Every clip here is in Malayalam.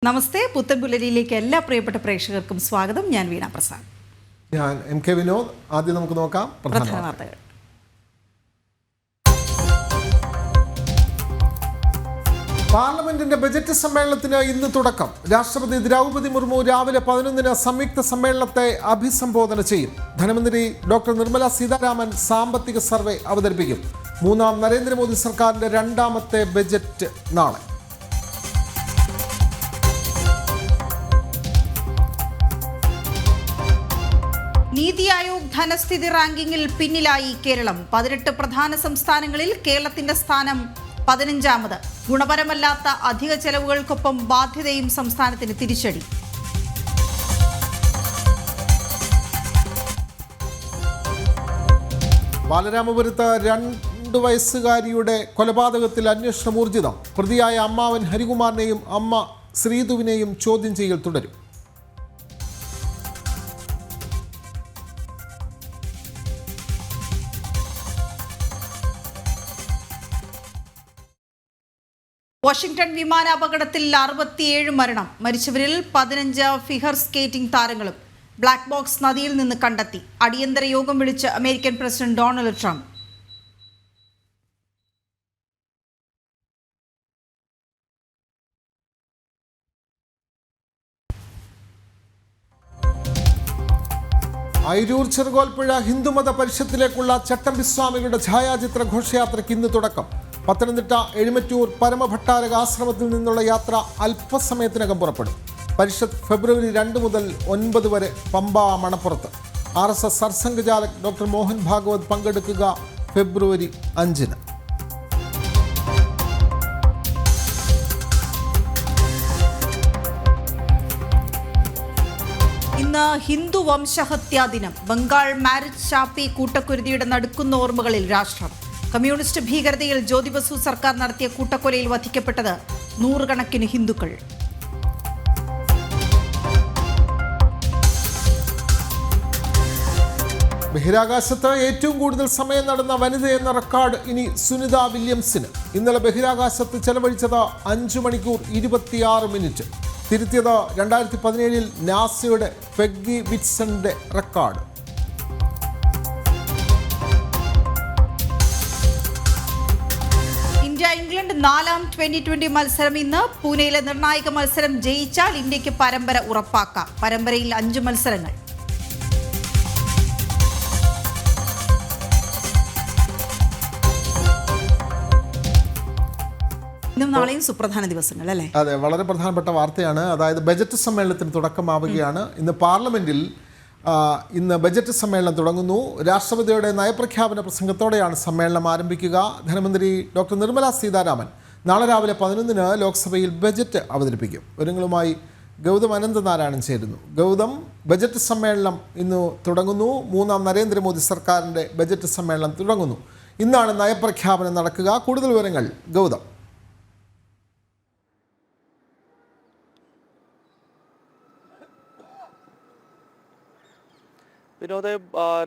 നമസ്തേ, പുത്തൻപുലരിയിലേക്ക് എല്ലാ പ്രിയപ്പെട്ട പ്രേക്ഷകർക്കും സ്വാഗതം. ഞാൻ വീണ പ്രസാദ്. ഞാൻ MK വിനോദ്. ആദ്യം നമുക്ക് നോക്കാം പ്രധാന വാർത്തകൾ. പാർലമെന്റിന്റെ ബജറ്റ് സമ്മേളനത്തിന് ഇന്ന് തുടക്കം. രാഷ്ട്രപതി ദ്രൗപദി മുർമു രാവിലെ 11-ന് സംയുക്ത സമ്മേളനത്തെ അഭിസംബോധന ചെയ്യും. ധനമന്ത്രി ഡോക്ടർ നിർമ്മല സീതാരാമൻ സാമ്പത്തിക സർവേ അവതരിപ്പിക്കും. മൂന്നാം നരേന്ദ്രമോദി സർക്കാരിന്റെ രണ്ടാമത്തെ ബജറ്റ് നാളെ. നീതി ആയോഗ് ധനസ്ഥിതി റാങ്കിങ്ങിൽ പിന്നിലായി കേരളം. 18 പ്രധാന സംസ്ഥാനങ്ങളിൽ കേരളത്തിന്റെ സ്ഥാനം 15-മത്. ഗുണപരമല്ലാത്ത അധിക ചെലവുകൾക്കൊപ്പം ബാധ്യതയും സംസ്ഥാനത്തിന് തിരിച്ചടി. ബാലരാമപുരത്ത് 2 വയസ്സുകാരിയുടെ കൊലപാതകത്തിൽ അന്വേഷണം ഊർജിതം. പ്രതിയായ അമ്മാവൻ ഹരികുമാറിനെയും അമ്മ ശ്രീധുവിനെയും ചോദ്യം ചെയ്യൽ തുടരും. വാഷിംഗ്ടൺ വിമാനാപകടത്തിൽ 67 മരണം. മരിച്ചവരിൽ 15 ഫിഗർ സ്കേറ്റിംഗ് താരങ്ങളും. ബ്ലാക്ക് ബോക്സ് നദിയിൽ നിന്ന് കണ്ടെത്തി. അടിയന്തര യോഗം വിളിച്ച് American president Donald Trump. Ayiroor Cherukolpuzha ഹിന്ദുമത പരിഷത്തിലേക്കുള്ള ചട്ടമ്പിസ്വാമികളുടെ ഛായാചിത്ര ഘോഷയാത്രയ്ക്ക് ഇന്ന് തുടക്കം. പത്തനംതിട്ട എഴുമറ്റൂർ പരമഭട്ടാരക ആശ്രമത്തിൽ നിന്നുള്ള യാത്ര അല്പസമയത്തിനകം പുറപ്പെടും. പരിഷത്ത് ഫെബ്രുവരി 2 മുതൽ 9 വരെ പമ്പ മണപ്പുറത്ത്. RSS സർസംഘചാലക് ഡോക്ടർ മോഹൻ ഭാഗവത് പങ്കെടുക്കുക ഫെബ്രുവരി 5-ന്. ഇന്ന് ഹിന്ദു വംശഹത്യാ ദിനം. ബംഗാൾ മാരിജ് ഷാപ്പി കൂട്ടക്കുരുതിയുടെ നടുക്കുന്ന ഓർമ്മകളിൽ രാഷ്ട്രം. കമ്മ്യൂണിസ്റ്റ് ഭീകരതയിൽ ജ്യോതി ബസു സർക്കാർ നടത്തിയ കൂട്ടക്കൊലയിൽ വധിക്കപ്പെട്ടത് നൂറുകണക്കിന് ഹിന്ദുക്കൾ. ബഹിരാകാശത്ത് ഏറ്റവും കൂടുതൽ സമയം നടന്ന വനിത എന്ന റെക്കോർഡ് ഇനി സുനിത വില്യംസിന്. ഇന്നലെ ബഹിരാകാശത്ത് ചെലവഴിച്ചത് 5 മണിക്കൂർ 26 മിനിറ്റ്. തിരുത്തിയത് 2017-ൽ നാസയുടെ പെഗ്ഗി വിറ്റ്സന്റെ റെക്കോർഡ്. ഇന്ത്യ ഇംഗ്ലണ്ട് 4ാം T20 മത്സരം ഇന്ന്. പൂനെയിലെ നിർണായക മത്സരം ജയിച്ചാൽ ഇന്ത്യക്ക് പരമ്പര ഉറപ്പാക്കാം. പരമ്പരയിൽ 5 മത്സരങ്ങൾ. ഇന്നും നാളെയും സുപ്രധാന ദിവസങ്ങൾ അല്ലേ? അതെ, വളരെ പ്രധാനപ്പെട്ട വാർത്തയാണ്. അതായത് ബജറ്റ് സമ്മേളനത്തിന് തുടക്കമാവുകയാണ്. ഇന്ന് പാർലമെന്റിൽ ഇന്ന് ബജറ്റ് സമ്മേളനം തുടങ്ങുന്നു. രാഷ്ട്രപതിയുടെ നയപ്രഖ്യാപന പ്രസംഗത്തോടെയാണ് സമ്മേളനം ആരംഭിക്കുക. ധനമന്ത്രി ഡോക്ടർ നിർമ്മല സീതാരാമൻ നാളെ രാവിലെ 11-ന് ലോക്സഭയിൽ ബജറ്റ് അവതരിപ്പിക്കും. വിവരങ്ങളുമായി ഗൗതം അനന്തനാരായണൻ ചേരുന്നു. ഗൗതം, ബജറ്റ് സമ്മേളനം ഇന്ന് തുടങ്ങുന്നു. മൂന്നാം നരേന്ദ്രമോദി സർക്കാരിൻ്റെ ബജറ്റ് സമ്മേളനം തുടങ്ങുന്നു. ഇന്നാണ് നയപ്രഖ്യാപനം നടക്കുക. കൂടുതൽ വിവരങ്ങൾ ഗൗതം. വിനോദ്,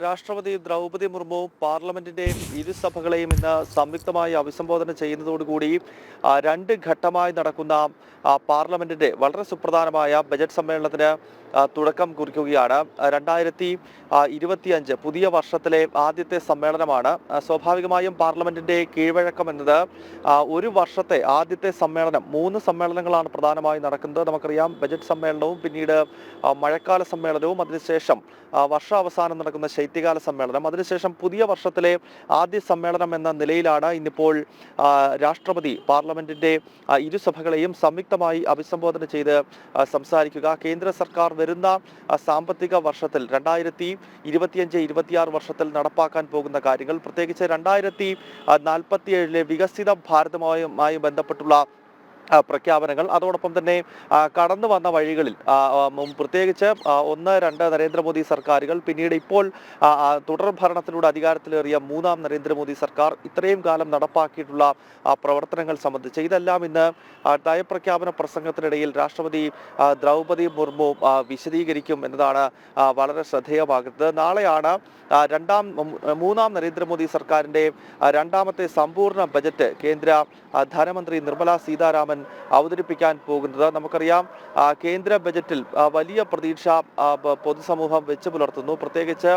രാഷ്ട്രപതി ദ്രൗപദി മുർമു പാർലമെന്റിന്റെ ഇരുസഭകളെയും ഇന്ന് സംയുക്തമായി അഭിസംബോധന ചെയ്യുന്നതോടുകൂടി 2 ഘട്ടമായി നടക്കുന്ന പാർലമെന്റിന്റെ വളരെ സുപ്രധാനമായ ബജറ്റ് സമ്മേളനത്തിന് തുടക്കം കുറിക്കുകയാണ്. 2025 പുതിയ വർഷത്തിലെ ആദ്യത്തെ സമ്മേളനമാണ്. സ്വാഭാവികമായും പാർലമെന്റിന്റെ കീഴ്വഴക്കം എന്നത് ഒരു വർഷത്തെ ആദ്യത്തെ സമ്മേളനം, 3 സമ്മേളനങ്ങളാണ് പ്രധാനമായും നടക്കുന്നത്. നമുക്കറിയാം, ബജറ്റ് സമ്മേളനവും പിന്നീട് മഴക്കാല സമ്മേളനവും അതിനുശേഷം വർഷാവസാനം നടക്കുന്ന ശൈത്യകാല സമ്മേളനം, അതിനുശേഷം പുതിയ വർഷത്തിലെ ആദ്യ സമ്മേളനം എന്ന നിലയിലാണ് ഇന്നിപ്പോൾ രാഷ്ട്രപതി പാർലമെന്റിന്റെ ഇരുസഭകളെയും സംയുക്തമായി അഭിസംബോധന ചെയ്ത് സംസാരിക്കുക. കേന്ദ്ര സർക്കാർ വരുന്ന സാമ്പത്തിക വർഷത്തിൽ 2025-26 വർഷത്തിൽ നടപ്പാക്കാൻ പോകുന്ന കാര്യങ്ങൾ, പ്രത്യേകിച്ച് 2047-ലെ വികസിത ഭാരതവുമായി ബന്ധപ്പെട്ടുള്ള പ്രഖ്യാപനങ്ങൾ, അതോടൊപ്പം തന്നെ കടന്നു വന്ന വഴികളിൽ പ്രത്യേകിച്ച് 1-2 നരേന്ദ്രമോദി സർക്കാരുകൾ, പിന്നീട് ഇപ്പോൾ തുടർ ഭരണത്തിലൂടെ അധികാരത്തിലേറിയ 3ാം നരേന്ദ്രമോദി സർക്കാർ ഇത്രയും കാലം നടപ്പാക്കിയിട്ടുള്ള പ്രവർത്തനങ്ങൾ സംബന്ധിച്ച് ഇതെല്ലാം ഇന്ന് നയപ്രഖ്യാപന പ്രസംഗത്തിനിടയിൽ രാഷ്ട്രപതി ദ്രൗപദി മുർമു വിശദീകരിക്കും എന്നതാണ് വളരെ ശ്രദ്ധേയമാകുന്നത്. നാളെയാണ് 3ാം നരേന്ദ്രമോദി സർക്കാരിൻ്റെ രണ്ടാമത്തെ സമ്പൂർണ്ണ ബജറ്റ് കേന്ദ്ര ധനമന്ത്രി നിർമ്മല സീതാരാമൻ സീതാരാമൻ അവതരിപ്പിക്കാൻ പോകുന്നത്. നമുക്കറിയാം കേന്ദ്ര ബജറ്റിൽ വലിയ പ്രതീക്ഷ പൊതുസമൂഹം വെച്ച് പുലർത്തുന്നു. പ്രത്യേകിച്ച്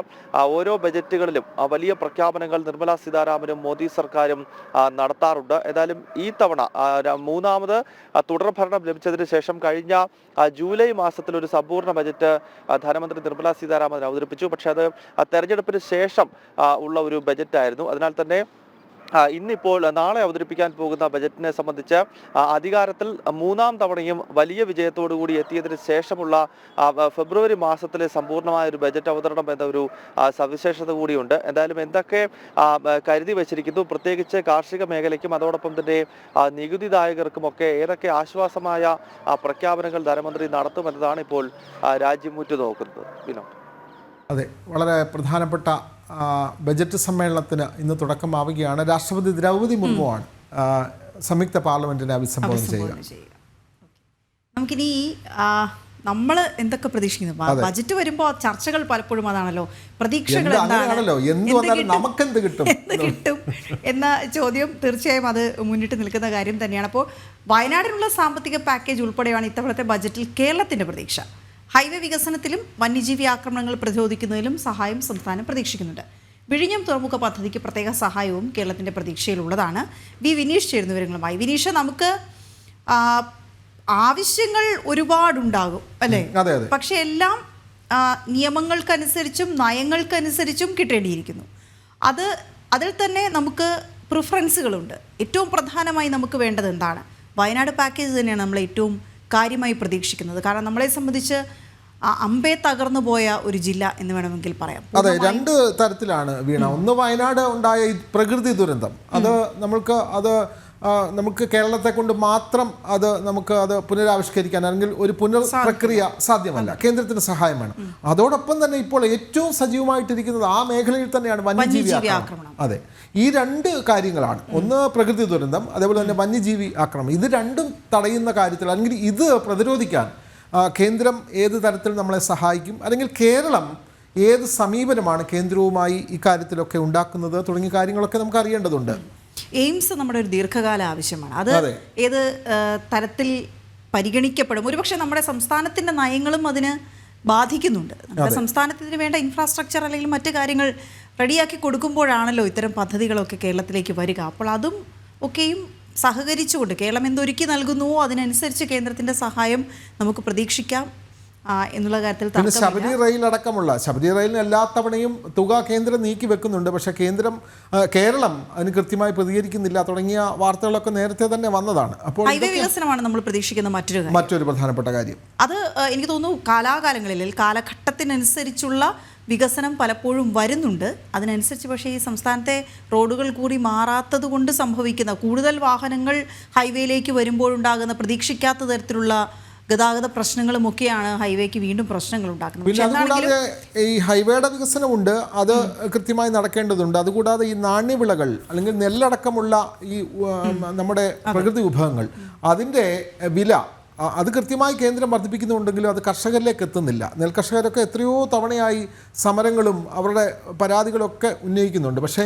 ഓരോ ബജറ്റുകളിലും വലിയ പ്രഖ്യാപനങ്ങൾ നിർമ്മലാ സീതാരാമനും മോദി സർക്കാരും നടത്താറുണ്ട്. ഏതായാലും ഈ തവണ മൂന്നാമത് തുടർഭരണം ലഭിച്ചതിന് ശേഷം കഴിഞ്ഞ ജൂലൈ മാസത്തിൽ ഒരു സമ്പൂർണ്ണ ബജറ്റ് ധനമന്ത്രി നിർമ്മലാ സീതാരാമൻ അവതരിപ്പിച്ചു. പക്ഷേ അത് തെരഞ്ഞെടുപ്പിന് ശേഷം ഉള്ള ഒരു ബജറ്റായിരുന്നു. അതിനാൽ തന്നെ ഇന്നിപ്പോൾ നാളെ അവതരിപ്പിക്കാൻ പോകുന്ന ബജറ്റിനെ സംബന്ധിച്ച് അധികാരത്തിൽ മൂന്നാം തവണയും വലിയ വിജയത്തോടുകൂടി എത്തിയതിന് ശേഷമുള്ള ഫെബ്രുവരി മാസത്തിലെ സമ്പൂർണ്ണമായ ഒരു ബജറ്റ് അവതരണം എന്ന ഒരു സവിശേഷത കൂടിയുണ്ട്. എന്തായാലും എന്തൊക്കെ കരുതി വച്ചിരിക്കുന്നു, പ്രത്യേകിച്ച് കാർഷിക മേഖലയ്ക്കും അതോടൊപ്പം തന്നെ നികുതിദായകർക്കുമൊക്കെ ഏതൊക്കെ ആശ്വാസമായ പ്രഖ്യാപനങ്ങൾ ധനമന്ത്രി നടത്തുമെന്നതാണ് ഇപ്പോൾ രാജ്യം ഉറ്റുനോക്കുന്നത്. വിനോദ്. അതെ, വളരെ പ്രധാനപ്പെട്ട ബജറ്റ് സമ്മേളനത്തിന് ഇന്ന് തുടക്കമാവുകയാണ്. രാഷ്ട്രപതി ദ്രൗപദി മുർമുവാണ് സംയുക്ത പാർലമെന്റിനെ അഭിസംബോധന ചെയ്യുക. നമുക്കിനി നമ്മൾ എന്തൊക്കെ പ്രതീക്ഷിക്കുന്നു? ബജറ്റ് വരുമ്പോൾ ചർച്ചകൾ പലപ്പോഴും അതാണല്ലോ, പ്രതീക്ഷകൾ നമുക്കെന്ത് കിട്ടും എന്ന ചോദ്യം തീർച്ചയായും അത് മുന്നിട്ട് നിൽക്കുന്ന കാര്യം തന്നെയാണ്. അപ്പോൾ വയനാടിനുള്ള സാമ്പത്തിക പാക്കേജ് ഉൾപ്പെടെയാണ് ഇത്തവണത്തെ ബജറ്റിൽ കേരളത്തിന്റെ പ്രതീക്ഷ. ഹൈവേ വികസനത്തിലും വന്യജീവി ആക്രമണങ്ങൾ പ്രതിരോധിക്കുന്നതിലും സഹായം സംസ്ഥാനം പ്രതീക്ഷിക്കുന്നുണ്ട്. വിഴിഞ്ഞം തുറമുഖ പദ്ധതിക്ക് പ്രത്യേക സഹായവും കേരളത്തിൻ്റെ പ്രതീക്ഷയിലുള്ളതാണ്. വിനീഷ് ചേരുന്ന വിവരങ്ങളുമായി. വിനീഷ്, നമുക്ക് ആവശ്യങ്ങൾ ഒരുപാടുണ്ടാകും അല്ലേ? പക്ഷെ എല്ലാം നിയമങ്ങൾക്കനുസരിച്ചും നയങ്ങൾക്കനുസരിച്ചും കിട്ടേണ്ടിയിരിക്കുന്നു. അതിൽ തന്നെ നമുക്ക് പ്രിഫറൻസുകളുണ്ട്. ഏറ്റവും പ്രധാനമായി നമുക്ക് വേണ്ടത് എന്താണ്? വയനാട് പാക്കേജ് തന്നെയാണ് നമ്മൾ ഏറ്റവും കാര്യമായി പ്രതീക്ഷിക്കുന്നത്. കാരണം നമ്മളെ സംബന്ധിച്ച് അമ്പേ തകർന്നു പോയ ഒരു ജില്ല എന്ന് വേണമെങ്കിൽ പറയാം. അതെ, രണ്ട് തരത്തിലാണ് വീണ. ഒന്ന്, വയനാട് ഉണ്ടായ പ്രകൃതി ദുരന്തം, നമുക്ക് കേരളത്തെ കൊണ്ട് മാത്രം അത് പുനരാവിഷ്കരിക്കാൻ അല്ലെങ്കിൽ ഒരു പുനർപ്രക്രിയ സാധ്യമല്ല. കേന്ദ്രത്തിന് സഹായം വേണം. അതോടൊപ്പം തന്നെ ഇപ്പോൾ ഏറ്റവും സജീവമായിട്ടിരിക്കുന്നത് ആ മേഖലയിൽ തന്നെയാണ് വന്യജീവി ആക്രമണം. അതെ, ഈ രണ്ട് കാര്യങ്ങളാണ്. ഒന്ന് പ്രകൃതി ദുരന്തം, അതേപോലെ തന്നെ വന്യജീവി ആക്രമണം. ഇത് രണ്ടും തടയുന്ന കാര്യത്തിൽ അല്ലെങ്കിൽ ഇത് പ്രതിരോധിക്കാൻ കേന്ദ്രം ഏത് തരത്തിൽ നമ്മളെ സഹായിക്കും, അല്ലെങ്കിൽ കേരളം ഏത് സമീപനമാണ് കേന്ദ്രവുമായി ഇക്കാര്യത്തിലൊക്കെ ഉണ്ടാക്കുന്നത് തുടങ്ങിയ കാര്യങ്ങളൊക്കെ നമുക്ക് അറിയേണ്ടതുണ്ട്. എയിംസ് നമ്മുടെ ഒരു ദീർഘകാല ആവശ്യമാണ്. അത് ഏത് തരത്തിൽ പരിഗണിക്കപ്പെടും? ഒരുപക്ഷെ നമ്മുടെ സംസ്ഥാനത്തിൻ്റെ നയങ്ങളും അതിന് ബാധിക്കുന്നുണ്ട്. നമ്മുടെ സംസ്ഥാനത്തിന് വേണ്ട ഇൻഫ്രാസ്ട്രക്ചർ അല്ലെങ്കിൽ മറ്റു കാര്യങ്ങൾ റെഡിയാക്കി കൊടുക്കുമ്പോഴാണല്ലോ ഇത്തരം പദ്ധതികളൊക്കെ കേരളത്തിലേക്ക് വരിക. അപ്പോൾ അതും ഒക്കെയും സഹകരിച്ചുകൊണ്ട് കേരളം എന്തൊരുക്കി നൽകുന്നുവോ അതിനനുസരിച്ച് കേന്ദ്രത്തിൻ്റെ സഹായം നമുക്ക് പ്രതീക്ഷിക്കാം എന്നുള്ള കാര്യത്തിൽ പിന്നെ ശബരി റെയിൽ അടക്കമുള്ള ശബരി റെയിലിന് എല്ലാ തവണയും തുക കേന്ദ്രം നീക്കി വെക്കുന്നുണ്ട്. പക്ഷേ കേരളം അതിന് കൃത്യമായി പ്രതികരിക്കുന്നില്ല തുടങ്ങിയ വാർത്തകളൊക്കെ നേരത്തെ തന്നെ വന്നതാണ്. അപ്പോൾ ഹൈവേ വികസനമാണ് നമ്മൾ പ്രതീക്ഷിക്കുന്ന മറ്റൊരു പ്രധാനപ്പെട്ട കാര്യം. അത് എനിക്ക് തോന്നുന്നു കാലാകാലങ്ങളിൽ കാലഘട്ടത്തിനനുസരിച്ചുള്ള വികസനം പലപ്പോഴും വരുന്നുണ്ട്. അതിനനുസരിച്ച് പക്ഷേ ഈ സംസ്ഥാനത്തെ റോഡുകൾ കൂടി മാറാത്തത് കൊണ്ട് സംഭവിക്കുന്ന കൂടുതൽ വാഹനങ്ങൾ ഹൈവേയിലേക്ക് വരുമ്പോഴുണ്ടാകുന്ന പ്രതീക്ഷിക്കാത്ത തരത്തിലുള്ള ഗതാഗത പ്രശ്നങ്ങളുമൊക്കെയാണ് ഹൈവേക്ക് വീണ്ടും പ്രശ്നങ്ങൾ ഉണ്ടാക്കുന്നത്. പിന്നെ അതുകൂടാതെ ഈ ഹൈവേയുടെ വികസനമുണ്ട്, അത് കൃത്യമായി നടക്കേണ്ടതുണ്ട്. അതുകൂടാതെ ഈ നാണ്യവിളകൾ അല്ലെങ്കിൽ നെല്ലടക്കമുള്ള ഈ നമ്മുടെ പ്രകൃതി വിഭവങ്ങൾ, അതിൻ്റെ വില അത് കൃത്യമായി കേന്ദ്രം വർദ്ധിപ്പിക്കുന്നുണ്ടെങ്കിലും അത് കർഷകരിലേക്ക് എത്തുന്നില്ല. നെൽകർഷകരൊക്കെ എത്രയോ തവണയായി സമരങ്ങളും അവരുടെ പരാതികളൊക്കെ ഉന്നയിക്കുന്നുണ്ട്. പക്ഷേ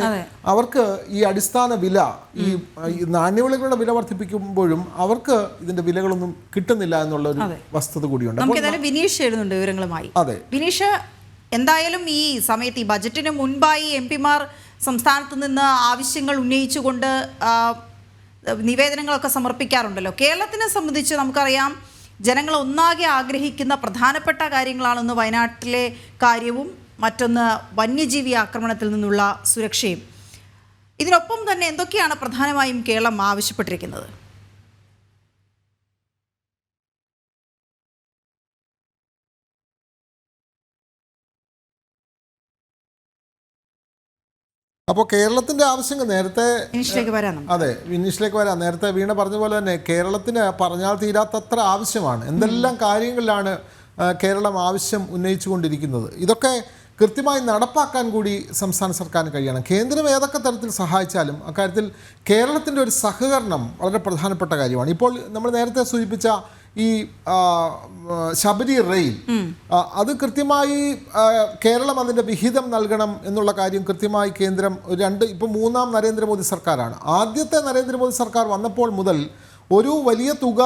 അവർക്ക് ഈ അടിസ്ഥാന വില, ഈ നാണ്യവിളകളുടെ വില വർദ്ധിപ്പിക്കുമ്പോഴും അവർക്ക് ഇതിന്റെ വിലകളൊന്നും കിട്ടുന്നില്ല എന്നുള്ള ഒരു വസ്തുത കൂടിയുണ്ട്. വിനീഷ് എഴുതുന്നുണ്ട് വിവരങ്ങളുമായി. അതെ വിനീഷ്, എന്തായാലും ഈ സമയത്ത് ഈ ബജറ്റിന് മുൻപായി എംപിമാർ സംസ്ഥാനത്ത് നിന്ന് ആവശ്യങ്ങൾ ഉന്നയിച്ചുകൊണ്ട് നിവേദനങ്ങളൊക്കെ സമർപ്പിക്കാറുണ്ടല്ലോ. കേരളത്തിനെ സംബന്ധിച്ച് നമുക്കറിയാം, ജനങ്ങൾ ഒന്നാകെ ആഗ്രഹിക്കുന്ന പ്രധാനപ്പെട്ട കാര്യങ്ങളാണെന്ന് വയനാട്ടിലെ കാര്യവും മറ്റൊന്ന് വന്യജീവി ആക്രമണത്തിൽ നിന്നുള്ള സുരക്ഷയും. ഇതിനൊപ്പം തന്നെ എന്തൊക്കെയാണ് പ്രധാനമായും കേരളം ആവശ്യപ്പെട്ടിരിക്കുന്നത്? അപ്പോൾ കേരളത്തിൻ്റെ ആവശ്യങ്ങൾ നേരത്തെ വിനീഷിലേക്ക് വരാം. നേരത്തെ വീണ പറഞ്ഞ പോലെ തന്നെ കേരളത്തിന് പറഞ്ഞാൽ തീരാത്തത്ര ആവശ്യമാണ്. എന്തെല്ലാം കാര്യങ്ങളിലാണ് കേരളം ആവശ്യം ഉന്നയിച്ചുകൊണ്ടിരിക്കുന്നത്. ഇതൊക്കെ കൃത്യമായി നടപ്പാക്കാൻ കൂടി സംസ്ഥാന സർക്കാരിന് കഴിയണം. കേന്ദ്രം ഏതൊക്കെ തരത്തിൽ സഹായിച്ചാലും അക്കാര്യത്തിൽ കേരളത്തിൻ്റെ ഒരു സഹകരണം വളരെ പ്രധാനപ്പെട്ട കാര്യമാണ്. ഇപ്പോൾ നമ്മൾ നേരത്തെ സൂചിപ്പിച്ച ഈ ശബരി റെയിൽ, അത് കൃത്യമായി കേരളം അതിൻ്റെ വിഹിതം നൽകണം എന്നുള്ള കാര്യം കൃത്യമായി കേന്ദ്രം ഇപ്പോൾ മൂന്നാം നരേന്ദ്രമോദി സർക്കാരാണ്. ആദ്യത്തെ നരേന്ദ്രമോദി സർക്കാർ വന്നപ്പോൾ മുതൽ ഒരു വലിയ തുക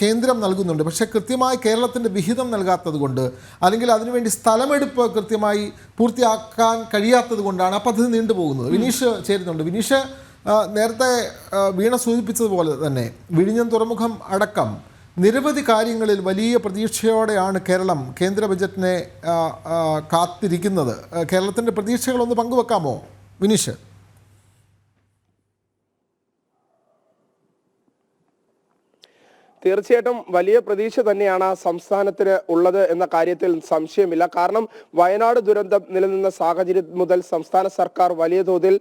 കേന്ദ്രം നൽകുന്നുണ്ട്, പക്ഷേ കൃത്യമായി കേരളത്തിൻ്റെ വിഹിതം നൽകാത്തത് കൊണ്ട്, അല്ലെങ്കിൽ അതിനുവേണ്ടി സ്ഥലമെടുപ്പ് കൃത്യമായി പൂർത്തിയാക്കാൻ കഴിയാത്തത് കൊണ്ടാണ് ആ പദ്ധതി നീണ്ടുപോകുന്നത്. വിനീഷ് ചേരുന്നുണ്ട്. വിനീഷ്, നേരത്തെ വീണ സൂചിപ്പിച്ചതുപോലെ തന്നെ വിഴിഞ്ഞം തുറമുഖം അടക്കം നിരവധി കാര്യങ്ങളിൽ വലിയ പ്രതീക്ഷയോടെയാണ് കേരളം കേന്ദ്ര ബജറ്റിനെ കാത്തിരിക്കുന്നത്. കേരളത്തിൻ്റെ പ്രതീക്ഷകളൊന്ന് പങ്കുവെക്കാമോ വിനീഷ്? തീർച്ചയായിട്ടും വലിയ പ്രതീക്ഷ തന്നെയാണ് സംസ്ഥാനത്തിന് ഉള്ളത് എന്ന കാര്യത്തിൽ സംശയമില്ല. കാരണം വയനാട് ദുരന്തം നിലനിന്ന സാഹചര്യം മുതൽ സംസ്ഥാന സർക്കാർ വലിയ തോതിൽ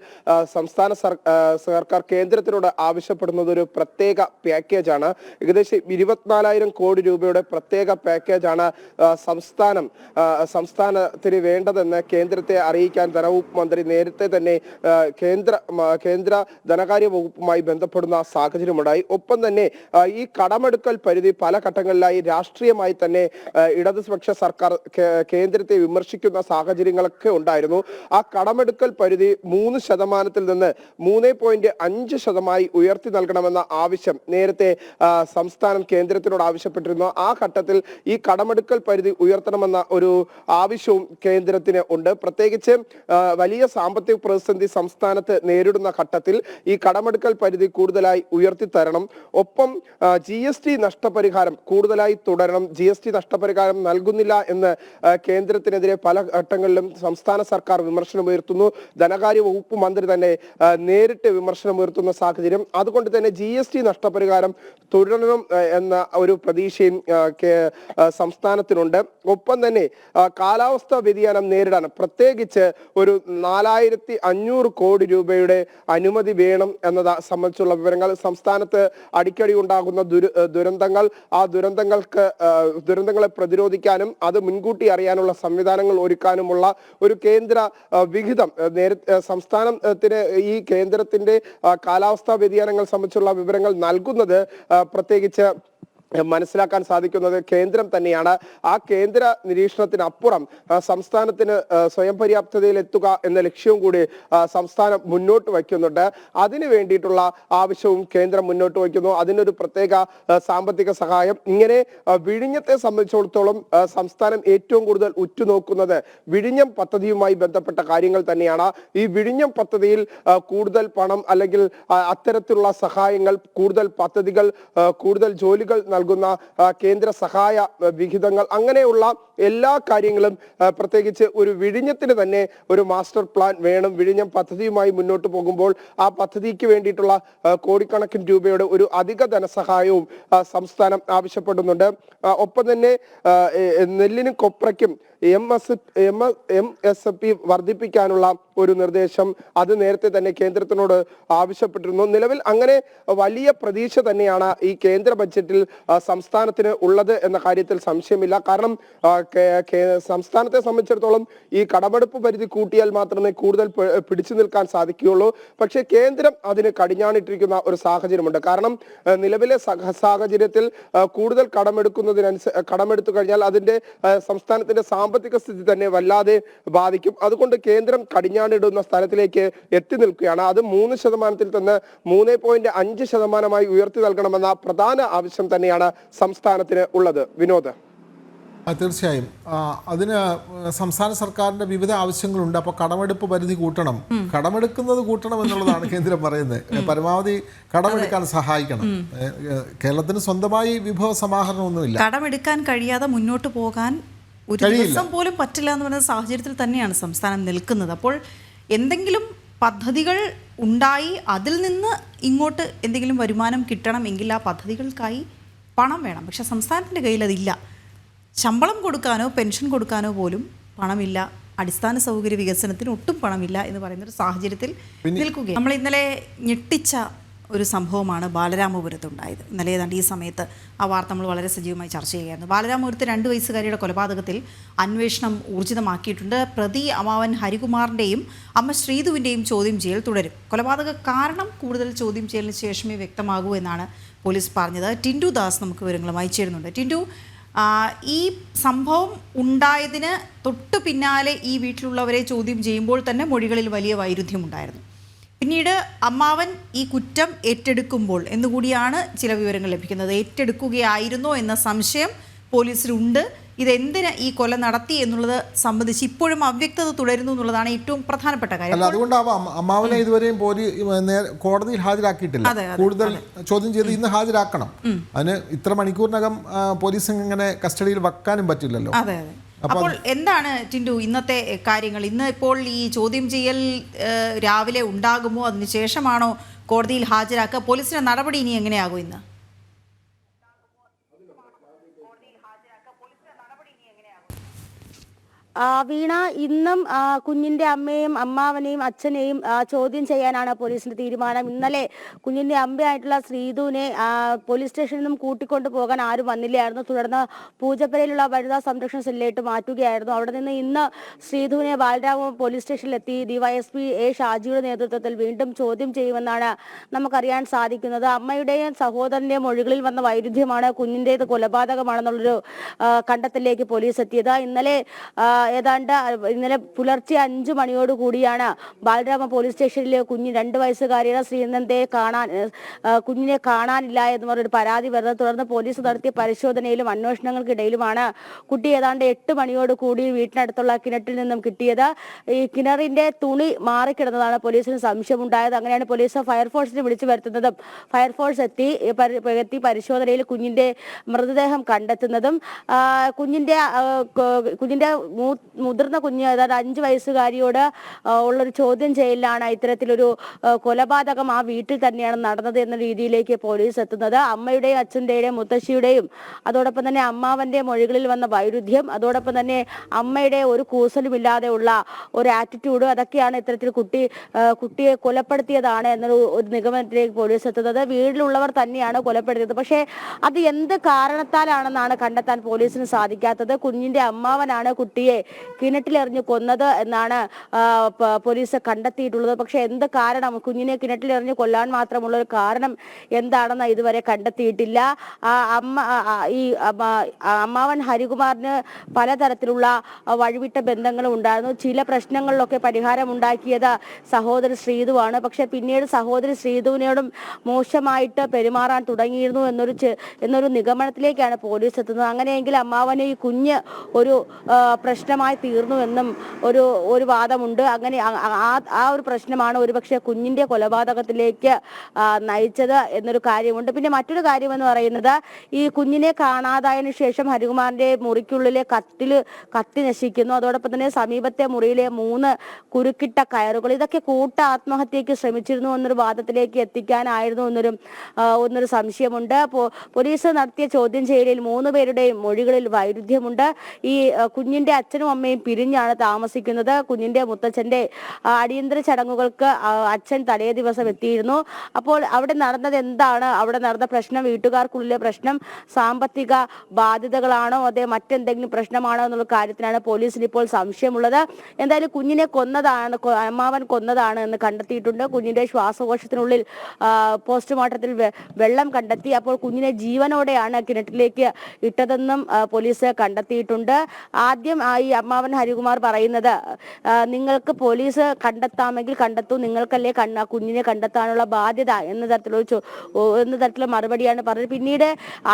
സർക്കാർ കേന്ദ്രത്തിനോട് ആവശ്യപ്പെടുന്നത് ഒരു പ്രത്യേക പാക്കേജാണ്. ഏകദേശം 24,000 കോടി രൂപയുടെ പ്രത്യേക പാക്കേജാണ് സംസ്ഥാനത്തിന് വേണ്ടതെന്ന് കേന്ദ്രത്തെ അറിയിക്കാൻ ധനവകുപ്പ് മന്ത്രി നേരത്തെ തന്നെ കേന്ദ്ര ധനകാര്യ വകുപ്പുമായി ബന്ധപ്പെടുന്ന സാഹചര്യമുണ്ടായി. ഒപ്പം തന്നെ ഈ കടമെടുക്കൽ പരിധി പല ഘട്ടങ്ങളിലായി രാഷ്ട്രീയമായി തന്നെ ഇടതുപക്ഷ സർക്കാർ കേന്ദ്രത്തെ വിമർശിക്കുന്ന സാഹചര്യങ്ങളൊക്കെ ഉണ്ടായിരുന്നു. ആ കടമെടുക്കൽ പരിധി 3% നിന്ന് 3.5% ഉയർത്തി നൽകണമെന്ന ആവശ്യം നേരത്തെ സംസ്ഥാനം കേന്ദ്രത്തിനോട് ആവശ്യപ്പെട്ടിരുന്നു. ആ ഘട്ടത്തിൽ ഈ കടമെടുക്കൽ പരിധി ഉയർത്തണമെന്ന ഒരു ആവശ്യവും കേന്ദ്രത്തിന് ഉണ്ട്. പ്രത്യേകിച്ച് വലിയ സാമ്പത്തിക പ്രതിസന്ധി സംസ്ഥാനത്ത് നേരിടുന്ന ഘട്ടത്തിൽ ഈ കടമെടുക്കൽ പരിധി കൂടുതലായി ഉയർത്തി തരണം. ഒപ്പം GST നഷ്ടപരിഹാരം കൂടുതലായി തുടരണം. GST നഷ്ടപരിഹാരം നൽകുന്നില്ല എന്ന് കേന്ദ്രത്തിനെതിരെ പല ഘട്ടങ്ങളിലും സംസ്ഥാന സർക്കാർ വിമർശനമുയർത്തുന്നു. ധനകാര്യ വകുപ്പ് മന്ത്രി തന്നെ നേരിട്ട് വിമർശനമുയർത്തുന്ന സാഹചര്യം. അതുകൊണ്ട് തന്നെ GST നഷ്ടപരിഹാരം തുടരണം എന്ന ഒരു പ്രതീക്ഷയും സംസ്ഥാനത്തിനുണ്ട്. ഒപ്പം തന്നെ കാലാവസ്ഥാ വ്യതിയാനം നേരിടാൻ പ്രത്യേകിച്ച് ഒരു 4,500 കോടി രൂപയുടെ അനുമതി വേണം എന്നത് സംബന്ധിച്ചുള്ള വിവരങ്ങൾ, സംസ്ഥാനത്ത് അടിക്കടി ഉണ്ടാകുന്ന ദുരന്തങ്ങൾ, ആ ദുരന്തങ്ങളെ പ്രതിരോധിക്കാനും അത് മുൻകൂട്ടി അറിയാനുള്ള സംവിധാനങ്ങൾ ഒരുക്കാനുമുള്ള ഒരു കേന്ദ്ര വിഹിതം സംസ്ഥാനത്തിന് ഈ കേന്ദ്രത്തിന്റെ കാലാവസ്ഥാ വ്യതിയാനങ്ങൾ സംബന്ധിച്ചുള്ള വിവരങ്ങൾ നൽകുന്നത് പ്രത്യേകിച്ച് മനസ്സിലാക്കാൻ സാധിക്കുന്നത് കേന്ദ്രം തന്നെയാണ്. ആ കേന്ദ്ര നിരീക്ഷണത്തിനപ്പുറം സംസ്ഥാനത്തിന് സ്വയം പര്യാപ്തതയിൽ എത്തുക എന്ന ലക്ഷ്യവും കൂടി സംസ്ഥാനം മുന്നോട്ട് വയ്ക്കുന്നുണ്ട്. അതിനു വേണ്ടിയിട്ടുള്ള ആവശ്യവും കേന്ദ്രം മുന്നോട്ട് വയ്ക്കുന്നു. അതിനൊരു പ്രത്യേക സാമ്പത്തിക സഹായം. ഇങ്ങനെ വിഴിഞ്ഞത്തെ സംബന്ധിച്ചിടത്തോളം സംസ്ഥാനം ഏറ്റവും കൂടുതൽ ഉറ്റുനോക്കുന്നത് വിഴിഞ്ഞം പദ്ധതിയുമായി ബന്ധപ്പെട്ട കാര്യങ്ങൾ തന്നെയാണ്. ഈ വിഴിഞ്ഞം പദ്ധതിയിൽ കൂടുതൽ പണം അല്ലെങ്കിൽ അത്തരത്തിലുള്ള സഹായങ്ങൾ, കൂടുതൽ പദ്ധതികൾ, കൂടുതൽ ജോലികൾ നൽകുന്ന കേന്ദ്ര സഹായ വിഹിതങ്ങൾ, അങ്ങനെയുള്ള എല്ലാ കാര്യങ്ങളും പ്രത്യേകിച്ച് ഒരു വിഴിഞ്ഞത്തിന് തന്നെ ഒരു മാസ്റ്റർ പ്ലാൻ വേണം. വിഴിഞ്ഞം പദ്ധതിയുമായി മുന്നോട്ട് പോകുമ്പോൾ ആ പദ്ധതിക്ക് വേണ്ടിയിട്ടുള്ള കോടിക്കണക്കിന് രൂപയുടെ ഒരു അധിക ധനസഹായവും സംസ്ഥാനം ആവശ്യപ്പെടുന്നുണ്ട്. ഒപ്പം തന്നെ നെല്ലിനും കൊപ്രയ്ക്കും MSP വർദ്ധിപ്പിക്കാനുള്ള ഒരു നിർദ്ദേശം അത് നേരത്തെ തന്നെ കേന്ദ്രത്തിനോട് ആവശ്യപ്പെട്ടിരുന്നു. നിലവിൽ അങ്ങനെ വലിയ പ്രതീക്ഷ തന്നെയാണ് ഈ കേന്ദ്ര ബഡ്ജറ്റിൽ സംസ്ഥാനത്തിന് ഉള്ളത് എന്ന കാര്യത്തിൽ സംശയമില്ല. കാരണം സംസ്ഥാനത്തെ സംബന്ധിച്ചിടത്തോളം ഈ കടമെടുപ്പ് പരിധി കൂട്ടിയാൽ മാത്രമേ കൂടുതൽ പിടിച്ചു നിൽക്കാൻ സാധിക്കുകയുള്ളൂ. പക്ഷേ കേന്ദ്രം അതിന് കടിഞ്ഞാണിട്ടിരിക്കുന്ന ഒരു സാഹചര്യമുണ്ട്. കാരണം നിലവിലെ സാഹചര്യത്തിൽ കൂടുതൽ കടമെടുത്തു കഴിഞ്ഞാൽ അതിന്റെ സംസ്ഥാനത്തിന്റെ സാമ്പത്തിക സ്ഥിതി തന്നെ വല്ലാതെ ബാധിക്കും. അതുകൊണ്ട് കേന്ദ്രം കടിഞ്ഞാണിടുന്ന സ്ഥലത്തിലേക്ക് എത്തി നിൽക്കുകയാണ്. അത് 3% നിന്ന് 3.5% ഉയർത്തി നൽകണമെന്ന പ്രധാന ആവശ്യം തന്നെയാണ് സംസ്ഥാനത്തിന് ഉള്ളത്. വിനോദ്, തീർച്ചയായും അതിന് സംസ്ഥാന സർക്കാരിന്റെ വിവിധ ആവശ്യങ്ങളുണ്ട്. അപ്പോൾ കടമെടുപ്പ് പരിധി കൂട്ടണം, കടമെടുക്കുന്നത് കൂട്ടണം എന്നുള്ളതാണ് കേന്ദ്രം പറയുന്നത്. പരമാവധി കടമെടുക്കാൻ സഹായിക്കണം. കേരളത്തിന് സ്വന്തമായി വിഭവ സമാഹരണമൊന്നുമില്ല. കടമെടുക്കാൻ കഴിയാതെ മുന്നോട്ട് പോകാൻ ഒരു ദിവസം പോലും പറ്റില്ല എന്ന് പറയുന്ന സാഹചര്യത്തിൽ തന്നെയാണ് സംസ്ഥാനം നിൽക്കുന്നത്. അപ്പോൾ എന്തെങ്കിലും പദ്ധതികൾ ഉണ്ടായി അതിൽ നിന്ന് ഇങ്ങോട്ട് എന്തെങ്കിലും വരുമാനം കിട്ടണമെങ്കിൽ ആ പദ്ധതികൾക്കായി പണം വേണം. പക്ഷെ സംസ്ഥാനത്തിൻ്റെ കയ്യിൽ അതില്ല. ശമ്പളം കൊടുക്കാനോ പെൻഷൻ കൊടുക്കാനോ പോലും പണമില്ല. അടിസ്ഥാന സൗകര്യ വികസനത്തിന് ഒട്ടും പണമില്ല എന്ന് പറയുന്നൊരു സാഹചര്യത്തിൽ നിൽക്കുകയാണ്. നമ്മൾ ഇന്നലെ ഞെട്ടിച്ച ഒരു സംഭവമാണ് ബാലരാമപുരത്തുണ്ടായത്. ഇന്നലെ ഏതാണ്ട് ഈ സമയത്ത് ആ വാർത്ത നമ്മൾ വളരെ സജീവമായി ചർച്ച ചെയ്യുകയായിരുന്നു. ബാലരാമപുരത്ത് 2 വയസ്സുകാരിയുടെ കൊലപാതകത്തിൽ അന്വേഷണം ഊർജിതമാക്കിയിട്ടുണ്ട്. പ്രതി അമ്മാവൻ ഹരികുമാറിൻ്റെയും അമ്മ ശ്രീധുവിൻ്റെയും ചോദ്യം ചെയ്യൽ തുടരും. കൊലപാതക കാരണം കൂടുതൽ ചോദ്യം ചെയ്യലിന് ശേഷമേ വ്യക്തമാകൂ എന്നാണ് പോലീസ് പറഞ്ഞത്. ടിൻഡു ദാസ് നമുക്ക് വിവരങ്ങളുമായി ചേരുന്നുണ്ട്. ടിൻഡു, ഈ സംഭവം ഉണ്ടായതിന് തൊട്ടു പിന്നാലെ ഈ വീട്ടിലുള്ളവരെ ചോദ്യം ചെയ്യുമ്പോൾ തന്നെ മൊഴികളിൽ വലിയ വൈരുദ്ധ്യമുണ്ടായിരുന്നു. പിന്നീട് അമ്മാവൻ ഈ കുറ്റം ഏറ്റെടുക്കുമ്പോൾ എന്നുകൂടിയാണ് ചില വിവരങ്ങൾ ലഭിക്കുന്നത്. ഏറ്റെടുക്കുകയായിരുന്നോ എന്ന സംശയം പോലീസിലുണ്ട്. ഇതെന്തിന് ഈ കൊല നടത്തി എന്നുള്ളത് സംബന്ധിച്ച് ഇപ്പോഴും അവ്യക്തത തുടരുന്നു എന്നുള്ളതാണ് ഏറ്റവും പ്രധാനപ്പെട്ട കാര്യം. അല്ല, അതുകൊണ്ടാവാം അമ്മാവനെ ഇതുവരെയും കോടതിയിൽ ഹാജരാക്കിയിട്ടില്ല. കൂടുതൽ ചോദ്യം ചെയ്ത് ഇന്ന് ഹാജരാക്കണം. അതിന് ഇത്ര മണിക്കൂറിനകം പോലീസ് ഇങ്ങനെ കസ്റ്റഡിയിൽ വെക്കാനും പറ്റില്ലല്ലോ. അതെ അതെ. അപ്പോൾ എന്താണ് ടിൻഡു ഇന്നത്തെ കാര്യങ്ങൾ? ഇന്ന് ഇപ്പോൾ ഈ ചോദ്യം ചെയ്യൽ രാവിലെ ഉണ്ടാകുമോ, അതിനുശേഷമാണോ കോടതിയിൽ ഹാജരാക്കുക? പോലീസിന്റെ നടപടി ഇനി എങ്ങനെയാകും ഇന്ന്? വീണ, ഇന്നും കുഞ്ഞിന്റെ അമ്മയും അമ്മാവനെയും അച്ഛനെയും ചോദ്യം ചെയ്യാനാണ് പോലീസിന്റെ തീരുമാനം. ഇന്നലെ കുഞ്ഞിന്റെ അമ്മയായിട്ടുള്ള ശ്രീധുവിനെ പോലീസ് സ്റ്റേഷനിൽ നിന്നും കൂട്ടിക്കൊണ്ടു പോകാൻ ആരും വന്നില്ലായിരുന്നു. തുടർന്ന് പൂജപ്പുരയിലുള്ള വനിതാ സംരക്ഷണ സെല്ലിലേക്ക് മാറ്റുകയായിരുന്നു. അവിടെ നിന്ന് ഇന്ന് ശ്രീധുവിനെ ബാലരാമ പോലീസ് സ്റ്റേഷനിലെത്തി ഡിവൈഎസ്പി എ ഷാജിയുടെ നേതൃത്വത്തിൽ വീണ്ടും ചോദ്യം ചെയ്യുമെന്നാണ് നമുക്കറിയാൻ സാധിക്കുന്നത്. അമ്മയുടെയും സഹോദരന്റെയും മൊഴികളിൽ വന്ന വൈരുദ്ധ്യമാണ് കുഞ്ഞിൻ്റേത് കൊലപാതകമാണെന്നുള്ളൊരു കണ്ടെത്തലിലേക്ക് പോലീസ് എത്തിയത്. ഇന്നലെ പുലർച്ചെ 5 മണിയോടുകൂടിയാണ് ബാലരാമ പോലീസ് സ്റ്റേഷനിലെ കുഞ്ഞ് 2 വയസ്സുകാരിയുടെ കുഞ്ഞിനെ കാണാനില്ല എന്ന് പറഞ്ഞൊരു പരാതി വരുന്നത്. തുടർന്ന് പോലീസ് നടത്തിയ പരിശോധനയിലും അന്വേഷണങ്ങൾക്കിടയിലുമാണ് കുട്ടി ഏതാണ്ട് 8 മണിയോടുകൂടി വീട്ടിനടുത്തുള്ള കിണറ്റിൽ നിന്നും കിട്ടിയത്. ഈ കിണറിന്റെ തുണി മാറിക്കിടന്നതാണ് പോലീസിന് സംശയമുണ്ടായത്. അങ്ങനെയാണ് പോലീസ് ഫയർഫോഴ്സിനെ വിളിച്ചു വരുത്തുന്നതും ഫയർഫോഴ്സ് എത്തി പരിശോധനയിൽ കുഞ്ഞിന്റെ മൃതദേഹം കണ്ടെത്തുന്നതും കുഞ്ഞിന്റെ മുതിർന്ന കുഞ്ഞ് അതായത് 5 വയസ്സുകാരിയോട് ഉള്ളൊരു ചോദ്യം ചെയ്യലാണ് ഇത്തരത്തിലൊരു കൊലപാതകം ആ വീട്ടിൽ തന്നെയാണ് നടന്നത് എന്ന രീതിയിലേക്ക് പോലീസ് എത്തുന്നത്. അമ്മയുടെയും അച്ഛൻ്റെയും മുത്തശ്ശിയുടെയും അതോടൊപ്പം തന്നെ അമ്മാവന്റെ മൊഴികളിൽ വന്ന വൈരുദ്ധ്യം, അതോടൊപ്പം തന്നെ അമ്മയുടെ ഒരു കൂസലുമില്ലാതെ ഉള്ള ഒരു ആറ്റിറ്റ്യൂഡ്, അതൊക്കെയാണ് ഇത്തരത്തിൽ കുട്ടിയെ കൊലപ്പെടുത്തിയതാണ് എന്നൊരു നിഗമനത്തിലേക്ക് പോലീസ് എത്തുന്നത്. വീട്ടിലുള്ളവർ തന്നെയാണ് കൊലപ്പെടുത്തിയത്. പക്ഷേ അത് എന്ത് കാരണത്താലാണെന്നാണ് കണ്ടെത്താൻ പോലീസിന് സാധിക്കാത്തത്. കുഞ്ഞിന്റെ അമ്മാവനാണ് കുട്ടിയെ കിണറ്റിലെറിഞ്ഞ് കൊന്നത് എന്നാണ് പോലീസ് കണ്ടെത്തിയിട്ടുള്ളത്. പക്ഷെ എന്ത് കാരണം, കുഞ്ഞിനെ കിണറ്റിലെറിഞ്ഞ് കൊല്ലാൻ മാത്രമുള്ള ഒരു കാരണം എന്താണെന്ന് ഇതുവരെ കണ്ടെത്തിയിട്ടില്ല. അമ്മാവൻ ഹരികുമാറിന് പലതരത്തിലുള്ള വഴിവിട്ട ബന്ധങ്ങളും ഉണ്ടായിരുന്നു. ചില പ്രശ്നങ്ങളിലൊക്കെ പരിഹാരം ഉണ്ടാക്കിയത് സഹോദരി ശ്രീധുവാണ്. പക്ഷെ പിന്നീട് സഹോദരി ശ്രീധുവിനോടും മോശമായിട്ട് പെരുമാറാൻ തുടങ്ങിയിരുന്നു എന്നൊരു നിഗമനത്തിലേക്കാണ് പോലീസ് എത്തുന്നത്. അങ്ങനെയെങ്കിൽ അമ്മാവന് ഈ കുഞ്ഞ് ഒരു പ്രശ്നമായി തീർന്നുവെന്നും ഒരു വാദമുണ്ട്. അങ്ങനെ ആ ഒരു പ്രശ്നമാണ് ഒരുപക്ഷെ കുഞ്ഞിന്റെ കൊലപാതകത്തിലേക്ക് നയിച്ചത് എന്നൊരു കാര്യമുണ്ട്. പിന്നെ മറ്റൊരു കാര്യം എന്ന് പറയുന്നത്, ഈ കുഞ്ഞിനെ കാണാതായതിനു ശേഷം ഹരികുമാറിന്റെ മുറിക്കുള്ളിലെ കത്തി നശിക്കുന്നു. അതോടൊപ്പം തന്നെ സമീപത്തെ മുറിയിലെ 3 കുരുക്കിട്ട കയറുകൾ, ഇതൊക്കെ ആത്മഹത്യക്ക് ശ്രമിച്ചിരുന്നു എന്നൊരു വാദത്തിലേക്ക് എത്തിക്കാനായിരുന്നു എന്നൊരു സംശയമുണ്ട്. പോലീസ് നടത്തിയ ചോദ്യം ചെയ്യലിൽ 3 പേരുടെയും മൊഴികളിൽ വൈരുദ്ധ്യമുണ്ട്. ഈ കുഞ്ഞിന്റെ അച്ഛനും അമ്മയും പിരിഞ്ഞാണ് താമസിക്കുന്നത്. കുഞ്ഞിന്റെ മുത്തച്ഛന്റെ അടിയന്തര ചടങ്ങുകൾക്ക് അച്ഛൻ തലേ ദിവസം എത്തിയിരുന്നു. അപ്പോൾ അവിടെ നടന്നത് എന്താണ്? അവിടെ നടന്ന പ്രശ്നം, വീട്ടുകാർക്കുള്ളിലെ പ്രശ്നം സാമ്പത്തിക ബാധ്യതകളാണോ അതേ മറ്റെന്തെങ്കിലും പ്രശ്നമാണോ എന്നുള്ള കാര്യത്തിനാണ് പോലീസിന് ഇപ്പോൾ സംശയമുള്ളത്. എന്തായാലും കുഞ്ഞിനെ അമ്മാവൻ കൊന്നതാണ് എന്ന് കണ്ടെത്തിയിട്ടുണ്ട്. കുഞ്ഞിന്റെ ശ്വാസകോശത്തിനുള്ളിൽ പോസ്റ്റ്മോർട്ടത്തിൽ വെള്ളം കണ്ടെത്തി. അപ്പോൾ കുഞ്ഞിനെ ജീവനോടെയാണ് കിണറ്റിലേക്ക് ഇട്ടതെന്നും പോലീസ് കണ്ടെത്തിയിട്ടുണ്ട്. ആദ്യം ഈ അമ്മാവൻ ഹരികുമാർ പറയുന്നത്, നിങ്ങൾക്ക് പോലീസ് കണ്ടെത്താമെങ്കിൽ കണ്ടെത്തൂ, നിങ്ങൾക്കല്ലേ കുഞ്ഞിനെ കണ്ടെത്താനുള്ള ബാധ്യത എന്ന തരത്തിലുള്ള മറുപടിയാണ് പറഞ്ഞത്. പിന്നീട്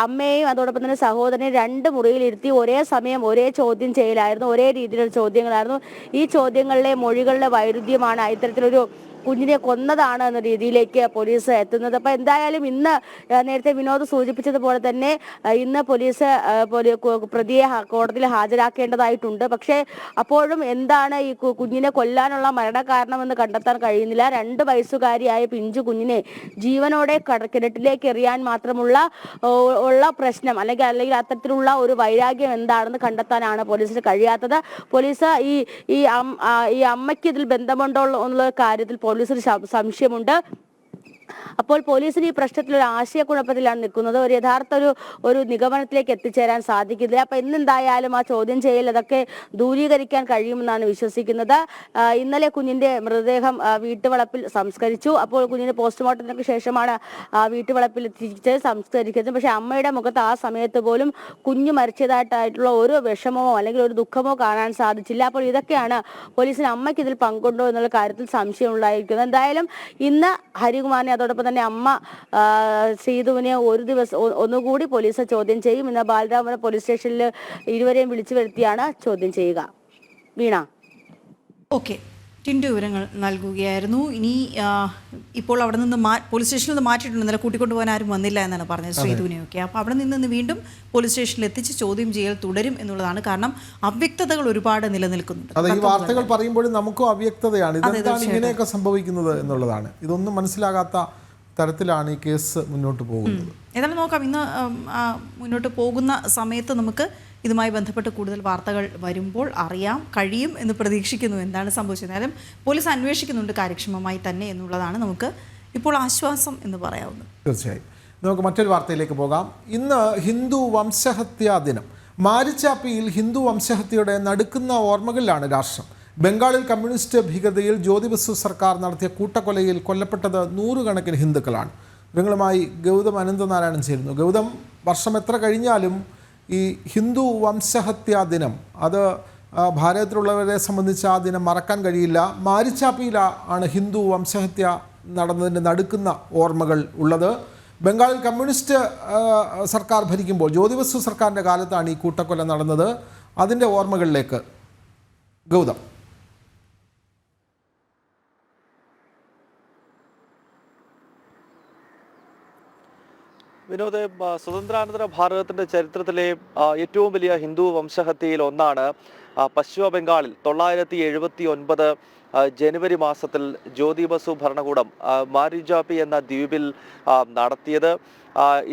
അമ്മയെയും അതോടൊപ്പം തന്നെ സഹോദരനെ 2 മുറിയിലിരുത്തി ഒരേ സമയം ഒരേ ചോദ്യം ചെയ്യലായിരുന്നു, ഒരേ രീതിയിലുള്ള ചോദ്യങ്ങളായിരുന്നു. ഈ ചോദ്യങ്ങളിലെ മൊഴികളിലെ വൈരുദ്ധ്യമാണ് ഇത്തരത്തിലൊരു കുഞ്ഞിനെ കൊന്നതാണ് എന്ന രീതിയിലേക്ക് പോലീസ് എത്തുന്നത്. അപ്പൊ എന്തായാലും ഇന്ന് നേരത്തെ വിനോദ് സൂചിപ്പിച്ചതുപോലെ തന്നെ ഇന്ന് പോലീസ് പ്രതിയെ കോടതിയിൽ ഹാജരാക്കേണ്ടതായിട്ടുണ്ട്. പക്ഷേ അപ്പോഴും എന്താണ് ഈ കുഞ്ഞിനെ കൊല്ലാനുള്ള മരണകാരണമെന്ന് കണ്ടെത്താൻ കഴിയുന്നില്ല. 2 വയസ്സുകാരിയായ പിഞ്ചു കുഞ്ഞിനെ ജീവനോടെ കിണറ്റിലേക്ക് എറിയാൻ മാത്രമുള്ള പ്രശ്നം അല്ലെങ്കിൽ അത്തരത്തിലുള്ള ഒരു വൈരാഗ്യം എന്താണെന്ന് കണ്ടെത്താനാണ് പോലീസിന് കഴിയാത്തത്. പോലീസ് ഈ അമ്മയ്ക്ക് ഇതിൽ ബന്ധമുണ്ടോ എന്നുള്ള കാര്യത്തിൽ പോലീസിന് സംശയമുണ്ട്. അപ്പോൾ പോലീസിന് ഈ പ്രശ്നത്തിൽ ഒരു ആശയക്കുഴപ്പത്തിലാണ് നിൽക്കുന്നത്. ഒരു യഥാർത്ഥ ഒരു നിഗമനത്തിലേക്ക് എത്തിച്ചേരാൻ സാധിക്കുന്നില്ല. അപ്പൊ ഇന്നെന്തായാലും ആ ചോദ്യം ചെയ്യൽ അതൊക്കെ ദൂരീകരിക്കാൻ കഴിയുമെന്നാണ് വിശ്വസിക്കുന്നത്. ഇന്നലെ കുഞ്ഞിന്റെ മൃതദേഹം വീട്ടുവളപ്പിൽ സംസ്കരിച്ചു. അപ്പോൾ കുഞ്ഞിന്റെ പോസ്റ്റ്മോർട്ടത്തിന് ശേഷമാണ് വീട്ടുവളപ്പിൽ എത്തിച്ച് സംസ്കരിക്കുന്നത്. പക്ഷെ അമ്മയുടെ മുഖത്ത് ആ സമയത്ത് പോലും കുഞ്ഞ് മരിച്ചതായിട്ടുള്ള ഒരു വിഷമമോ അല്ലെങ്കിൽ ഒരു ദുഃഖമോ കാണാൻ സാധിച്ചില്ല. അപ്പോൾ ഇതൊക്കെയാണ് പോലീസിന് അമ്മയ്ക്ക് ഇതിൽ പങ്കുണ്ടോ എന്നുള്ള കാര്യത്തിൽ സംശയം ഉണ്ടായിരിക്കുന്നത്. എന്തായാലും ഇന്ന് ഹരികുമാറിനെ അതോടൊപ്പം തന്നെ അമ്മ ശ്രീധുവിനെ ഒരു ദിവസം ഒന്നുകൂടി പോലീസ് ചോദ്യം ചെയ്യും. ഇന്ന് ബാലരാമപുരം പോലീസ് സ്റ്റേഷനിൽ ഇരുവരെയും വിളിച്ചു വരുത്തിയാണ് ചോദ്യം ചെയ്യുക. വീണ. ഓക്കെ, ടിൻഡു വിവരങ്ങൾ നൽകുകയായിരുന്നു. ഇനി ഇപ്പോൾ അവിടെ നിന്ന് പോലീസ് സ്റ്റേഷനിൽ നിന്ന് മാറ്റിയിട്ടുണ്ട്. ഇന്നലെ കൂട്ടിക്കൊണ്ടു പോകാൻ ആരും വന്നില്ല എന്നാണ് പറഞ്ഞത് ശ്രീധുവിനെയൊക്കെ. അപ്പോൾ അവിടെ നിന്ന് വീണ്ടും പോലീസ് സ്റ്റേഷനിൽ എത്തിച്ച് ചോദ്യം ചെയ്യൽ തുടരും എന്നുള്ളതാണ്. കാരണം അവ്യക്തതകൾ ഒരുപാട് നിലനിൽക്കുന്നുണ്ട്. അതെ, ഈ വാർത്തകൾ പറയുമ്പോഴും നമുക്കും അവ്യക്തതയാണ്. ഇതെന്താണ് ഇങ്ങനെയൊക്കെ സംഭവിക്കുന്നത് എന്നുള്ളതാണ്. ഇതൊന്നും മനസ്സിലാകാത്ത തരത്തിലാണ് ഈ കേസ് മുന്നോട്ട് പോകുന്നത്. ഏതായാലും നോക്കാം, ഇന്ന് മുന്നോട്ട് പോകുന്ന സമയത്ത് നമുക്ക് ഇതുമായി ബന്ധപ്പെട്ട് കൂടുതൽ വാർത്തകൾ വരുമ്പോൾ അറിയാൻ കഴിയും എന്ന് പ്രതീക്ഷിക്കുന്നു എന്താണ് സംഭവിച്ചത്. എന്നാലും പോലീസ് അന്വേഷിക്കുന്നുണ്ട് കാര്യക്ഷമമായി തന്നെ എന്നുള്ളതാണ് നമുക്ക് ഇപ്പോൾ ആശ്വാസം എന്ന് പറയാവുന്നത്. തീർച്ചയായും. നമുക്ക് മറ്റൊരു വാർത്തയിലേക്ക് പോകാം. ഇന്ന് ഹിന്ദു വംശഹത്യാ ദിനം. മാരിച്ചാപ്പിയിൽ ഹിന്ദു വംശഹത്യയുടെ നടുക്കുന്ന ഓർമ്മകളിലാണ് രാഷ്ട്രം. ബംഗാളിൽ കമ്മ്യൂണിസ്റ്റ് ഭീകരതയിൽ ജ്യോതി ബസു സർക്കാർ നടത്തിയ കൂട്ടക്കൊലയിൽ കൊല്ലപ്പെട്ടത് നൂറുകണക്കിന് ഹിന്ദുക്കളാണ്. ഇവങ്ങളുമായി ഗൗതം അനന്തനാരായണൻ ചേരുന്നു. ഗൗതം, വർഷം എത്ര കഴിഞ്ഞാലും ഈ ഹിന്ദു വംശഹത്യാ ദിനം അത് ഭാരതത്തിലുള്ളവരെ സംബന്ധിച്ച് ആ ദിനം മറക്കാൻ കഴിയില്ല. മാരിച്ചാപ്പിയിലാണ് ഹിന്ദു വംശഹത്യ നടന്നതിൻ്റെ നടുക്കുന്ന ഓർമ്മകൾ ഉള്ളത്. ബംഗാളിൽ കമ്മ്യൂണിസ്റ്റ് സർക്കാർ ഭരിക്കുമ്പോൾ ജ്യോതി ബസു സർക്കാരിൻ്റെ കാലത്താണ് ഈ കൂട്ടക്കൊല നടന്നത്. അതിൻ്റെ ഓർമ്മകളിലേക്ക് ഗൗതം. വിനോദ്, സ്വതന്ത്രാനന്തര ഭാരതത്തിന്റെ ചരിത്രത്തിലെ ഏറ്റവും വലിയ ഹിന്ദു വംശഹത്യയിൽ ഒന്നാണ് പശ്ചിമ ബംഗാളിൽ 979 ജനുവരി മാസത്തിൽ ജ്യോതി ബസു ഭരണകൂടം മാരിജാപ്പി എന്ന ദ്വീപിൽ നടത്തിയത്.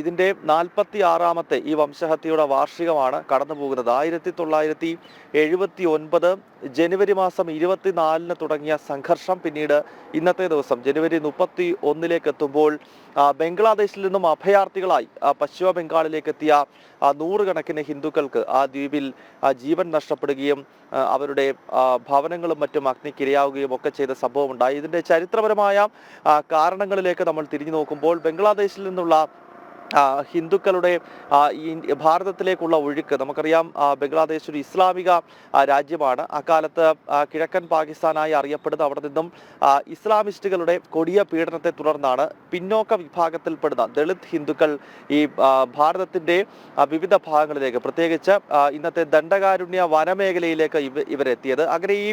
ഇതിൻ്റെ 46ാമത്തെ ഈ വംശഹത്യയുടെ വാർഷികമാണ് കടന്നു പോകുന്നത്. 1979 ജനുവരി മാസം 24-ന് തുടങ്ങിയ സംഘർഷം പിന്നീട് ഇന്നത്തെ ദിവസം ജനുവരി 31-ലേക്ക് എത്തുമ്പോൾ ബംഗ്ലാദേശിൽ നിന്നും അഭയാർത്ഥികളായി പശ്ചിമ ബംഗാളിലേക്ക് എത്തിയ നൂറുകണക്കിന് ഹിന്ദുക്കൾക്ക് ആ ദ്വീപിൽ ജീവൻ നഷ്ടപ്പെടുകയും അവരുടെ ഭവനങ്ങളും മറ്റും അഗ്നിക്കിരയാവുകയും ഒക്കെ ചെയ്ത സംഭവമുണ്ടായി. ഇതിൻ്റെ ചരിത്രപരമായ കാരണങ്ങളിലേക്ക് നമ്മൾ തിരിഞ്ഞു നോക്കുമ്പോൾ ബംഗ്ലാദേശിൽ നിന്നുള്ള ഹിന്ദുക്കളുടെ ഈ ഭാരതത്തിലേക്കുള്ള ഒഴുക്ക് നമുക്കറിയാം. ബംഗ്ലാദേശ് ഒരു ഇസ്ലാമിക രാജ്യമാണ്. അക്കാലത്ത് കിഴക്കൻ പാകിസ്ഥാനായി അറിയപ്പെടുന്ന അവിടെ നിന്നും ഇസ്ലാമിസ്റ്റുകളുടെ കൊടിയ പീഡനത്തെ തുടർന്നാണ് പിന്നോക്ക വിഭാഗത്തിൽപ്പെടുന്ന ദളിത് ഹിന്ദുക്കൾ ഈ ഭാരതത്തിൻ്റെ വിവിധ ഭാഗങ്ങളിലേക്ക്, പ്രത്യേകിച്ച് ഇന്നത്തെ ദണ്ഡകാരുണ്യ വനമേഖലയിലേക്ക് ഇവരെത്തിയത്. അങ്ങനെ ഈ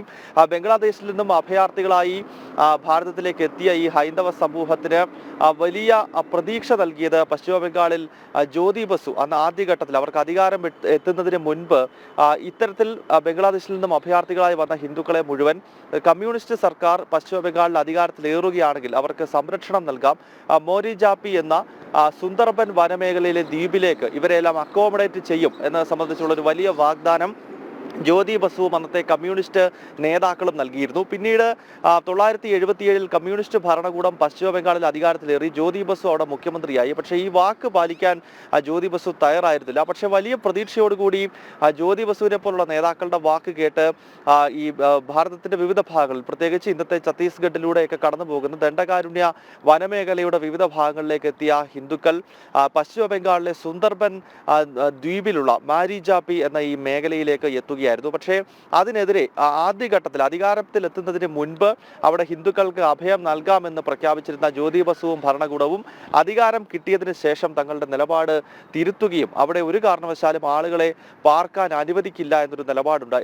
ബംഗ്ലാദേശിൽ നിന്നും അഭയാർത്ഥികളായി ഭാരതത്തിലേക്ക് എത്തിയ ഈ ഹൈന്ദവ സമൂഹത്തിന് വലിയ പ്രതീക്ഷ നൽകിയത് പശ്ചിമ ബംഗാളിൽ ജ്യോതി ബസു അന്ന് ആദ്യഘട്ടത്തിൽ അവർക്ക് അധികാരം എത്തുന്നതിന് മുൻപ് ഇത്തരത്തിൽ ബംഗ്ലാദേശിൽ നിന്നും അഭയാർത്ഥികളായി വന്ന ഹിന്ദുക്കളെ മുഴുവൻ കമ്മ്യൂണിസ്റ്റ് സർക്കാർ പശ്ചിമ ബംഗാളിൽ അധികാരത്തിലേറുകയാണെങ്കിൽ അവർക്ക് സംരക്ഷണം നൽകാം, മോരിജാപ്പി എന്ന സുന്ദർബൻ വനമേഖലയിലെ ദ്വീപിലേക്ക് ഇവരെല്ലാം അക്കോമഡേറ്റ് ചെയ്യും എന്നത് സംബന്ധിച്ചുള്ള ഒരു വലിയ വാഗ്ദാനം ജ്യോതി ബസുവും അന്നത്തെ കമ്മ്യൂണിസ്റ്റ് നേതാക്കളും നൽകിയിരുന്നു. പിന്നീട് 977 കമ്മ്യൂണിസ്റ്റ് ഭരണകൂടം പശ്ചിമ ബംഗാളിൽ അധികാരത്തിലേറി. ജ്യോതി ബസു അവിടെ മുഖ്യമന്ത്രിയായി. പക്ഷേ ഈ വാക്ക് പാലിക്കാൻ ജ്യോതി ബസു തയ്യാറായിരുന്നില്ല. പക്ഷേ വലിയ പ്രതീക്ഷയോടുകൂടി ജ്യോതി ബസുവിനെ പോലുള്ള നേതാക്കളുടെ വാക്ക് കേട്ട് ഈ ഭാരതത്തിന്റെ വിവിധ ഭാഗങ്ങളിൽ, പ്രത്യേകിച്ച് ഇന്നത്തെ ഛത്തീസ്ഗഡിലൂടെയൊക്കെ കടന്നു പോകുന്ന ദണ്ഡകാരുണ്യ വനമേഖലയുടെ വിവിധ ഭാഗങ്ങളിലേക്ക് എത്തിയ ഹിന്ദുക്കൾ പശ്ചിമ ബംഗാളിലെ സുന്ദർബൻ ദ്വീപിലുള്ള മാരിജാപ്പി എന്ന ഈ മേഖലയിലേക്ക് എത്തുകയായിരുന്നു. പക്ഷേ അതിനെതിരെ ആദ്യഘട്ടത്തിൽ അധികാരത്തിലെത്തുന്നതിന് മുൻപ് അവിടെ ഹിന്ദുക്കൾക്ക് അഭയം നൽകാമെന്ന് പ്രഖ്യാപിച്ചിരുന്ന ജ്യോതി ബസുവും ഭരണകൂടവും അധികാരം കിട്ടിയതിന് ശേഷം തങ്ങളുടെ നിലപാട് തിരുത്തുകയും അവിടെ ഒരു കാരണവശാലും ആളുകളെ പാർക്കാൻ അനുവദിക്കില്ല എന്നൊരു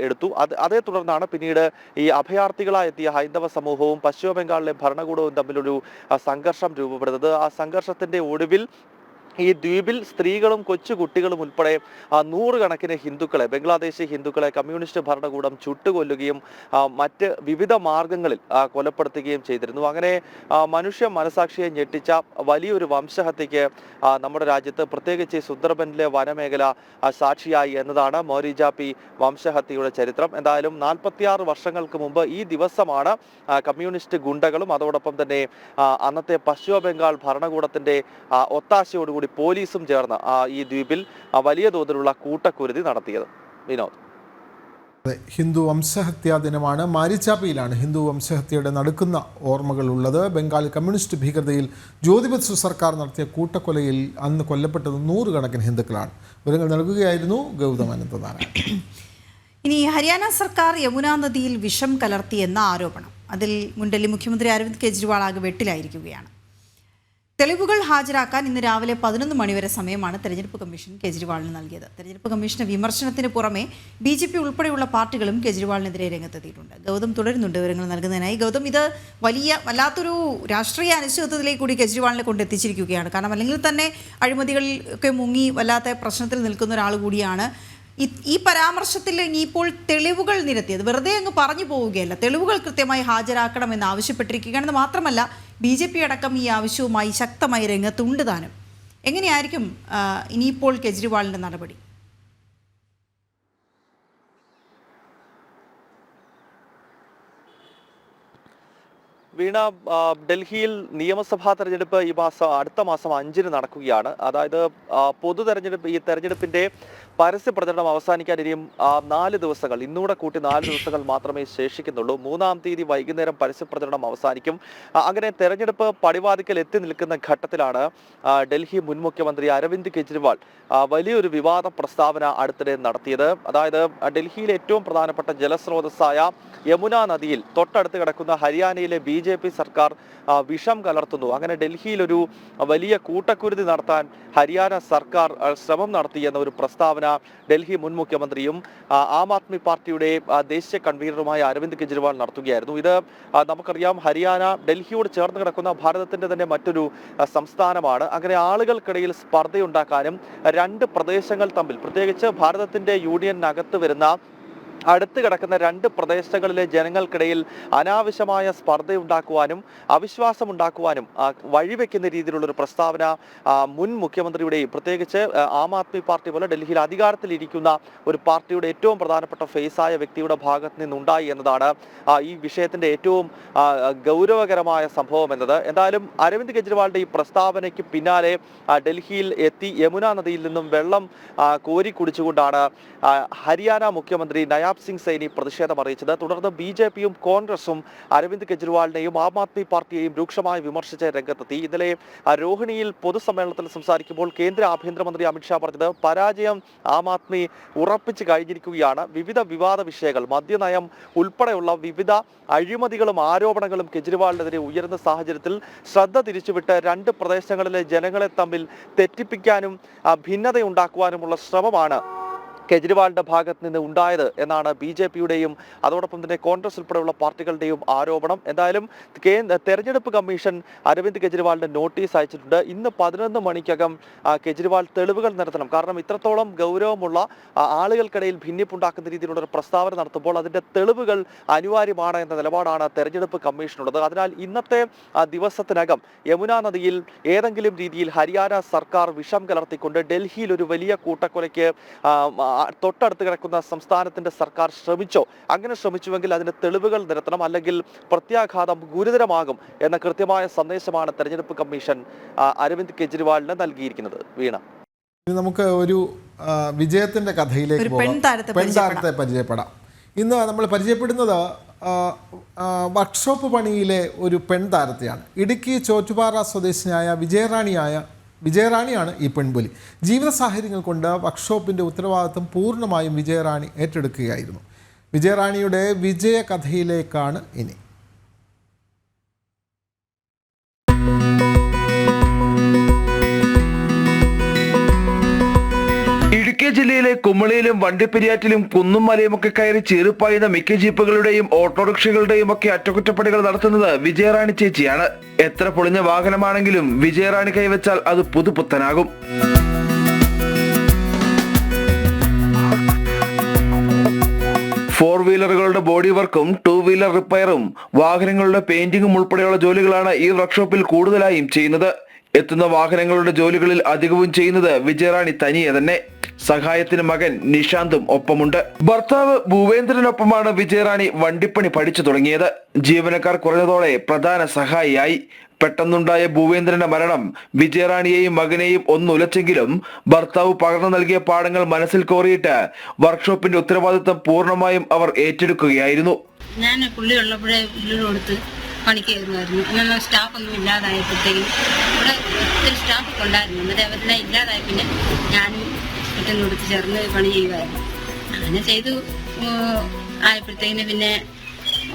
എടുത്തു. അതേ തുടർന്നാണ് പിന്നീട് ഈ അഭയാർത്ഥികളായി എത്തിയ ഹൈന്ദവ സമൂഹവും പശ്ചിമ ബംഗാളിലെ ഭരണകൂടവും തമ്മിലൊരു സംഘർഷം രൂപപ്പെടുന്നത്. ആ സംഘർഷത്തിന്റെ ഒടുവിൽ ഈ ദ്വീപിൽ സ്ത്രീകളും കൊച്ചുകുട്ടികളും ഉൾപ്പെടെ നൂറുകണക്കിന് ഹിന്ദുക്കളെ, ബംഗ്ലാദേശി ഹിന്ദുക്കളെ കമ്മ്യൂണിസ്റ്റ് ഭരണകൂടം ചുട്ടുകൊല്ലുകയും മറ്റ് വിവിധ മാർഗങ്ങളിൽ കൊലപ്പെടുത്തുകയും ചെയ്തിരുന്നു. അങ്ങനെ മനുഷ്യ മനസാക്ഷിയെ ഞെട്ടിച്ച വലിയൊരു വംശഹത്യയ്ക്ക് നമ്മുടെ രാജ്യത്ത്, പ്രത്യേകിച്ച് സുന്ദർബനിലെ വനമേഖല സാക്ഷിയായി എന്നതാണ് മോറിജാപ്പി വംശഹത്യയുടെ ചരിത്രം. എന്തായാലും 46 വർഷങ്ങൾക്ക് മുമ്പ് ഈ ദിവസമാണ് കമ്മ്യൂണിസ്റ്റ് ഗുണ്ടകളും അതോടൊപ്പം തന്നെ അന്നത്തെ പശ്ചിമ ബംഗാൾ ഭരണകൂടത്തിന്റെ ഒത്താശയോടുകൂടി പോലീസും ചേർന്ന് ഈ ദ്വീപിൽ വലിയ തോതിലുള്ള കൂട്ടക്കുരുതി നടത്തിയത്. വിനോദ്. ഹിന്ദു വംശഹത്യാ ദിനമാണ്. മാരിച്ചാപ്പിയിലാണ് ഹിന്ദു വംശഹത്യയുടെ നടുക്കുന്ന ഓർമ്മകളുള്ളത്. ബംഗാൾ കമ്മ്യൂണിസ്റ്റ് ഭീകരതയിൽ ജ്യോതി ബസു സർക്കാർ നടത്തിയ കൂട്ടക്കൊലയിൽ അന്ന് കൊല്ലപ്പെട്ടത് 100 കണക്കിന് ഹിന്ദുക്കളാണ്. വിവരങ്ങൾ നൽകുകയായിരുന്നു ഗൗതം അനന്തനാരായണൻ. ഇനി ഹരിയാന സർക്കാർ യമുനാ നദിയിൽ വിഷം കലർത്തിയെന്ന ആരോപണം. അതിൽ മുൻ ഡൽഹി മുഖ്യമന്ത്രി അരവിന്ദ് കെജ്രിവാൾ ആകെ വെട്ടിലായിരിക്കുകയാണ്. തെളിവുകൾ ഹാജരാക്കാൻ ഇന്ന് രാവിലെ 11 മണിവരെ സമയമാണ് തെരഞ്ഞെടുപ്പ് കമ്മീഷൻ കെജ്രിവാളിന് നൽകിയത്. തെരഞ്ഞെടുപ്പ് കമ്മീഷന്റെ വിമർശനത്തിന് പുറമെ BJP ഉൾപ്പെടെയുള്ള പാർട്ടികളും കെജ്രിവാളിനെതിരെ രംഗത്തെത്തിയിട്ടുണ്ട്. ഗൗതം തുടരുന്നുണ്ട് വിവരങ്ങൾ നൽകുന്നതിനായി. ഗൗതം, ഇത് വല്ലാത്തൊരു രാഷ്ട്രീയ അനിശ്ചിതത്വത്തിലേക്ക് കൂടി കെജ്രിവാളിനെ കൊണ്ടെത്തിച്ചിരിക്കുകയാണ്. കാരണം അല്ലെങ്കിൽ തന്നെ അഴിമതികളിൽ ഒക്കെ മുങ്ങി വല്ലാത്ത പ്രശ്നത്തിൽ നിൽക്കുന്ന ഒരാൾ കൂടിയാണ്. ഈ പരാമർശത്തിൽ ഇനിയിപ്പോൾ തെളിവുകൾ നിരത്തിയത് വെറുതെ അങ്ങ് പറഞ്ഞു പോവുകയല്ല, തെളിവുകൾ കൃത്യമായി ഹാജരാക്കണമെന്ന് ആവശ്യപ്പെട്ടിരിക്കുകയാണെന്ന് മാത്രമല്ല BJP അടക്കം ഈ ആവശ്യവുമായി ശക്തമായി രംഗത്തുണ്ട് താനും. എങ്ങനെയായിരിക്കും ഇനിയിപ്പോൾ കെജ്രിവാളിൻ്റെ നടപടി? വീണ, ഡൽഹിയിൽ നിയമസഭാ തെരഞ്ഞെടുപ്പ് അടുത്ത മാസം 5-ന് നടക്കുകയാണ്. അതായത് പൊതു തെരഞ്ഞെടുപ്പ്, ഈ തെരഞ്ഞെടുപ്പിന്റെ പരസ്യ പ്രചരണം അവസാനിക്കാൻ ഇനിയും 4 ദിവസങ്ങൾ, ഇന്നൂടെ കൂട്ടി 4 ദിവസങ്ങൾ മാത്രമേ ശേഷിക്കുന്നുള്ളൂ. 3-ാം തീയതി വൈകുന്നേരം പരസ്യ പ്രചരണം അവസാനിക്കും. അങ്ങനെ തെരഞ്ഞെടുപ്പ് പടിവാതിക്കൽ എത്തി നിൽക്കുന്ന ഘട്ടത്തിലാണ് ഡൽഹി മുൻ മുഖ്യമന്ത്രി അരവിന്ദ് കെജ്രിവാൾ വലിയൊരു വിവാദ പ്രസ്താവന അടുത്തിടെ നടത്തിയത്. അതായത് ഡൽഹിയിലെ ഏറ്റവും പ്രധാനപ്പെട്ട ജലസ്രോതസ്സായ യമുനാ നദിയിൽ തൊട്ടടുത്ത് കിടക്കുന്ന ഹരിയാനയിലെ BJP സർക്കാർ വിഷം കലർത്തുന്നു. അങ്ങനെ ഡൽഹിയിൽ ഒരു വലിയ കൂട്ടക്കുരുതി നടത്താൻ ഹരിയാന സർക്കാർ ശ്രമം നടത്തി എന്ന ഒരു പ്രസ്താവന ഡൽഹി മുൻ മുഖ്യമന്ത്രിയും ആം ആദ്മി പാർട്ടിയുടെ ദേശീയ കൺവീനറുമായ അരവിന്ദ് കെജ്രിവാൾ നടത്തുകയായിരുന്നു. ഇത് നമുക്കറിയാം, ഹരിയാന ഡൽഹിയോട് ചേർന്ന് കിടക്കുന്ന ഭാരതത്തിന്റെ തന്നെ മറ്റൊരു സംസ്ഥാനമാണ്. അങ്ങനെ ആളുകൾക്കിടയിൽ സ്പർദ്ധയുണ്ടാക്കാനും 2 പ്രദേശങ്ങൾ തമ്മിൽ, പ്രത്യേകിച്ച് ഭാരതത്തിന്റെ യൂണിയനകത്ത് വരുന്ന അടുത്ത് കിടക്കുന്ന 2 പ്രദേശങ്ങളിലെ ജനങ്ങൾക്കിടയിൽ അനാവശ്യമായ സ്പർദ്ധയുണ്ടാക്കുവാനും അവിശ്വാസമുണ്ടാക്കുവാനും വഴിവെക്കുന്ന രീതിയിലുള്ളൊരു പ്രസ്താവന മുൻ മുഖ്യമന്ത്രിയുടെയും, പ്രത്യേകിച്ച് ആം ആദ്മി പാർട്ടി പോലെ ഡൽഹിയിൽ അധികാരത്തിലിരിക്കുന്ന ഒരു പാർട്ടിയുടെ ഏറ്റവും പ്രധാനപ്പെട്ട ഫേസായ വ്യക്തിയുടെ ഭാഗത്ത് നിന്നുണ്ടായി എന്നതാണ് ഈ വിഷയത്തിന്റെ ഏറ്റവും ഗൗരവകരമായ സംഭവം എന്നത്. എന്തായാലും അരവിന്ദ് കെജ്രിവാളിന്റെ ഈ പ്രസ്താവനയ്ക്ക് പിന്നാലെ ഡൽഹിയിൽ എത്തി യമുനാ നദിയിൽ നിന്നും വെള്ളം കോരി കുടിച്ചുകൊണ്ടാണ് ഹരിയാന മുഖ്യമന്ത്രി നയാബ് സിംഗ് സൈനി പ്രതിഷേധം അറിയിച്ചത്. തുടർന്ന് BJPയും കോൺഗ്രസും അരവിന്ദ് കെജ്രിവാളിനെയും ആം ആദ്മി പാർട്ടിയെയും രൂക്ഷമായി വിമർശിച്ച് രംഗത്തെത്തി. ഇന്നലെ രോഹിണിയിൽ പൊതുസമ്മേളനത്തിൽ സംസാരിക്കുമ്പോൾ കേന്ദ്ര ആഭ്യന്തരമന്ത്രി അമിത്ഷാ പറഞ്ഞത് പരാജയം ആം ആദ്മി ഉറപ്പിച്ചു കഴിഞ്ഞിരിക്കുകയാണ്. വിവിധ വിവാദ വിഷയങ്ങൾ, മദ്യനയം ഉൾപ്പെടെയുള്ള വിവിധ അഴിമതികളും ആരോപണങ്ങളും കെജ്രിവാളിനെതിരെ ഉയർന്ന സാഹചര്യത്തിൽ ശ്രദ്ധ തിരിച്ചുവിട്ട് 2 പ്രദേശങ്ങളിലെ ജനങ്ങളെ തമ്മിൽ തെറ്റിപ്പിക്കാനും ഭിന്നതയുണ്ടാക്കുവാനുമുള്ള ശ്രമമാണ് കെജ്രിവാളിന്റെ ഭാഗത്ത് നിന്ന് ഉണ്ടായത് എന്നാണ് BJPയുടെയും അതോടൊപ്പം തന്നെ കോൺഗ്രസ് ഉൾപ്പെടെയുള്ള പാർട്ടികളുടെയും ആരോപണം. എന്തായാലും തെരഞ്ഞെടുപ്പ് കമ്മീഷൻ അരവിന്ദ് കെജ്രിവാളിന്റെ നോട്ടീസ് അയച്ചിട്ടുണ്ട്. ഇന്ന് 11 മണിക്കകം കെജ്രിവാൾ തെളിവുകൾ നിരത്തണം. കാരണം ഇത്രത്തോളം ഗൗരവമുള്ള, ആളുകൾക്കിടയിൽ ഭിന്നിപ്പുണ്ടാക്കുന്ന രീതിയിലുള്ള ഒരു പ്രസ്താവന നടത്തുമ്പോൾ അതിന്റെ തെളിവുകൾ അനിവാര്യമാണ് എന്ന നിലപാടാണ് തെരഞ്ഞെടുപ്പ് കമ്മീഷനുള്ളത്. അതിനാൽ ഇന്നത്തെ ദിവസത്തിനകം യമുനാ നദിയിൽ ഏതെങ്കിലും രീതിയിൽ ഹരിയാന സർക്കാർ വിഷം കലർത്തിക്കൊണ്ട് ഡൽഹിയിൽ ഒരു വലിയ കൂട്ടക്കൊലയ്ക്ക് തൊട്ടടുത്ത് കിടക്കുന്ന സംസ്ഥാനത്തിന്റെ സർക്കാർ ശ്രമിച്ചോ, അങ്ങനെ ശ്രമിച്ചുവെങ്കിൽ അതിന് തെളിവുകൾ നിരത്തണം, അല്ലെങ്കിൽ പ്രത്യാഘാതം ഗുരുതരമാകും എന്ന കൃത്യമായ സന്ദേശമാണ് തെരഞ്ഞെടുപ്പ് കമ്മീഷൻ അരവിന്ദ് കെജ്രിവാളിന് നൽകിയിരിക്കുന്നത്. വീണ, നമുക്ക് ഒരു വിജയത്തിന്റെ കഥയിലേക്ക് പെൺതാരത്തെ പരിചയപ്പെടാം. ഇന്ന് നമ്മൾ പരിചയപ്പെടുന്നത് വർക്ക്ഷോപ്പ് പണിയിലെ ഒരു പെൺതാരത്തെയാണ്. ഇടുക്കി ചോറ്റുപാറ സ്വദേശിനിയായ വിജയറാണിയാണ് ഈ പെൺപുലി. ജീവിത സാഹചര്യങ്ങൾ കൊണ്ട് വർക്ക്ഷോപ്പിൻ്റെ ഉത്തരവാദിത്വം പൂർണ്ണമായും വിജയറാണി ഏറ്റെടുക്കുകയായിരുന്നു. വിജയറാണിയുടെ വിജയ കഥയിലേക്കാണ് ഇനി. ഇടുക്കി ജില്ലയിലെ കുമളിയിലും വണ്ടിപ്പെരിയാറ്റിലും കുന്നും മലയുമൊക്കെ കയറി ചീറിപ്പായുന്ന മിക്ക ജീപ്പുകളുടെയും ഓട്ടോറിക്ഷകളുടെയും ഒക്കെ അറ്റകുറ്റപ്പണികൾ നടത്തുന്നത് വിജയറാണി ചേച്ചിയാണ്. എത്ര പൊളിഞ്ഞ വാഹനമാണെങ്കിലും വിജയറാണി കൈവച്ചാൽ അത് പുതുപുത്തനാകും. ഫോർ വീലറുകളുടെ ബോഡി വർക്കും 2 വീലർ റിപ്പയറും വാഹനങ്ങളുടെ പെയിന്റിംഗും ഉൾപ്പെടെയുള്ള ജോലികളാണ് ഈ വർക്ക്ഷോപ്പിൽ കൂടുതലായും ചെയ്യുന്നത്. എത്തുന്ന വാഹനങ്ങളുടെ ജോലികളിൽ അധികവും ചെയ്യുന്നത് വിജയറാണി തനിയെ തന്നെ. സഹായത്തിന് മകൻ നിഷാന്തും ഒപ്പമുണ്ട്. ഭർത്താവ് ഭൂവേന്ദ്രനൊപ്പമാണ് വിജയറാണി വണ്ടിപ്പണി പഠിച്ചു തുടങ്ങിയത്. ജീവനക്കാർ കുറഞ്ഞതോടെ പ്രധാന സഹായിയായി. പെട്ടെന്നുണ്ടായ ഭൂവേന്ദ്രന്റെ മരണം വിജയറാണിയെയും മകനെയും ഒന്നുലച്ചെങ്കിലും ഭർത്താവ് പകർന്നു നൽകിയ പാഠങ്ങൾ മനസ്സിൽ കോറിയിട്ട് വർക്ക്ഷോപ്പിന്റെ ഉത്തരവാദിത്തം പൂർണ്ണമായും അവർ ഏറ്റെടുക്കുകയായിരുന്നു. ഞാൻ പുള്ളി ഉള്ളപ്പോഴേ പുള്ളിയുടെ കൊടുത്ത് പണിക്ക് കയറുമായിരുന്നു. എന്നാൽ സ്റ്റാഫൊന്നും ഇല്ലാതായപ്പോഴത്തേക്കും ഇവിടെ ഒത്തിരി സ്റ്റാഫൊക്കെ ഉണ്ടായിരുന്നു. എന്നിട്ട് അവരെല്ലാം ഇല്ലാതായ പിന്നെ ഞാനും കുറ്റം കൊടുത്ത് ചേർന്ന് പണി ചെയ്യുമായിരുന്നു. അങ്ങനെ ചെയ്തു ആയപ്പോഴത്തേക്കിന് പിന്നെ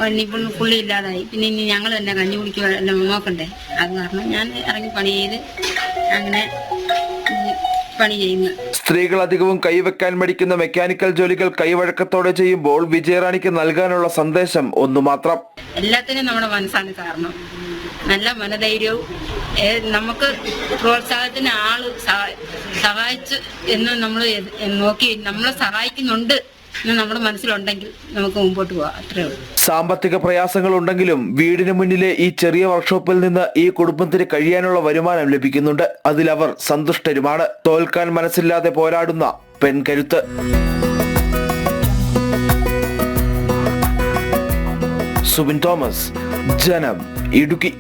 ഇനിയിപ്പോൾ പുള്ളി ഇല്ലാതായി. പിന്നെ ഇനി ഞങ്ങൾ തന്നെ കഞ്ഞി കുടിക്കുക എല്ലാം നോക്കണ്ടേ. അത് കാരണം ഞാൻ ഇറങ്ങി പണി ചെയ്ത് അങ്ങനെ പണി ചെയ്യുന്നു. സ്ത്രീകൾ അധികവും കൈവെക്കാൻ മടിക്കുന്ന മെക്കാനിക്കൽ ജോലികൾ കൈവഴക്കത്തോടെ ചെയ്യുമ്പോൾ വിജയറാണിക്ക് നൽകാനുള്ള സന്ദേശം ഒന്നു മാത്രം. എല്ലാത്തിനും നമ്മുടെ മനസ്സാണ് കാരണം. നല്ല മനധൈര്യവും നമുക്ക് പ്രോത്സാഹനത്തിന് ആള് സഹായിച്ചു എന്ന് നമ്മൾ നോക്കി നമ്മളെ സഹായിക്കുന്നുണ്ട് എന്ന് നമ്മുടെ മനസ്സിലുണ്ടെങ്കിൽ നമുക്ക് മുമ്പോട്ട് പോവാം. അത്രേ ഉള്ളൂ. സാമ്പത്തിക പ്രയാസങ്ങൾ ഉണ്ടെങ്കിലും വീടിന് മുന്നിലെ ഈ ചെറിയ വർക്ക്ഷോപ്പിൽ നിന്ന് ഈ കുടുംബത്തിന് കഴിയാനുള്ള വരുമാനം ലഭിക്കുന്നുണ്ട്. അതിലവർ സന്തുഷ്ടരുമാണ്. തോൽക്കാൻ മനസ്സില്ലാതെ പോരാടുന്ന പെൺകരുത്ത്. സുബിൻ തോമസ്, ജനം, ഇടുക്കി.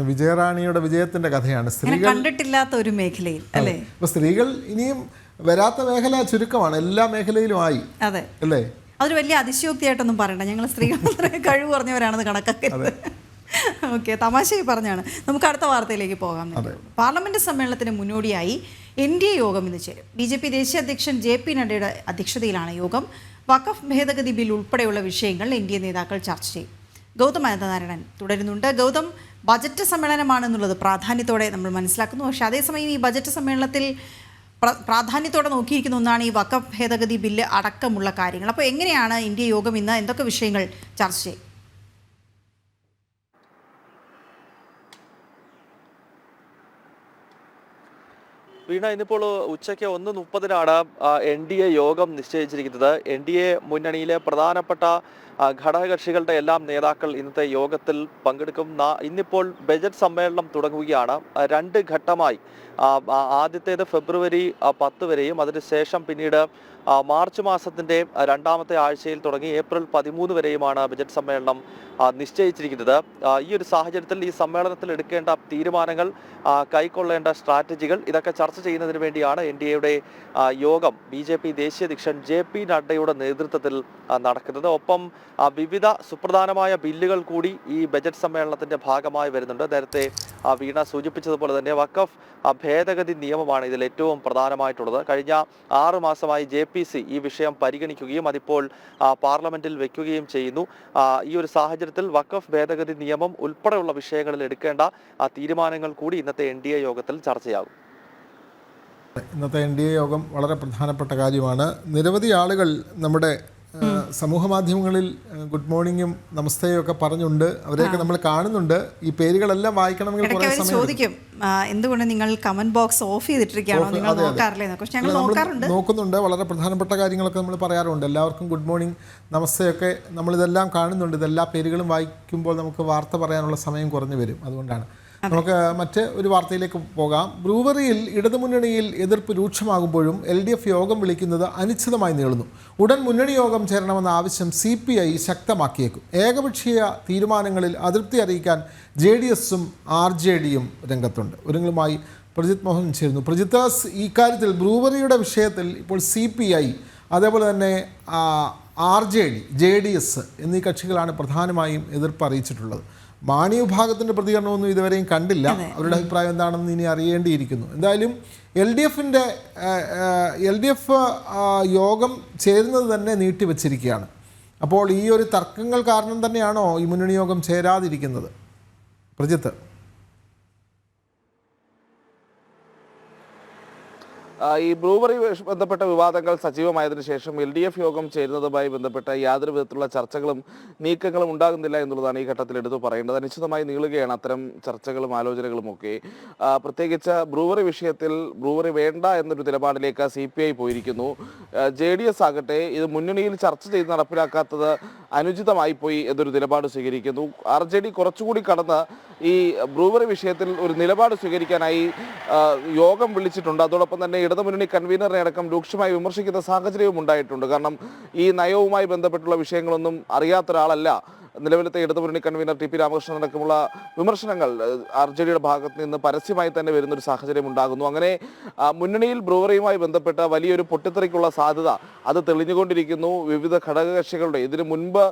വിജയറാണിയുടെ വിജയത്തിന്റെ കഥയാണ്. സ്ത്രീകൾ കണ്ടിട്ടില്ലാത്ത ഒരു മേഖലയിൽ അല്ലേ? ഇപ്പൊ സ്ത്രീകൾ ഇനിയും വരാത്ത മേഖല ചുരുക്കമാണ്. എല്ലാ മേഖലയിലും ആയി. അതെ അല്ലേ? അതൊരു വലിയ അതിശയോക്തിയായിട്ടൊന്നും പറയണ്ട. ഞങ്ങൾ സ്ത്രീകൾ കഴിവ് കുറഞ്ഞവരാണെന്ന് കണക്കാക്കരുത്. ഓക്കെ, തമാശയായി പറഞ്ഞാണ്. നമുക്ക് അടുത്ത വാർത്തയിലേക്ക് പോകാം. പാർലമെന്റ് സമ്മേളനത്തിന് മുന്നോടിയായി NDA യോഗം ഇന്ന് ചേരും. BJP ദേശീയ അധ്യക്ഷൻ JP നഡ്ഡയുടെ അധ്യക്ഷതയിലാണ് യോഗം. വഖഫ് ഭേദഗതി ബിൽ ഉൾപ്പെടെയുള്ള വിഷയങ്ങൾ NDA നേതാക്കൾ ചർച്ച ചെയ്യും. ഗൗതം അനന്തനാരായണൻ തുടരുന്നുണ്ട്. ഗൗതം, ബജറ്റ് സമ്മേളനമാണെന്നുള്ളത് പ്രാധാന്യത്തോടെ നമ്മൾ മനസ്സിലാക്കുന്നു. പക്ഷേ അതേസമയം ഈ ബജറ്റ് സമ്മേളനത്തിൽ പ്രാധാന്യത്തോടെ നോക്കിയിരിക്കുന്ന ഒന്നാണ് ഈ വഖഫ് ഭേദഗതി ബില്ല് അടക്കമുള്ള കാര്യങ്ങൾ. അപ്പോൾ എങ്ങനെയാണ് NDA യോഗം ഇന്ന് എന്തൊക്കെ വിഷയങ്ങൾ ചർച്ച ചെയ്യും? വീണ, ഇന്നിപ്പോൾ ഉച്ചയ്ക്ക് 1:30 NDA യോഗം നിശ്ചയിച്ചിരിക്കുന്നത്. NDA മുന്നണിയിലെ പ്രധാനപ്പെട്ട ഘടകകക്ഷികളുടെ എല്ലാം നേതാക്കൾ ഇന്നത്തെ യോഗത്തിൽ പങ്കെടുക്കും. ഇന്നിപ്പോൾ ബജറ്റ് സമ്മേളനം തുടങ്ങുകയാണ്. 2 ഘട്ടമായി. ആദ്യത്തേത് ഫെബ്രുവരി 10 വരെയും അതിനുശേഷം പിന്നീട് മാർച്ച് മാസത്തിൻ്റെ 2ാമത്തെ ആഴ്ചയിൽ തുടങ്ങി ഏപ്രിൽ 13 വരെയുമാണ് ബജറ്റ് സമ്മേളനം നിശ്ചയിച്ചിരിക്കുന്നത്. ഈ ഒരു സാഹചര്യത്തിൽ ഈ സമ്മേളനത്തിൽ എടുക്കേണ്ട തീരുമാനങ്ങൾ, കൈക്കൊള്ളേണ്ട സ്ട്രാറ്റജികൾ, ഇതൊക്കെ ചർച്ച ചെയ്യുന്നതിന് വേണ്ടിയാണ് NDAയുടെ യോഗം BJP ദേശീയ അധ്യക്ഷൻ JP നഡ്ഡയുടെ നേതൃത്വത്തിൽ നടക്കുന്നത്. ഒപ്പം വിവിധ സുപ്രധാനമായ ബില്ലുകൾ കൂടി ഈ ബജറ്റ് സമ്മേളനത്തിന്റെ ഭാഗമായി വരുന്നുണ്ട്. നേരത്തെ വീണ സൂചിപ്പിച്ചതുപോലെ തന്നെ വഖഫ് ഭേദഗതി നിയമമാണ് ഇതിൽ ഏറ്റവും പ്രധാനമായിട്ടുള്ളത്. കഴിഞ്ഞ 6 മാസമായി JPC ഈ വിഷയം പരിഗണിക്കുകയും അതിപ്പോൾ പാർലമെന്റിൽ വെക്കുകയും ചെയ്യുന്നു. ഈ ഒരു സാഹചര്യത്തിൽ വഖഫ് ഭേദഗതി നിയമം ഉൾപ്പെടെയുള്ള വിഷയങ്ങളിൽ എടുക്കേണ്ട തീരുമാനങ്ങൾ കൂടി ഇന്നത്തെ NDA യോഗത്തിൽ ചർച്ചയാകും. ഇന്നത്തെ NDA യോഗം വളരെ പ്രധാനപ്പെട്ട കാര്യമാണ്. നിരവധി ആളുകൾ നമ്മുടെ സമൂഹ മാധ്യമങ്ങളിൽ ഗുഡ് മോർണിംഗും നമസ്തയും ഒക്കെ പറഞ്ഞുണ്ട്. അവരെയൊക്കെ നമ്മൾ കാണുന്നുണ്ട്. ഈ പേരുകളെല്ലാം വായിക്കണമെങ്കിൽ കുറേ സമയം ചോദിക്കും, എന്തുകൊണ്ട് നിങ്ങൾ കമന്റ് ബോക്സ് ഓഫ് ചെയ്തിട്ടിരിക്കുകയാണോ, നിങ്ങൾ നോക്കാറില്ലേ? പക്ഷേ ഞങ്ങൾ നോക്കുന്നുണ്ട്. വളരെ പ്രധാനപ്പെട്ട കാര്യങ്ങളൊക്കെ നമ്മൾ പറയാറുണ്ട്. എല്ലാവർക്കും ഗുഡ് മോർണിംഗ് നമസ്തയൊക്കെ നമ്മളിതെല്ലാം കാണുന്നുണ്ട്. ഇതെല്ലാ പേരുകളും വായിക്കുമ്പോൾ നമുക്ക് വാർത്ത പറയാനുള്ള സമയം കുറഞ്ഞു വരും. അതുകൊണ്ടാണ്. നമുക്ക് മറ്റ് ഒരു വാർത്തയിലേക്ക് പോകാം. ബ്രൂവറിയിൽ ഇടതുമുന്നണിയിൽ എതിർപ്പ് രൂക്ഷമാകുമ്പോഴും LDF യോഗം വിളിക്കുന്നത് അനിശ്ചിതമായി നീളുന്നു. ഉടൻ മുന്നണി യോഗം ചേരണമെന്ന ആവശ്യം CPI ശക്തമാക്കിയേക്കും. ഏകപക്ഷീയ തീരുമാനങ്ങളിൽ അതൃപ്തി അറിയിക്കാൻ JDS-ഉം RJD-യും രംഗത്തുണ്ട്. ഒരുങ്ങളുമായി പ്രജിത് മോഹൻ ചേരുന്നു. പ്രജിത്ത്, ഈ കാര്യത്തിൽ ബ്രൂവറിയുടെ വിഷയത്തിൽ ഇപ്പോൾ CPI അതേപോലെ തന്നെ RJD, JDS എന്നീ കക്ഷികളാണ് പ്രധാനമായും എതിർപ്പ് അറിയിച്ചിട്ടുള്ളത്. മാണി വിഭാഗത്തിൻ്റെ പ്രതികരണമൊന്നും ഇതുവരെയും കണ്ടില്ല. അവരുടെ അഭിപ്രായം എന്താണെന്ന് ഇനി അറിയേണ്ടിയിരിക്കുന്നു. എന്തായാലും LDF യോഗം ചേരുന്നത് തന്നെ നീട്ടിവെച്ചിരിക്കുകയാണ്. അപ്പോൾ ഈ ഒരു തർക്കങ്ങൾ കാരണം തന്നെയാണോ ഈ മുന്നണി യോഗം ചേരാതിരിക്കുന്നത്? പ്രജിത്ത്. ഈ ബ്രൂവറി ബന്ധപ്പെട്ട വിവാദങ്ങൾ സജീവമായതിനു ശേഷം LDF യോഗം ചേരുന്നതുമായി ബന്ധപ്പെട്ട യാതൊരു വിധത്തിലുള്ള ചർച്ചകളും നീക്കങ്ങളും ഉണ്ടാകുന്നില്ല എന്നുള്ളതാണ് ഈ ഘട്ടത്തിൽ എടുത്തു പറയേണ്ടത്. അനിശ്ചിതമായി നീളുകയാണ് അത്തരം ചർച്ചകളും ആലോചനകളും ഒക്കെ. പ്രത്യേകിച്ച് ബ്രൂവറി വിഷയത്തിൽ ബ്രൂവറി വേണ്ട എന്നൊരു നിലപാടിലേക്ക് CPI പോയിരിക്കുന്നു. JDS ആകട്ടെ ഇത് മുന്നണിയിൽ ചർച്ച ചെയ്ത് നടപ്പിലാക്കാത്തത് അനുചിതമായി പോയി എന്നൊരു നിലപാട് സ്വീകരിക്കുന്നു. RJD കുറച്ചുകൂടി കടന്ന് ഈ ബ്രൂവറി വിഷയത്തിൽ ഒരു നിലപാട് സ്വീകരിക്കാനായി യോഗം വിളിച്ചിട്ടുണ്ട്. അതോടൊപ്പം തന്നെ ഇടതുമുന്നണി കൺവീനറിനെ അടക്കം രൂക്ഷമായി വിമർശിക്കുന്ന സാഹചര്യവും ഉണ്ടായിട്ടുണ്ട്. കാരണം ഈ നയവുമായി ബന്ധപ്പെട്ടുള്ള വിഷയങ്ങളൊന്നും അറിയാത്ത ഒരാളല്ല നിലവിലത്തെ ഇടതുമുന്നണി കൺവീനർ TP രാമകൃഷ്ണൻ അടക്കമുള്ള വിമർശനങ്ങൾ RJDയുടെ ഭാഗത്ത് നിന്ന് പരസ്യമായി തന്നെ വരുന്നൊരു സാഹചര്യം ഉണ്ടാകുന്നു. അങ്ങനെ മുന്നണിയിൽ ബ്രൂവറിയുമായി ബന്ധപ്പെട്ട വലിയൊരു പൊട്ടിത്തെറിക്കുള്ള സാധ്യത അത് തെളിഞ്ഞുകൊണ്ടിരിക്കുന്നു. വിവിധ ഘടകകക്ഷികളുടെ ഇതിനു മുൻപ്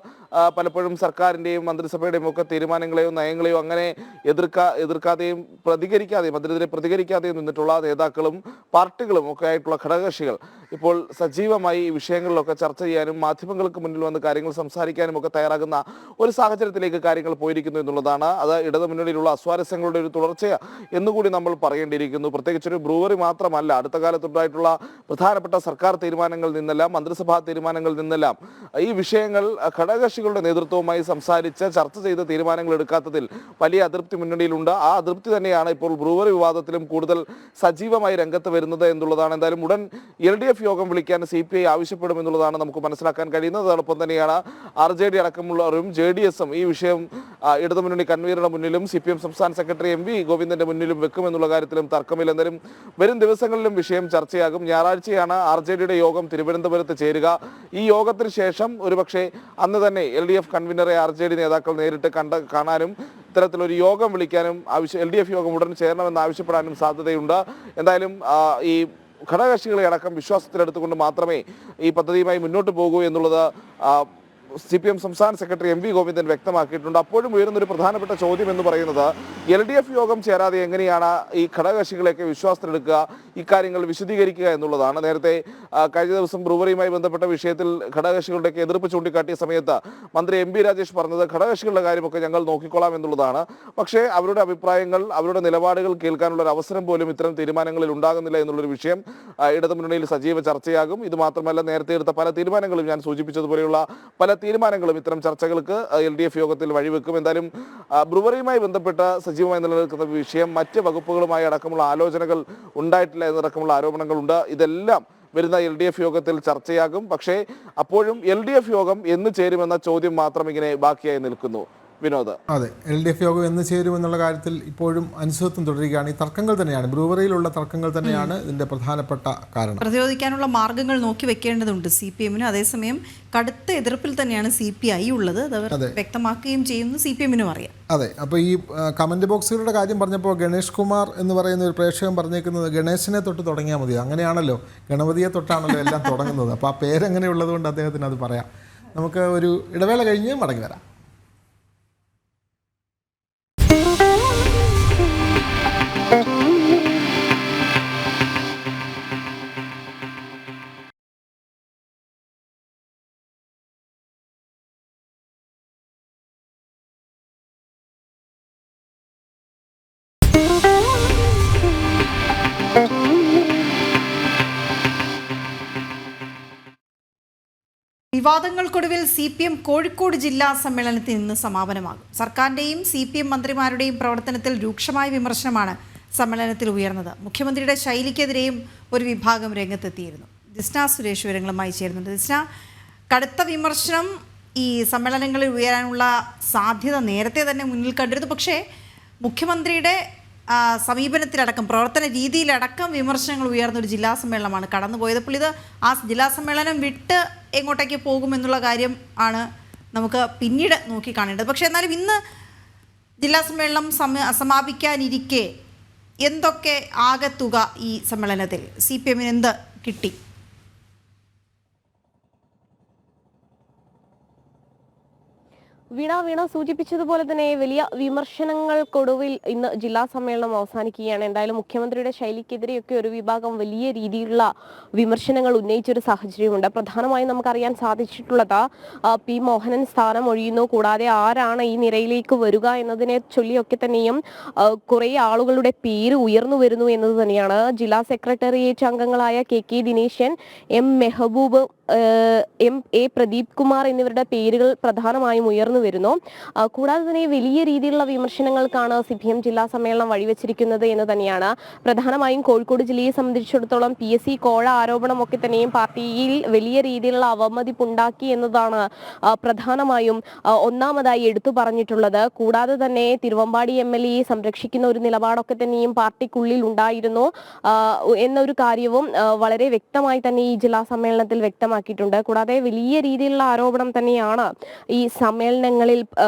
പലപ്പോഴും സർക്കാരിൻ്റെയും മന്ത്രിസഭയുടെയും ഒക്കെ തീരുമാനങ്ങളെയോ നയങ്ങളെയോ അങ്ങനെ എതിർക്കാതെയും പ്രതികരിക്കാതെയും അതിനെതിരെ പ്രതികരിക്കാതെയും നിന്നിട്ടുള്ള നേതാക്കളും പാർട്ടികളും ഒക്കെ ആയിട്ടുള്ള ഘടകകക്ഷികൾ ഇപ്പോൾ സജീവമായി ഈ വിഷയങ്ങളിലൊക്കെ ചർച്ച ചെയ്യാനും മാധ്യമങ്ങൾക്ക് മുന്നിൽ വന്ന് കാര്യങ്ങൾ സംസാരിക്കാനും ഒക്കെ തയ്യാറാകുന്ന ഒരു സാഹചര്യത്തിലേക്ക് കാര്യങ്ങൾ പോയിരിക്കുന്നു എന്നുള്ളതാണ്. അത് ഇടതുമുന്നണിയിലുള്ള അസ്വാരസ്യങ്ങളുടെ ഒരു തുടർച്ച എന്നുകൂടി നമ്മൾ പറയേണ്ടിയിരിക്കുന്നു. പ്രത്യേകിച്ചൊരു ബ്രൂവറി മാത്രമല്ല, അടുത്ത കാലത്തുണ്ടായിട്ടുള്ള പ്രധാനപ്പെട്ട സർക്കാർ തീരുമാനങ്ങളിൽ നിന്നെല്ലാം മന്ത്രിസഭാ തീരുമാനങ്ങളിൽ നിന്നെല്ലാം ഈ വിഷയങ്ങൾ ഘടകകക്ഷികളുടെ നേതൃത്വവുമായി സംസാരിച്ച് ചർച്ച ചെയ്ത് തീരുമാനങ്ങൾ എടുക്കാത്തതിൽ വലിയ അതൃപ്തി മുന്നണിയിലുണ്ട്. ആ അതൃപ്തി തന്നെയാണ് ഇപ്പോൾ ബ്രൂവറി വിവാദത്തിലും കൂടുതൽ സജീവമായി രംഗത്ത് വരുന്നത് എന്നുള്ളതാണ്. എന്തായാലും ഉടൻ LDF യോഗം വിളിക്കാൻ CPI ആവശ്യപ്പെടുമെന്നുള്ളതാണ് നമുക്ക് മനസ്സിലാക്കാൻ കഴിയുന്നത്. അതോടൊപ്പം തന്നെയാണ് RJD അടക്കമുള്ളവരും JDSഉം ഈ വിഷയം ഇടതുമുന്നണി കൺവീനറുടെ മുന്നിലും CPM സംസ്ഥാന സെക്രട്ടറി MV ഗോവിന്ദന്റെ മുന്നിലും വെക്കുമെന്നുള്ള കാര്യത്തിലും തർക്കമില്ല. എന്തായാലും വരും ദിവസങ്ങളിലും വിഷയം ചർച്ചയാകും. ഞായറാഴ്ചയാണ് RJDയുടെ യോഗം തിരുവനന്തപുരത്ത് ചേരുക. ഈ യോഗത്തിന് ശേഷം ഒരുപക്ഷെ അന്ന് തന്നെ LDF കൺവീനറെ RJD നേതാക്കൾ നേരിട്ട് കാണാനും ഇത്തരത്തിലൊരു യോഗം വിളിക്കാനും LDF യോഗം ഉടൻ ചേരണമെന്ന് ആവശ്യപ്പെടാനും സാധ്യതയുണ്ട്. എന്തായാലും ഈ ഘടകകക്ഷികളെ അടക്കം വിശ്വാസത്തിലെടുത്തുകൊണ്ട് മാത്രമേ ഈ പദ്ധതിയുമായി മുന്നോട്ട് പോകൂ എന്നുള്ളത് CPM സംസ്ഥാന സെക്രട്ടറി MV ഗോവിന്ദൻ വ്യക്തമാക്കിയിട്ടുണ്ട്. അപ്പോഴും ഉയരുന്നൊരു പ്രധാനപ്പെട്ട ചോദ്യം എന്ന് പറയുന്നത് LDF യോഗം ചേരാതെ എങ്ങനെയാണ് ഈ ഘടകകക്ഷികളെയൊക്കെ വിശ്വാസത്തിലെടുക്കുക, ഇക്കാര്യങ്ങൾ വിശദീകരിക്കുക എന്നുള്ളതാണ്. നേരത്തെ കഴിഞ്ഞ ദിവസം ബ്രൂവറിയുമായി ബന്ധപ്പെട്ട വിഷയത്തിൽ ഘടകകക്ഷികളുടെയൊക്കെ എതിർപ്പ് ചൂണ്ടിക്കാട്ടിയ സമയത്ത് മന്ത്രി MB രാജേഷ് പറഞ്ഞത് ഘടകകക്ഷികളുടെ കാര്യമൊക്കെ ഞങ്ങൾ നോക്കിക്കൊള്ളാം എന്നുള്ളതാണ്. പക്ഷേ അവരുടെ അഭിപ്രായങ്ങൾ, അവരുടെ നിലപാടുകൾ കേൾക്കാനുള്ള ഒരു അവസരം പോലും ഇത്തരം തീരുമാനങ്ങളിൽ ഉണ്ടാകുന്നില്ല എന്നുള്ളൊരു വിഷയം ഇടതുമുന്നണിയിൽ സജീവ ചർച്ചയാകും. ഇത് മാത്രമല്ല, നേരത്തെ എടുത്ത പല തീരുമാനങ്ങളും ഞാൻ സൂചിപ്പിച്ചതുപോലെയുള്ള പല തീരുമാനങ്ങളും ഇത്തരം ചർച്ചകൾക്ക് LDF യോഗത്തിൽ വഴിവെക്കും. എന്തായാലും ബ്രൂവറിയുമായി ബന്ധപ്പെട്ട സജീവമായി നിലനിൽക്കുന്ന വിഷയം മറ്റ് വകുപ്പുകളുമായി അടക്കമുള്ള ആലോചനകൾ ഉണ്ടായിട്ടില്ല എന്നടക്കമുള്ള ആരോപണങ്ങളുണ്ട്. ഇതെല്ലാം വരുന്ന LDF യോഗത്തിൽ ചർച്ചയാകും. പക്ഷേ അപ്പോഴും LDF യോഗം എന്ന് ചേരുമെന്ന ചോദ്യം മാത്രം ഇങ്ങനെ ബാക്കിയായി നിൽക്കുന്നു. വിനോദ്, അതെ, LDF യോഗം എന്ന് ചേരുമെന്നുള്ള കാര്യത്തിൽ ഇപ്പോഴും അനിശ്ചിതത്വം തുടരുകയാണ്. ഈ തർക്കങ്ങൾ തന്നെയാണ്, ബ്രൂവറിയിലുള്ള തർക്കങ്ങൾ തന്നെയാണ് ഇതിന്റെ പ്രധാനപ്പെട്ട കാരണം. പ്രതിരോധിക്കാനുള്ള മാർഗങ്ങൾ നോക്കി വെക്കേണ്ടതുണ്ട് CPMന്. അതേസമയം കടുത്ത എതിർപ്പിൽ തന്നെയാണ് CPI ഉള്ളത്. അത് വ്യക്തമാക്കുകയും ചെയ്യുന്നു, CPMനും അറിയാം. അതെ, അപ്പോൾ ഈ കമന്റ് ബോക്സുകളുടെ കാര്യം പറഞ്ഞപ്പോൾ ഗണേഷ് കുമാർ എന്ന് പറയുന്ന ഒരു പ്രേക്ഷകൻ പറഞ്ഞേക്കുന്നത് ഗണേശനെ തൊട്ട് തുടങ്ങിയാൽ മതി. അങ്ങനെയാണല്ലോ, ഗണപതിയെ തൊട്ടാണല്ലോ എല്ലാം തുടങ്ങുന്നത്. അപ്പോൾ ആ പേരെങ്ങനെ ഉള്ളതുകൊണ്ട് അദ്ദേഹത്തിന് അത് പറയാം. നമുക്ക് ഒരു ഇടവേള കഴിഞ്ഞ് മടങ്ങി വരാം. വിവാദങ്ങൾക്കൊടുവിൽ CPM കോഴിക്കോട് ജില്ലാ സമ്മേളനത്തിൽ ഇന്ന് സമാപനമാകും. സർക്കാരിൻ്റെയും CPM മന്ത്രിമാരുടെയും പ്രവർത്തനത്തിൽ രൂക്ഷമായ വിമർശനമാണ് സമ്മേളനത്തിൽ ഉയർന്നത്. മുഖ്യമന്ത്രിയുടെ ശൈലിക്കെതിരെയും ഒരു വിഭാഗം രംഗത്തെത്തിയിരുന്നു. ജിസ്ന സുരേഷ് വിവരങ്ങളുമായി ചേരുന്നുണ്ട്. ജിസ്ന, കടുത്ത വിമർശനം ഈ സമ്മേളനങ്ങളിൽ ഉയരാനുള്ള സാധ്യത നേരത്തെ തന്നെ മുന്നിൽ കണ്ടിരുന്നു. പക്ഷേ മുഖ്യമന്ത്രിയുടെ സമീപനത്തിലടക്കം പ്രവർത്തന രീതിയിലടക്കം വിമർശനങ്ങൾ ഉയർന്നൊരു ജില്ലാ സമ്മേളനമാണ് കടന്നുപോയത്. അപ്പോൾ ഇത് ആ ജില്ലാ സമ്മേളനം വിട്ട് എങ്ങോട്ടേക്ക് പോകുമെന്നുള്ള കാര്യം ആണ് നമുക്ക് പിന്നീട് നോക്കി കാണേണ്ടത്. പക്ഷേ എന്നാലും ഇന്ന് ജില്ലാ സമ്മേളനം സമാപിക്കാനിരിക്കെ എന്തൊക്കെ ആകത്തുക ഈ സമ്മേളനത്തിൽ CPMന് എന്ത് കിട്ടി? വീണ സൂചിപ്പിച്ചതുപോലെ തന്നെ വലിയ വിമർശനങ്ങൾക്കൊടുവിൽ ഇന്ന് ജില്ലാ സമ്മേളനം അവസാനിക്കുകയാണ്. എന്തായാലും മുഖ്യമന്ത്രിയുടെ ശൈലിക്കെതിരെയൊക്കെ ഒരു വിഭാഗം വലിയ രീതിയിലുള്ള വിമർശനങ്ങൾ ഉന്നയിച്ചൊരു സാഹചര്യമുണ്ട്. പ്രധാനമായും നമുക്കറിയാൻ സാധിച്ചിട്ടുള്ളത് പി മോഹനൻ സ്ഥാനം ഒഴിയുന്നു, കൂടാതെ ആരാണ് ഈ നിരയിലേക്ക് വരിക എന്നതിനെ ചൊല്ലിയൊക്കെ തന്നെയും കുറെ ആളുകളുടെ പേര് ഉയർന്നു വരുന്നു എന്നത് തന്നെയാണ്. ജില്ലാ സെക്രട്ടേറിയറ്റ് അംഗങ്ങളായ K Dineshan, M Mehboob, A Pradeep Kumar എന്നിവരുടെ പേരുകൾ പ്രധാനമായും ഉയർന്നു വരുന്നു. കൂടാതെ തന്നെ വലിയ രീതിയിലുള്ള വിമർശനങ്ങൾക്കാണ് CPM ജില്ലാ സമ്മേളനം വഴിവെച്ചിരിക്കുന്നത് എന്ന് തന്നെയാണ്. പ്രധാനമായും കോഴിക്കോട് ജില്ലയെ സംബന്ധിച്ചിടത്തോളം PSC കോഴ ആരോപണമൊക്കെ തന്നെയും പാർട്ടിയിൽ വലിയ രീതിയിലുള്ള അവമതിപ്പുണ്ടാക്കി എന്നതാണ് പ്രധാനമായും ഒന്നാമതായി എടുത്തു പറഞ്ഞിട്ടുള്ളത്. കൂടാതെ തന്നെ തിരുവമ്പാടി MLA സംരക്ഷിക്കുന്ന ഒരു നിലപാടൊക്കെ തന്നെയും പാർട്ടിക്കുള്ളിൽ ഉണ്ടായിരുന്നു എന്നൊരു കാര്യവും വളരെ വ്യക്തമായി തന്നെ ഈ ജില്ലാ സമ്മേളനത്തിൽ വ്യക്തമാക്കിയിട്ടുണ്ട്. കൂടാതെ വലിയ രീതിയിലുള്ള ആരോപണം തന്നെയാണ് ഈ സമ്മേളനങ്ങളിൽ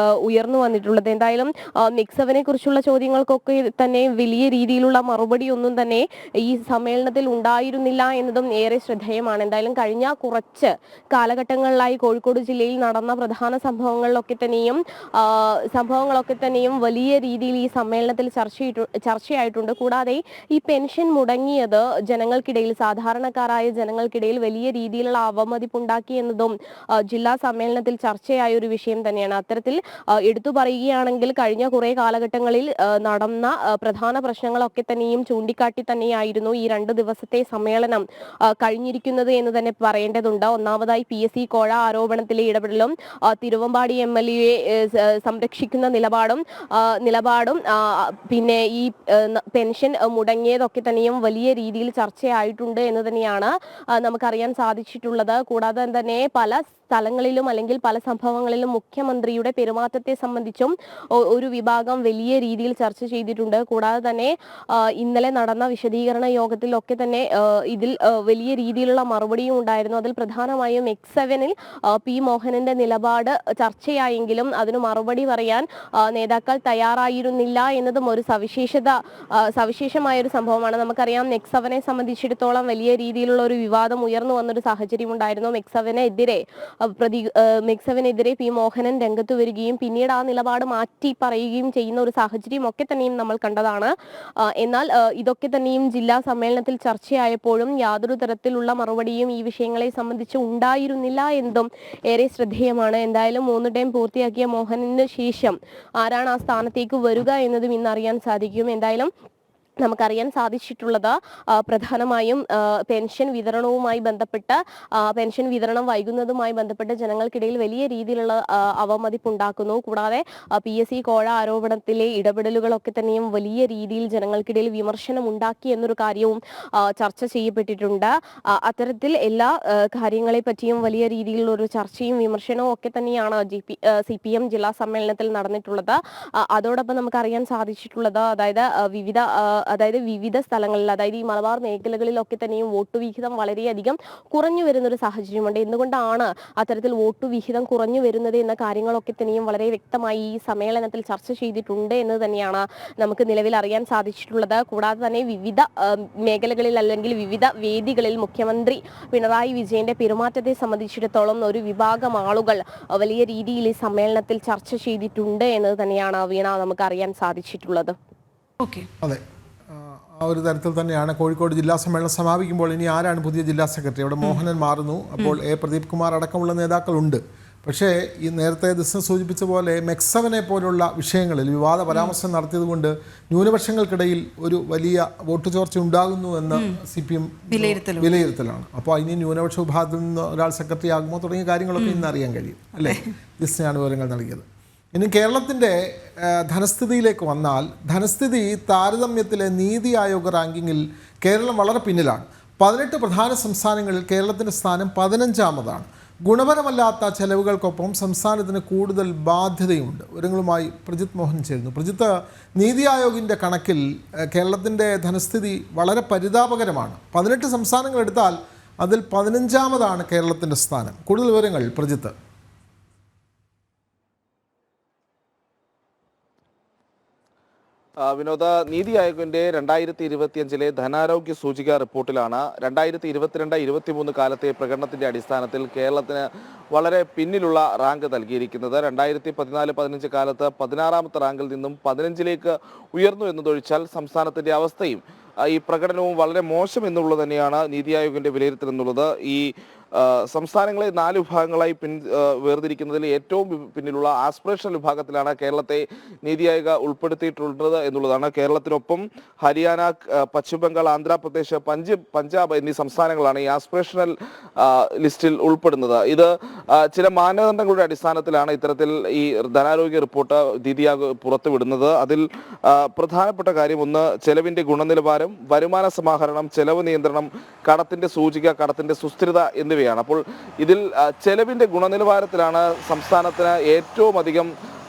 ഉയർന്നു വന്നിട്ടുള്ളത്. എന്തായാലും മിക്സവിനെ കുറിച്ചുള്ള ചോദ്യങ്ങൾക്കൊക്കെ തന്നെ വലിയ രീതിയിലുള്ള മറുപടി ഒന്നും തന്നെ ഈ സമ്മേളനത്തിൽ ഉണ്ടായിരുന്നില്ല എന്നതും ഏറെ ശ്രദ്ധേയമാണ്. എന്തായാലും കഴിഞ്ഞ കുറച്ച് കാലഘട്ടങ്ങളിലായി കോഴിക്കോട് ജില്ലയിൽ നടന്ന പ്രധാന സംഭവങ്ങളൊക്കെ തന്നെയും വലിയ രീതിയിൽ ഈ സമ്മേളനത്തിൽ ചർച്ചയായിട്ടുണ്ട്. കൂടാതെ ഈ പെൻഷൻ മുടങ്ങിയത് ജനങ്ങൾക്കിടയിൽ, സാധാരണക്കാരായ ജനങ്ങൾക്കിടയിൽ വലിയ രീതിയിലുള്ള അവമതിപ്പുണ്ടാക്കി എന്നതും ജില്ലാ സമ്മേളനത്തിൽ ചർച്ചയായ ഒരു വിഷയം തന്നെയാണ്. അത്തരത്തിൽ എടുത്തു പറയുകയാണെങ്കിൽ കഴിഞ്ഞ കുറെ കാലഘട്ടങ്ങളിൽ നടന്ന പ്രധാന പ്രശ്നങ്ങളൊക്കെ തന്നെയും ചൂണ്ടിക്കാട്ടി തന്നെയായിരുന്നു ഈ 2 ദിവസത്തെ സമ്മേളനം കഴിഞ്ഞിരിക്കുന്നത് എന്ന് തന്നെ പറയേണ്ടതുണ്ട്. ഒന്നാമതായി PSC കോഴ ആരോപണത്തിലെ ഇടപെടലും തിരുവമ്പാടി MLA സംരക്ഷിക്കുന്ന നിലപാടും പിന്നെ ഈ പെൻഷൻ മുടങ്ങിയതൊക്കെ തന്നെയും വലിയ രീതിയിൽ ചർച്ചയായിട്ടുണ്ട് എന്ന് തന്നെയാണ് നമുക്കറിയാൻ സാധിച്ചിട്ടുള്ളത്. കൂടാതെ തന്നെ പല സ്ഥലങ്ങളിലും അല്ലെങ്കിൽ പല സംഭവങ്ങളിലും മുഖ്യമന്ത്രിയുടെ പെരുമാറ്റത്തെ സംബന്ധിച്ചും ഒരു വിഭാഗം വലിയ രീതിയിൽ ചർച്ച ചെയ്തിട്ടുണ്ട്. കൂടാതെ തന്നെ ഇന്നലെ നടന്ന വിശദീകരണ യോഗത്തിലൊക്കെ തന്നെ ഇതിൽ വലിയ രീതിയിലുള്ള മറുപടിയും ഉണ്ടായിരുന്നു. അതിൽ പ്രധാനമായും X7-ൽ പി മോഹനന്റെ നിലപാട് ചർച്ചയായെങ്കിലും അതിന് മറുപടി പറയാൻ നേതാക്കൾ തയ്യാറായിരുന്നില്ല എന്നതും ഒരു സവിശേഷമായ ഒരു സംഭവമാണ്. നമുക്കറിയാം X7-നെ സംബന്ധിച്ചിടത്തോളം വലിയ രീതിയിലുള്ള ഒരു വിവാദം ഉയർന്നു വന്നൊരു സാഹചര്യം ഉണ്ടായിരുന്നു. മെക്സവിനെതിരെ പി മോഹനൻ രംഗത്ത് വരികയും പിന്നീട് ആ നിലപാട് മാറ്റി പറയുകയും ചെയ്യുന്ന ഒരു സാഹചര്യം ഒക്കെ തന്നെയും നമ്മൾ കണ്ടതാണ്. എന്നാൽ ഇതൊക്കെ തന്നെയും ജില്ലാ സമ്മേളനത്തിൽ ചർച്ചയായപ്പോഴും യാതൊരു തരത്തിലുള്ള മറുപടിയും ഈ വിഷയങ്ങളെ സംബന്ധിച്ച് ഉണ്ടായിരുന്നില്ല എന്നതും ഏറെ ശ്രദ്ധേയമാണ്. എന്തായാലും 3 ടൈം പൂർത്തിയാക്കിയ മോഹനന് ശേഷം ആരാണ് ആ സ്ഥാനത്തേക്ക് വരിക എന്നതും ഇന്ന് അറിയാൻ സാധിക്കും. എന്തായാലും നമുക്കറിയാൻ സാധിച്ചിട്ടുള്ളത് പ്രധാനമായും പെൻഷൻ വിതരണവുമായി ബന്ധപ്പെട്ട് പെൻഷൻ വിതരണം വൈകുന്നതുമായി ബന്ധപ്പെട്ട് ജനങ്ങൾക്കിടയിൽ വലിയ രീതിയിലുള്ള അവമതിപ്പുണ്ടാക്കുന്നു. കൂടാതെ PSC കോഴ ആരോപണത്തിലെ ഇടപെടലുകളൊക്കെ തന്നെയും വലിയ രീതിയിൽ ജനങ്ങൾക്കിടയിൽ വിമർശനം ഉണ്ടാക്കി എന്നൊരു കാര്യവും ചർച്ച ചെയ്യപ്പെട്ടിട്ടുണ്ട്. അത്തരത്തിൽ എല്ലാ കാര്യങ്ങളെ പറ്റിയും വലിയ രീതിയിലുള്ള ഒരു ചർച്ചയും വിമർശനവും ഒക്കെ തന്നെയാണ് CPM ജില്ലാ സമ്മേളനത്തിൽ നടന്നിട്ടുള്ളത്. അതോടൊപ്പം നമുക്കറിയാൻ സാധിച്ചിട്ടുള്ളത് വിവിധ സ്ഥലങ്ങളിൽ, അതായത് ഈ മലബാർ മേഖലകളിലൊക്കെ തന്നെയും വോട്ട് വിഹിതം വളരെയധികം കുറഞ്ഞു വരുന്നൊരു സാഹചര്യമുണ്ട്. എന്തുകൊണ്ടാണ് അത്തരത്തിൽ വോട്ട് വിഹിതം കുറഞ്ഞു വരുന്നത് എന്ന കാര്യങ്ങളൊക്കെ തന്നെയും വളരെ വ്യക്തമായി ഈ സമ്മേളനത്തിൽ ചർച്ച ചെയ്തിട്ടുണ്ട് എന്ന് തന്നെയാണ് നമുക്ക് നിലവിൽ അറിയാൻ സാധിച്ചിട്ടുള്ളത്. കൂടാതെ തന്നെ വിവിധ മേഖലകളിൽ അല്ലെങ്കിൽ വിവിധ വേദികളിൽ മുഖ്യമന്ത്രി പിണറായി വിജയന്റെ പെരുമാറ്റത്തെ സംബന്ധിച്ചിടത്തോളം ഒരു വിഭാഗം ആളുകൾ വലിയ രീതിയിൽ ഈ സമ്മേളനത്തിൽ ചർച്ച ചെയ്തിട്ടുണ്ട് എന്ന് തന്നെയാണ് വീണ നമുക്ക് അറിയാൻ സാധിച്ചിട്ടുള്ളത്. അതെ, ആ ഒരു തരത്തിൽ തന്നെയാണ് കോഴിക്കോട് ജില്ലാ സമ്മേളനം സമാപിക്കുമ്പോൾ ഇനി ആരാണ് പുതിയ ജില്ലാ സെക്രട്ടറി? അവിടെ മോഹനൻ മാറുന്നു. അപ്പോൾ എ പ്രദീപ് കുമാർ അടക്കമുള്ള നേതാക്കളുണ്ട്. പക്ഷേ ഈ നേരത്തെ ദിവസം സൂചിപ്പിച്ച പോലെ മെക്സവനെ പോലുള്ള വിഷയങ്ങളിൽ വിവാദ പരാമർശം നടത്തിയതുകൊണ്ട് ന്യൂനപക്ഷങ്ങൾക്കിടയിൽ ഒരു വലിയ വോട്ട് ചോർച്ച ഉണ്ടാകുന്നു എന്ന് CPM വിലയിരുത്തലാണ്. അപ്പോൾ അതിന് ന്യൂനപക്ഷ വിഭാഗത്തിൽ നിന്ന് ഒരാൾ സെക്രട്ടറി ആകുമോ തുടങ്ങിയ കാര്യങ്ങളൊക്കെ ഇന്ന് അറിയാൻ കഴിയും അല്ലേ? ജിസ്നയാണ് വിവരങ്ങൾ നൽകിയത്. ഇനി കേരളത്തിൻ്റെ ധനസ്ഥിതിയിലേക്ക് വന്നാൽ, ധനസ്ഥിതി താരതമ്യത്തിലെ നീതി ആയോഗ് റാങ്കിങ്ങിൽ കേരളം വളരെ പിന്നിലാണ്. 18 പ്രധാന സംസ്ഥാനങ്ങളിൽ കേരളത്തിൻ്റെ സ്ഥാനം 15ാമതാണ്. ഗുണപരമല്ലാത്ത ചെലവുകൾക്കൊപ്പം സംസ്ഥാനത്തിന് കൂടുതൽ ബാധ്യതയുണ്ട്. വിവരങ്ങളുമായി പ്രജിത്ത് മോഹൻ ചേരുന്നു. പ്രജിത്ത്, നീതി ആയോഗിൻ്റെ കണക്കിൽ കേരളത്തിൻ്റെ ധനസ്ഥിതി വളരെ പരിതാപകരമാണ്. 18 സംസ്ഥാനങ്ങൾ എടുത്താൽ അതിൽ 15ാമതാണ് കേരളത്തിൻ്റെ സ്ഥാനം. കൂടുതൽ വിവരങ്ങൾ പ്രജിത്ത്. വിനോദ, നീതി ആയോഗിന്റെ 2025 ധനാരോഗ്യ സൂചിക റിപ്പോർട്ടിലാണ് 2022-23 കാലത്തെ പ്രകടനത്തിന്റെ അടിസ്ഥാനത്തിൽ കേരളത്തിന് വളരെ പിന്നിലുള്ള റാങ്ക് നൽകിയിരിക്കുന്നത്. 2014-15 കാലത്ത് 16ാമത്തെ റാങ്കിൽ നിന്നും 15ലേക്ക് ഉയർന്നു എന്നതൊഴിച്ചാൽ സംസ്ഥാനത്തിന്റെ അവസ്ഥയും ഈ പ്രകടനവും വളരെ മോശം എന്നുള്ളത് തന്നെയാണ് നീതി ആയോഗിന്റെ വിലയിരുത്തൽ എന്നുള്ളത്. ഈ സംസ്ഥാനങ്ങളെ 4 വിഭാഗങ്ങളായി വേർതിരിക്കുന്നതിൽ ഏറ്റവും പിന്നിലുള്ള ആസ്പിറേഷണൽ വിഭാഗത്തിലാണ് കേരളത്തെ നീതി ആയോഗ് ഉൾപ്പെടുത്തിയിട്ടുള്ളത് എന്നുള്ളതാണ്. കേരളത്തിനൊപ്പം ഹരിയാന, പശ്ചിമ ബംഗാൾ, ആന്ധ്രാപ്രദേശ്, പഞ്ചാബ് എന്നീ സംസ്ഥാനങ്ങളാണ് ഈ ആസ്പിറേഷണൽ ലിസ്റ്റിൽ ഉൾപ്പെടുന്നത്. ഇത് ചില മാനദണ്ഡങ്ങളുടെ അടിസ്ഥാനത്തിലാണ് ഇത്തരത്തിൽ ഈ ധനാരോഗ്യ റിപ്പോർട്ട് നീതി ആയോഗ് പുറത്തുവിടുന്നത്. അതിൽ പ്രധാനപ്പെട്ട കാര്യം ഒന്ന്, ചെലവിന്റെ ഗുണനിലവാരം, വരുമാന സമാഹരണം, ചെലവ് നിയന്ത്രണം, കടത്തിന്റെ സൂചിക, കടത്തിന്റെ സുസ്ഥിരത എന്നിവയാണ്. അപ്പോൾ ഇതിൽ ചെലവിന്റെ ഗുണനിലവാരത്തിലാണ് സംസ്ഥാനത്തിന് ഏറ്റവും അധികം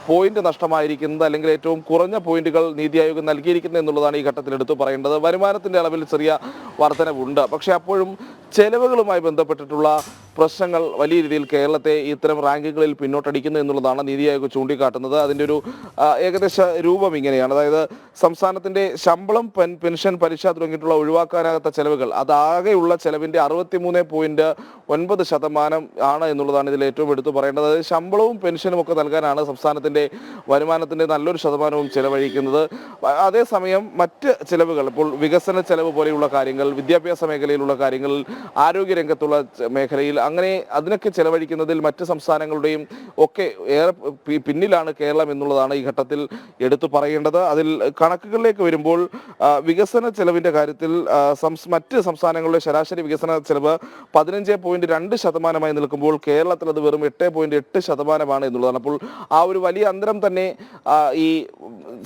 പോയിന്റ് നഷ്ടമായിരിക്കുന്നത്, അല്ലെങ്കിൽ ഏറ്റവും കുറഞ്ഞ പോയിന്റുകൾ നീതി ആയോഗ് നൽകിയിരിക്കുന്നത് എന്നുള്ളതാണ് ഈ ഘട്ടത്തിൽ എടുത്തു പറയേണ്ടത്. വരുമാനത്തിന്റെ അളവിൽ ചെറിയ വർധനവുണ്ട്, പക്ഷേ അപ്പോഴും ചെലവുകളുമായി ബന്ധപ്പെട്ടിട്ടുള്ള പ്രശ്നങ്ങൾ വലിയ രീതിയിൽ കേരളത്തെ ഇത്തരം റാങ്കിങ്ങുകളിൽ പിന്നോട്ടടിക്കുന്നു എന്നുള്ളതാണ് നീതി ആയോഗ് ചൂണ്ടിക്കാട്ടുന്നത്. അതിൻ്റെ ഒരു ഏകദേശ രൂപം ഇങ്ങനെയാണ്. അതായത് സംസ്ഥാനത്തിന്റെ ശമ്പളം, പെൻഷൻ, പലിശ തുടങ്ങിയിട്ടുള്ള ഒഴിവാക്കാനാകാത്ത ചെലവുകൾ, അതാകെയുള്ള ചെലവിന്റെ 63.9% ആണ് എന്നുള്ളതാണ് ഇതിൽ ഏറ്റവും എടുത്തു പറയേണ്ടത്. അതായത് ശമ്പളവും പെൻഷനും ഒക്കെ നൽകാനാണ് സംസ്ഥാനത്തിന്റെ വരുമാനത്തിന്റെ നല്ലൊരു ശതമാനവും ചെലവഴിക്കുന്നത്. അതേസമയം മറ്റ് ചെലവുകൾ, ഇപ്പോൾ വികസന ചെലവ് പോലെയുള്ള കാര്യങ്ങൾ, വിദ്യാഭ്യാസ മേഖലയിലുള്ള കാര്യങ്ങൾ, ആരോഗ്യരംഗത്തുള്ള മേഖലയിൽ, അങ്ങനെ അതിനൊക്കെ ചെലവഴിക്കുന്നതിൽ മറ്റ് സംസ്ഥാനങ്ങളുടെയും ഒക്കെ ഏറെ പിന്നിലാണ് കേരളം എന്നുള്ളതാണ് ഈ ഘട്ടത്തിൽ എടുത്തു പറയേണ്ടത്. അതിൽ കണക്കുകളിലേക്ക് വരുമ്പോൾ വികസന ചെലവിന്റെ കാര്യത്തിൽ മറ്റ് സംസ്ഥാനങ്ങളുടെ ശരാശരി വികസന ചെലവ് 15.2% നിൽക്കുമ്പോൾ കേരളത്തിൽ അത് വെറും 8.8% എന്നുള്ളതാണ്. അപ്പോൾ ആ ഒരു വലിയ അന്തരം തന്നെ ഈ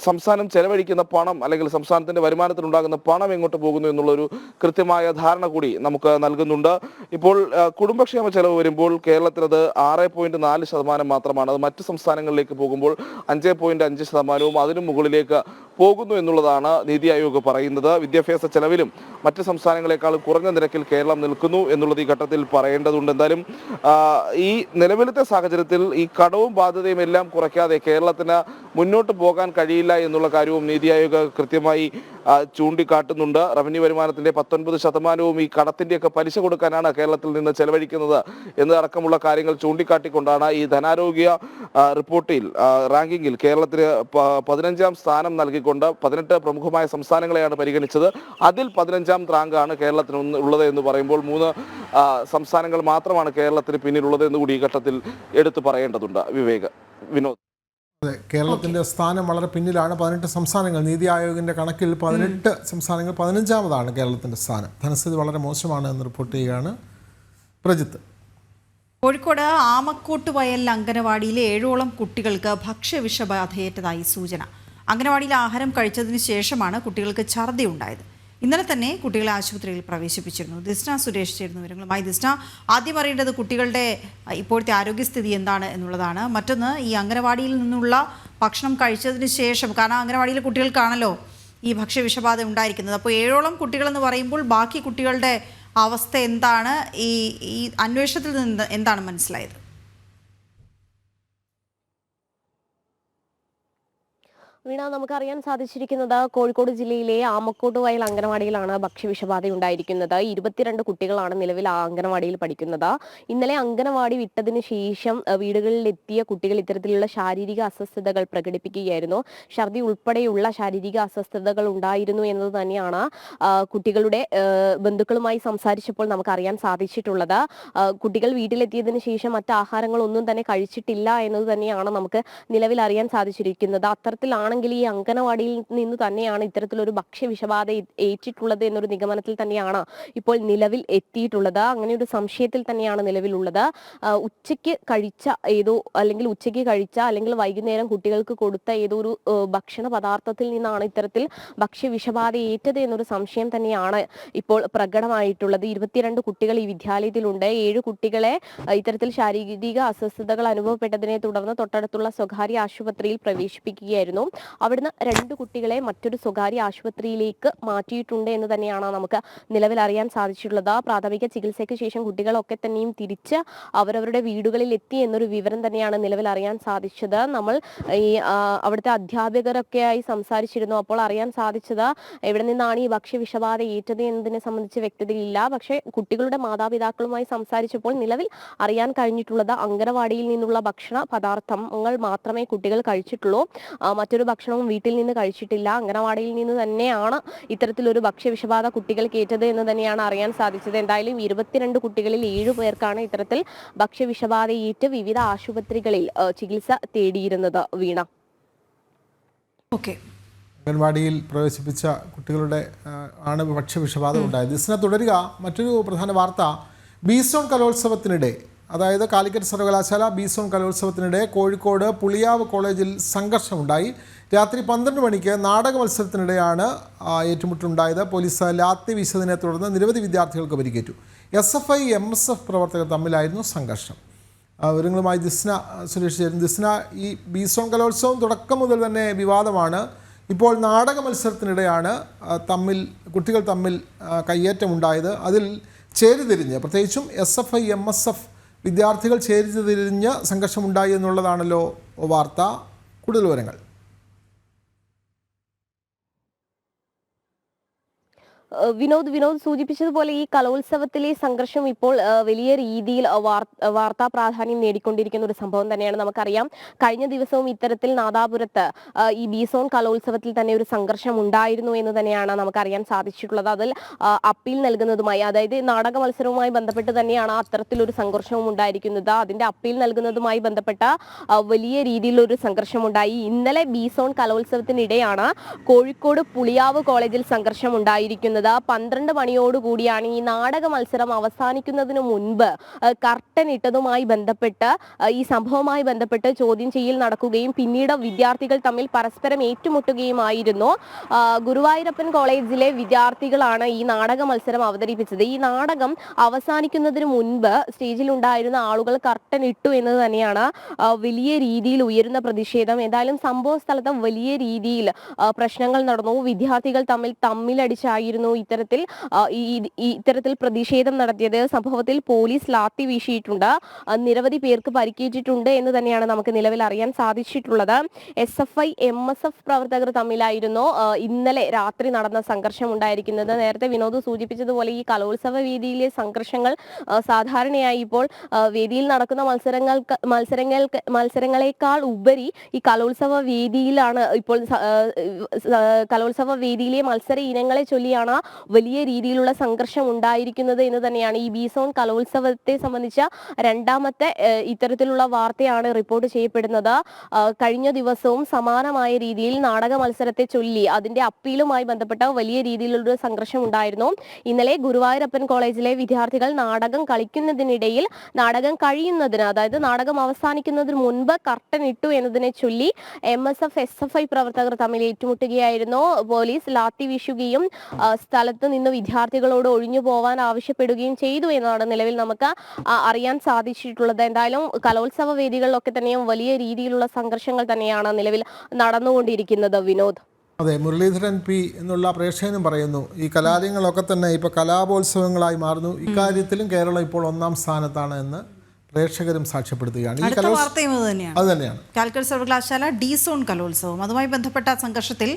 സംസ്ഥാനം ചെലവഴിക്കുന്ന പണം, അല്ലെങ്കിൽ സംസ്ഥാനത്തിന്റെ വരുമാനത്തിലുണ്ടാകുന്ന പണം എങ്ങോട്ട് പോകുന്നു എന്നുള്ളൊരു കൃത്യമായ ധാരണ കൂടി നമുക്ക് നൽകുന്നുണ്ട്. ഇപ്പോൾ കുടുംബക്ഷേമ ചെലവ് വരുമ്പോൾ കേരളത്തിൽ അത് 6.4% മാത്രമാണ്. അത് മറ്റ് സംസ്ഥാനങ്ങളിലേക്ക് പോകുമ്പോൾ 5.5%, അതിനു മുകളിലേക്ക് പോകുന്നു എന്നുള്ളതാണ് നീതി ആയോഗ് പറയുന്നത്. വിദ്യാഭ്യാസ ചെലവിലും മറ്റ് സംസ്ഥാനങ്ങളെക്കാളും കുറഞ്ഞ നിരക്കിൽ കേരളം നിൽക്കുന്നു എന്നുള്ളത് ഈ ഘട്ടത്തിൽ പറയേണ്ടതുണ്ട്. എന്തായാലും ഈ നിലവിലത്തെ സാഹചര്യത്തിൽ ഈ കടവും ബാധ്യതയും എല്ലാം കുറയ്ക്കാതെ കേരളത്തിന് മുന്നോട്ട് പോകാൻ കഴിയില്ല എന്നുള്ള കാര്യവും നീതി ആയോഗ് കൃത്യമായി ചൂണ്ടിക്കാട്ടുന്നുണ്ട്. റവന്യൂ വരുമാനത്തിന്റെ 19% ഈ കടത്തിന്റെയൊക്കെ പലിശ കൊടുക്കാനാണ് കേരളത്തിൽ നിന്ന് ചെലവഴിക്കുന്നത് എന്നതടക്കമുള്ള കാര്യങ്ങൾ ചൂണ്ടിക്കാട്ടിക്കൊണ്ടാണ് ഈ ധനാരോഗ്യ റിപ്പോർട്ടിൽ റാങ്കിങ്ങിൽ കേരളത്തിന് 15ാം സ്ഥാനം നൽകിക്കൊണ്ട് 18 പ്രമുഖമായ സംസ്ഥാനങ്ങളെയാണ് പരിഗണിച്ചത്. അതിൽ 15ാം റാങ്കാണ് കേരളത്തിന് ഉള്ളത് എന്ന് പറയുമ്പോൾ 3 സംസ്ഥാനങ്ങൾ മാത്രമാണ് കേരളത്തിന് പിന്നിലുള്ളത് എന്ന് കൂടി ഈ ഘട്ടത്തിൽ എടുത്തു പറയേണ്ടതുണ്ട്. വിനോദ്. അതെ, കേരളത്തിൻ്റെ സ്ഥാനം വളരെ പിന്നിലാണ്. 18 സംസ്ഥാനങ്ങൾ, നീതി ആയോഗിൻ്റെ കണക്കിൽ 18 സംസ്ഥാനങ്ങൾ 15ാമതാണ് കേരളത്തിൻ്റെ സ്ഥാനം. ധനസ്ഥിതി വളരെ മോശമാണ് എന്ന് റിപ്പോർട്ട് ചെയ്യുകയാണ് പ്രജിത്ത്. കോഴിക്കോട് ആമക്കോട്ട് വയൽ അംഗനവാടിയിലെ 7ഓളം കുട്ടികൾക്ക് ഭക്ഷ്യവിഷബാധയേറ്റതായി സൂചന. അംഗനവാടിയിൽ ആഹാരം കഴിച്ചതിന് ശേഷമാണ് കുട്ടികൾക്ക് ഛർദി ഉണ്ടായത്. ഇന്നലെ തന്നെ കുട്ടികളെ ആശുപത്രിയിൽ പ്രവേശിപ്പിച്ചിരുന്നു. ദിസ്ന സുരേഷ് ചേരുന്ന വിവരങ്ങളുമായി. ദിസ്ന, ആദ്യം അറിയേണ്ടത് കുട്ടികളുടെ ഇപ്പോഴത്തെ ആരോഗ്യസ്ഥിതി എന്താണ് എന്നുള്ളതാണ്. മറ്റൊന്ന്, ഈ അംഗനവാടിയിൽ നിന്നുള്ള ഭക്ഷണം കഴിച്ചതിന് ശേഷം, കാരണം അംഗനവാടിയിലെ കുട്ടികൾക്കാണല്ലോ ഈ ഭക്ഷ്യവിഷബാധ ഉണ്ടായിരിക്കുന്നത്. അപ്പോൾ 7ഓളം കുട്ടികളെന്ന് പറയുമ്പോൾ ബാക്കി കുട്ടികളുടെ അവസ്ഥ എന്താണ്? ഈ അന്വേഷണത്തിൽ നിന്ന് എന്താണ് മനസ്സിലായത്? വീണ, നമുക്കറിയാൻ സാധിച്ചിരിക്കുന്നത് കോഴിക്കോട് ജില്ലയിലെ ആമക്കോട്ട് വയൽ അംഗനവാടിയിലാണ് ഭക്ഷ്യവിഷബാധ ഉണ്ടായിരിക്കുന്നത്. 22 കുട്ടികളാണ് നിലവിൽ ആ അംഗനവാടിയിൽ പഠിക്കുന്നത്. ഇന്നലെ അംഗനവാടി വിട്ടതിന് ശേഷം വീടുകളിലെത്തിയ കുട്ടികൾ ഇത്തരത്തിലുള്ള ശാരീരിക അസ്വസ്ഥതകൾ പ്രകടിപ്പിക്കുകയായിരുന്നു. ഛർദി ഉൾപ്പെടെയുള്ള ശാരീരിക അസ്വസ്ഥതകൾ ഉണ്ടായിരുന്നു എന്നത് തന്നെയാണ് കുട്ടികളുടെ ബന്ധുക്കളുമായി സംസാരിച്ചപ്പോൾ നമുക്കറിയാൻ സാധിച്ചിട്ടുള്ളത്. കുട്ടികൾ വീട്ടിലെത്തിയതിനു ശേഷം മറ്റ് ആഹാരങ്ങളൊന്നും തന്നെ കഴിച്ചിട്ടില്ല എന്നത് തന്നെയാണ് നമുക്ക് നിലവിൽ അറിയാൻ സാധിച്ചിരിക്കുന്നത്. അത്തരത്തിലാണ് ഈ അംഗനവാടിയിൽ നിന്ന് തന്നെയാണ് ഇത്തരത്തിലൊരു ഭക്ഷ്യവിഷബാധ ഏറ്റിട്ടുള്ളത് എന്നൊരു നിഗമനത്തിൽ തന്നെയാണ് ഇപ്പോൾ നിലവിൽ എത്തിയിട്ടുള്ളത്. അങ്ങനെ ഒരു സംശയത്തിൽ തന്നെയാണ് നിലവിലുള്ളത്. ഉച്ചയ്ക്ക് കഴിച്ച അല്ലെങ്കിൽ വൈകുന്നേരം കുട്ടികൾക്ക് കൊടുത്ത ഏതോ ഒരു ഭക്ഷണ പദാർത്ഥത്തിൽ നിന്നാണ് ഇത്തരത്തിൽ ഭക്ഷ്യവിഷബാധ ഏറ്റത് എന്നൊരു സംശയം തന്നെയാണ് ഇപ്പോൾ പ്രകടമായിട്ടുള്ളത്. 22 കുട്ടികൾ ഈ വിദ്യാലയത്തിലുണ്ട്. 7 കുട്ടികളെ ഇത്തരത്തിൽ ശാരീരിക അസ്വസ്ഥതകൾ അനുഭവപ്പെട്ടതിനെ തുടർന്ന് തൊട്ടടുത്തുള്ള സ്വകാര്യ ആശുപത്രിയിൽ പ്രവേശിപ്പിക്കുകയായിരുന്നു. അവിടുന്ന് 2 കുട്ടികളെ മറ്റൊരു സ്വകാര്യ ആശുപത്രിയിലേക്ക് മാറ്റിയിട്ടുണ്ട് എന്ന് തന്നെയാണ് നമുക്ക് നിലവിൽ അറിയാൻ സാധിച്ചിട്ടുള്ളത്. പ്രാഥമിക ചികിത്സയ്ക്ക് ശേഷം കുട്ടികളൊക്കെ തന്നെയും തിരിച്ച് അവരവരുടെ വീടുകളിൽ എത്തി എന്നൊരു വിവരം തന്നെയാണ് നിലവിൽ അറിയാൻ സാധിച്ചത്. നമ്മൾ ഈ അവിടുത്തെ അധ്യാപകരൊക്കെയായി സംസാരിച്ചിരുന്നു. അപ്പോൾ അറിയാൻ സാധിച്ചത് എവിടെ നിന്നാണ് ഈ ഭക്ഷ്യവിഷബാധ ഏറ്റത് എന്നതിനെ സംബന്ധിച്ച് വ്യക്തതയില്ല. പക്ഷേ കുട്ടികളുടെ മാതാപിതാക്കളുമായി സംസാരിച്ചപ്പോൾ നിലവിൽ അറിയാൻ കഴിഞ്ഞിട്ടുള്ളത് അങ്കനവാടിയിൽ നിന്നുള്ള ഭക്ഷണ പദാർത്ഥങ്ങൾ മാത്രമേ കുട്ടികൾ കഴിച്ചിട്ടുള്ളൂ. മറ്റൊരു ഭക്ഷണവും വീട്ടിൽ നിന്ന് കഴിച്ചിട്ടില്ല. അങ്കനവാടിയിൽ നിന്ന് തന്നെയാണ് ഇത്തരത്തിലൊരു ഭക്ഷ്യവിഷബാധ കുട്ടികൾക്ക് ഏറ്റത് എന്ന് തന്നെയാണ് അറിയാൻ സാധിച്ചത്. എന്തായാലും 22 കുട്ടികളിൽ 7 പേർക്കാണ് ഇത്തരത്തിൽ ഭക്ഷ്യവിഷബാധയേറ്റ് വിവിധ ആശുപത്രികളിൽ ചികിത്സ തേടിയിരുന്നത്. വീണ, ഓക്കെ. അംഗൻവാടിയിൽ പ്രവേശിപ്പിച്ച കുട്ടികളുടെ ആണ് ഭക്ഷ്യവിഷബാധ ഉണ്ടായത്. ഇതിനെ തുടരുക മറ്റൊരു പ്രധാന വാർത്ത. ബിസോൺ കലോത്സവത്തിനിടെ, അതായത് കാലിക്കറ്റ് സർവകലാശാല ബിസോൺ കലോത്സവത്തിനിടെ കോഴിക്കോട് പുളിയാവ് കോളേജിൽ സംഘർഷമുണ്ടായി. രാത്രി 12 മണിക്ക് നാടക മത്സരത്തിനിടെയാണ് ഏറ്റുമുട്ടലുണ്ടായത്. പോലീസ് ലാത്തി വീശതിനെ തുടർന്ന് നിരവധി വിദ്യാർത്ഥികൾക്ക് പരിക്കേറ്റു. SFI MSF പ്രവർത്തകർ തമ്മിലായിരുന്നു സംഘർഷം. വിവരങ്ങളുമായി ദിസ്ന സുരേഷ് ചേരുന്നു. ദിസ്ന, ഈ ബിസോൺ കലോത്സവം തുടക്കം മുതൽ തന്നെ വിവാദമാണ്. ഇപ്പോൾ നാടക മത്സരത്തിനിടെയാണ് കുട്ടികൾ തമ്മിൽ കയ്യേറ്റമുണ്ടായത്. അതിൽ ചേരിതിരിഞ്ഞ്, പ്രത്യേകിച്ചും SFI MSF വിദ്യാർത്ഥികൾ ചേരിതിരിഞ്ഞ് സംഘർഷമുണ്ടായി എന്നുള്ളതാണല്ലോ വാർത്ത. കൂടുതൽ വിവരങ്ങൾ. വിനോദ് സൂചിപ്പിച്ചതുപോലെ ഈ കലോത്സവത്തിലെ സംഘർഷം ഇപ്പോൾ വലിയ രീതിയിൽ വാർത്താ പ്രാധാന്യം നേടിക്കൊണ്ടിരിക്കുന്ന ഒരു സംഭവം തന്നെയാണ്. നമുക്കറിയാം, കഴിഞ്ഞ ദിവസവും ഇത്തരത്തിൽ നാദാപുരത്ത് ഈ ബിസോൺ കലോത്സവത്തിൽ തന്നെ ഒരു സംഘർഷം ഉണ്ടായിരുന്നു എന്ന് തന്നെയാണ് നമുക്കറിയാൻ സാധിച്ചിട്ടുള്ളത്. അതിൽ അപ്പീൽ നൽകുന്നതുമായി, അതായത് നാടക മത്സരവുമായി ബന്ധപ്പെട്ട് തന്നെയാണ് അത്തരത്തിലൊരു സംഘർഷവും ഉണ്ടായിരിക്കുന്നത്. അതിന്റെ അപ്പീൽ നൽകുന്നതുമായി ബന്ധപ്പെട്ട വലിയ രീതിയിലൊരു സംഘർഷമുണ്ടായി. ഇന്നലെ ബിസോൺ കലോത്സവത്തിനിടെയാണ് കോഴിക്കോട് പുളിയാവ് കോളേജിൽ സംഘർഷം ഉണ്ടായിരിക്കുന്നത്. 12 മണിയോടുകൂടിയാണ് ഈ നാടക മത്സരം അവസാനിക്കുന്നതിന് മുൻപ് കർട്ടൻ ഇട്ടതുമായി ബന്ധപ്പെട്ട് ഈ സംഭവവുമായി ബന്ധപ്പെട്ട് ചോദ്യം ചെയ്യൽ നടക്കുകയും പിന്നീട് വിദ്യാർത്ഥികൾ തമ്മിൽ പരസ്പരം ഏറ്റുമുട്ടുകയുമായിരുന്നു. ഗുരുവായൂരപ്പൻ കോളേജിലെ വിദ്യാർത്ഥികളാണ് ഈ നാടക മത്സരം അവതരിപ്പിച്ചത്. ഈ നാടകം അവസാനിക്കുന്നതിന് മുൻപ് സ്റ്റേജിൽ ഉണ്ടായിരുന്ന ആളുകൾ കർട്ടൻ ഇട്ടു എന്നത് തന്നെയാണ് വലിയ രീതിയിൽ ഉയരുന്ന പ്രതിഷേധം. എന്തായാലും സംഭവ സ്ഥലത്ത് വലിയ രീതിയിൽ പ്രശ്നങ്ങൾ നടന്നു. വിദ്യാർത്ഥികൾ തമ്മിലടിച്ചായിരുന്നു ഇത്തരത്തിൽ പ്രതിഷേധം നടത്തിയത്. സംഭവത്തിൽ പോലീസ് ലാത്തി വീശിയിട്ടുണ്ട്. നിരവധി പേർക്ക് പരിക്കേറ്റിട്ടുണ്ട് എന്ന് തന്നെയാണ് നമുക്ക് നിലവിൽ അറിയാൻ സാധിച്ചിട്ടുള്ളത്. SFI MSF പ്രവർത്തകർ തമ്മിലായിരുന്നു ഇന്നലെ രാത്രി നടന്ന സംഘർഷം ഉണ്ടായിരിക്കുന്നത്. നേരത്തെ വിനോദ് സൂചിപ്പിച്ചതുപോലെ ഈ കലോത്സവ വേദിയിലെ സംഘർഷങ്ങൾ സാധാരണയായി ഇപ്പോൾ വേദിയിൽ നടക്കുന്ന മത്സരങ്ങളെക്കാൾ ഉപരി ഈ കലോത്സവ വേദിയിലാണ് ഇപ്പോൾ കലോത്സവ വേദിയിലെ മത്സര ഇനങ്ങളെ ചൊല്ലിയാണ് വലിയ രീതിയിലുള്ള സംഘർഷം ഉണ്ടായിരിക്കുന്നത് എന്ന് തന്നെയാണ് ഈ ബിസോൺ കലോത്സവത്തെ സംബന്ധിച്ച രണ്ടാമത്തെ ഇത്തരത്തിലുള്ള വാർത്തയാണ് റിപ്പോർട്ട് ചെയ്യപ്പെടുന്നത്. കഴിഞ്ഞ ദിവസവും സമാനമായ രീതിയിൽ നാടക മത്സരത്തെ ചൊല്ലി അതിന്റെ അപ്പീലുമായി ബന്ധപ്പെട്ട വലിയ രീതിയിലുള്ള സംഘർഷം ഉണ്ടായിരുന്നു. ഇന്നലെ ഗുരുവായൂരപ്പൻ കോളേജിലെ വിദ്യാർത്ഥികൾ നാടകം കളിക്കുന്നതിനിടയിൽ നാടകം കഴിയുന്നതിന്, അതായത് നാടകം അവസാനിക്കുന്നതിന് മുൻപ് കർട്ടൻ ഇട്ടു എന്നതിനെ ചൊല്ലി MSF SFI പ്രവർത്തകർ തമ്മിൽ ഏറ്റുമുട്ടുകയായിരുന്നു. പോലീസ് ലാത്തി വീശുകയും സ്ഥലത്ത് നിന്ന് വിദ്യാർത്ഥികളോട് ഒഴിഞ്ഞു പോവാൻ ആവശ്യപ്പെടുകയും ചെയ്തു എന്നാണ് നിലവിൽ നമുക്ക് അറിയാൻ സാധിച്ചിട്ടുള്ളത്. എന്തായാലും കലോത്സവ വേദികളിലൊക്കെ തന്നെയും വലിയ രീതിയിലുള്ള സംഘർഷങ്ങൾ തന്നെയാണ് നിലവിൽ നടന്നുകൊണ്ടിരിക്കുന്നത്. വിനോദ്, അതെ, മുരളീധരൻ P എന്നുള്ള പ്രേക്ഷകനും പറയുന്നു, ഈ കലാലയങ്ങളൊക്കെ തന്നെ ഇപ്പോൾ കലാപോത്സവങ്ങളായി മാറുന്നു. ഇക്കാര്യത്തിലും കേരളം ഇപ്പോൾ 1ാം സ്ഥാനത്താണ് എന്ന് പ്രേക്ഷകരും സാക്ഷ്യപ്പെടുത്തുകയാണ്. ഈ വാർത്തയും അത് തന്നെയാണ്. കാലിക്കറ്റ് സർവകലാശാല ഡിസോൺ കലോത്സവം, അതുമായി ബന്ധപ്പെട്ട സംഘർഷത്തിൽ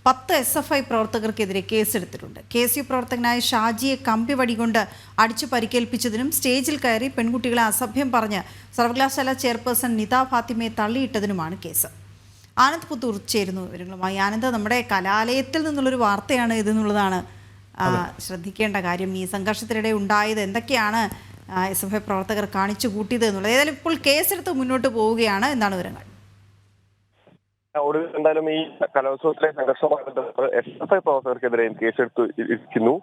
10 SFI പ്രവർത്തകർക്കെതിരെ കേസെടുത്തിട്ടുണ്ട്. KSU പ്രവർത്തകനായ ഷാജിയെ കമ്പി വടികൊണ്ട് അടിച്ചു പരിക്കേൽപ്പിച്ചതിനും സ്റ്റേജിൽ കയറി പെൺകുട്ടികളെ അസഭ്യം പറഞ്ഞ് സർവകലാശാല ചെയർപേഴ്സൺ നിത ഫാത്തിമയെ തള്ളിയിട്ടതിനുമാണ് കേസ്. ആനന്ദ് പുത്തൂർ ചേരുന്നു വിവരങ്ങളുമായി. ആനന്ദ്, നമ്മുടെ കലാലയത്തിൽ നിന്നുള്ളൊരു വാർത്തയാണ് ഇതെന്നുള്ളതാണ് ശ്രദ്ധിക്കേണ്ട കാര്യം. ഈ സംഘർഷത്തിനിടെ ഉണ്ടായത് എന്തൊക്കെയാണ് SFI പ്രവർത്തകർ കാണിച്ചു കൂട്ടിയത് എന്നുള്ളത്. ഏതായാലും ഇപ്പോൾ കേസെടുത്ത് മുന്നോട്ട് പോവുകയാണ്. എന്താണ് വിവരങ്ങൾ? ഒടുവിൽ എന്തായാലും ഈ കലോത്സവത്തിലെ സംഘർഷവുമായി ബന്ധപ്പെട്ട് SFI പ്രവർത്തകർക്കെതിരെയും കേസെടുത്തിരിക്കുന്നു.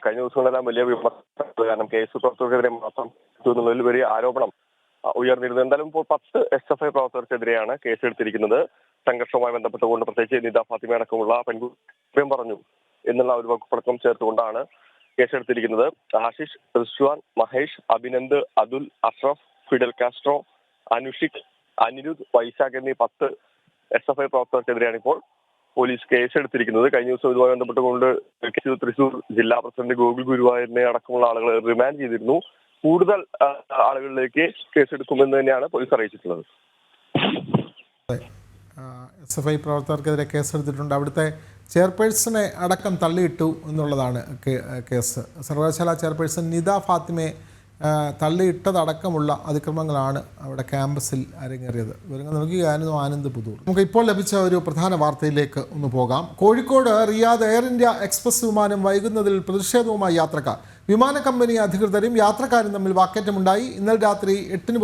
കഴിഞ്ഞ ദിവസങ്ങളെല്ലാം വലിയ വിമർശനം, കാരണം KSU പ്രവർത്തകർക്കെതിരെ മാത്രം എന്നുള്ളതിൽ വലിയ ആരോപണം ഉയർന്നിരുന്നു. എന്തായാലും ഇപ്പോൾ 10 SFI പ്രവർത്തകർക്കെതിരെയാണ് കേസെടുത്തിരിക്കുന്നത്. സംഘർഷവുമായി ബന്ധപ്പെട്ടുകൊണ്ട് പ്രത്യേകിച്ച് നിത ഫാത്തിമ അടക്കമുള്ള പെൺകുട്ടി പറഞ്ഞു എന്നുള്ള ഒരു വകുപ്പടക്കം ചേർത്തുകൊണ്ടാണ് കേസെടുത്തിരിക്കുന്നത്. ആശിഷ്, റിസ്വാൻ, മഹേഷ്, അഭിനന്ദ്, അതുൽ, അഷ്റഫ്, ഫിഡൽ കാസ്ട്രോ, അനുഷിക്, അനിരുദ്ധ്, വൈശാഖ് എന്നീ 10 SFI പ്രവർത്തകർക്കെതിരെയാണ് ഇപ്പോൾ പോലീസ് കേസെടുത്തിരിക്കുന്നത്. കഴിഞ്ഞ ദിവസം ഇതുമായി ബന്ധപ്പെട്ടുകൊണ്ട് തൃശൂർ ജില്ലാ പ്രസിഡന്റ് ഗോകുൽ ഗുരുവായൂരിനെ അടക്കമുള്ള ആളുകളെ റിമാൻഡ് ചെയ്തിരുന്നു. കൂടുതൽ ആളുകളിലേക്ക് കേസെടുക്കുമെന്ന് തന്നെയാണ് പോലീസ് അറിയിച്ചിട്ടുള്ളത്. SFI പ്രവർത്തകർക്കെതിരെ കേസെടുത്തിട്ടുണ്ട്. അവിടുത്തെ ചെയർപേഴ്സണെ അടക്കം തള്ളിയിട്ടു എന്നുള്ളതാണ് കേസ്. സർവകലാശാല ചെയർപേഴ്സൺ നിത ഫാത്തിമയെ തള്ളിയിട്ടതടക്കമുള്ള അതിക്രമങ്ങളാണ് അവിടെ ക്യാമ്പസിൽ അരങ്ങേറിയത്. വിവരങ്ങൾ നൽകുകയായിരുന്നു ആനന്ദ് പുതൂർ. നമുക്ക് ഇപ്പോൾ ലഭിച്ച ഒരു പ്രധാന വാർത്തയിലേക്ക് ഒന്ന് പോകാം. Kozhikode Riyadh air India express വിമാനം വൈകുന്നതിൽ പ്രതിഷേധവുമായി യാത്രക്കാർ. വിമാന കമ്പനി അധികൃതരും യാത്രക്കാരും തമ്മിൽ വാക്കേറ്റമുണ്ടായി. ഇന്നലെ രാത്രി 8-ന്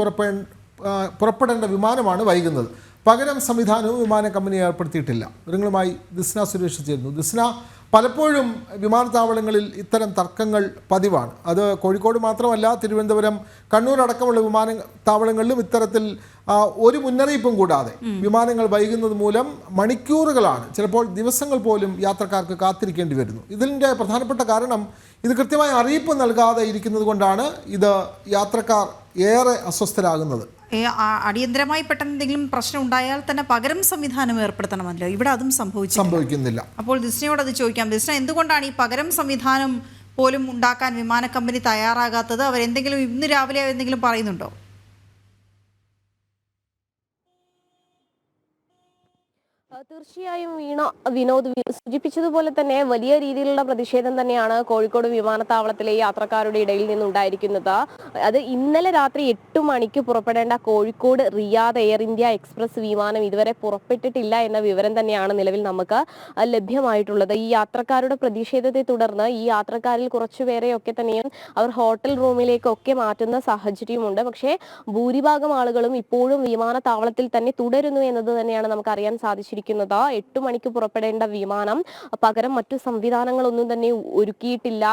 പുറപ്പെടേണ്ട വിമാനമാണ് വൈകുന്നത്. പകരം സംവിധാനവും വിമാന കമ്പനി ഏർപ്പെടുത്തിയിട്ടില്ല. വിവരങ്ങളുമായി ദിസ്ന സുരേഷ് ചേരുന്നു. ദിസ്ന, പലപ്പോഴും വിമാനത്താവളങ്ങളിൽ ഇത്തരം തർക്കങ്ങൾ പതിവാണ്. അത് കോഴിക്കോട് മാത്രമല്ല, തിരുവനന്തപുരം, കണ്ണൂർ അടക്കമുള്ള വിമാനത്താവളങ്ങളിലും ഇത്തരത്തിൽ ഒരു മുന്നറിയിപ്പും കൂടാതെ വിമാനങ്ങൾ വൈകുന്നത് മൂലം മണിക്കൂറുകളാണ്, ചിലപ്പോൾ ദിവസങ്ങൾ പോലും യാത്രക്കാർക്ക് കാത്തിരിക്കേണ്ടി വരുന്നു. ഇതിൻ്റെ പ്രധാനപ്പെട്ട കാരണം ഇത് കൃത്യമായ അറിയിപ്പ് നൽകാതെ ഇരിക്കുന്നത് കൊണ്ടാണ് ഇത് യാത്രക്കാർ ഏറെ അസ്വസ്ഥരാകുന്നത്. അടിയന്തരമായി പെട്ടെന്ന് എന്തെങ്കിലും പ്രശ്നം ഉണ്ടായാൽ തന്നെ പകരം സംവിധാനം ഏർപ്പെടുത്തണമല്ലോ. ഇവിടെ അതും സംഭവിക്കുന്നില്ല. അപ്പോൾ ദിസ്നയോട് അത് ചോദിക്കാം. ദിസ്ന, എന്തുകൊണ്ടാണ് ഈ പകരം സംവിധാനം പോലും ഉണ്ടാക്കാൻ വിമാന കമ്പനി തയ്യാറാകാത്തത്? അവരെന്തെങ്കിലും ഇന്ന് രാവിലെ എന്തെങ്കിലും പറയുന്നുണ്ടോ? തീർച്ചയായും വിനോദ് സൂചിപ്പിച്ചതുപോലെ തന്നെ വലിയ രീതിയിലുള്ള പ്രതിഷേധം തന്നെയാണ് കോഴിക്കോട് വിമാനത്താവളത്തിലെ യാത്രക്കാരുടെ ഇടയിൽ നിന്നുണ്ടായിരിക്കുന്നത്. അത് ഇന്നലെ രാത്രി 8 മണിക്ക് പുറപ്പെടേണ്ട Kozhikode Riyadh air India express വിമാനം ഇതുവരെ പുറപ്പെട്ടിട്ടില്ല എന്ന വിവരം തന്നെയാണ് നിലവിൽ നമുക്ക് ലഭ്യമായിട്ടുള്ളത്. ഈ യാത്രക്കാരുടെ പ്രതിഷേധത്തെ തുടർന്ന് ഈ യാത്രക്കാരിൽ കുറച്ചുപേരെയൊക്കെ തന്നെയും അവർ ഹോട്ടൽ റൂമിലേക്കൊക്കെ മാറ്റുന്ന സാഹചര്യമുണ്ട്. പക്ഷേ ഭൂരിഭാഗം ആളുകളും ഇപ്പോഴും വിമാനത്താവളത്തിൽ തന്നെ തുടരുന്നു എന്നത് തന്നെയാണ് നമുക്ക് അറിയാൻ സാധിച്ചിരിക്കുന്നത്. 8 മണിക്ക് പുറപ്പെടേണ്ട വിമാനം പകരം മറ്റു സംവിധാനങ്ങളൊന്നും തന്നെ ഒരുക്കിയിട്ടില്ല.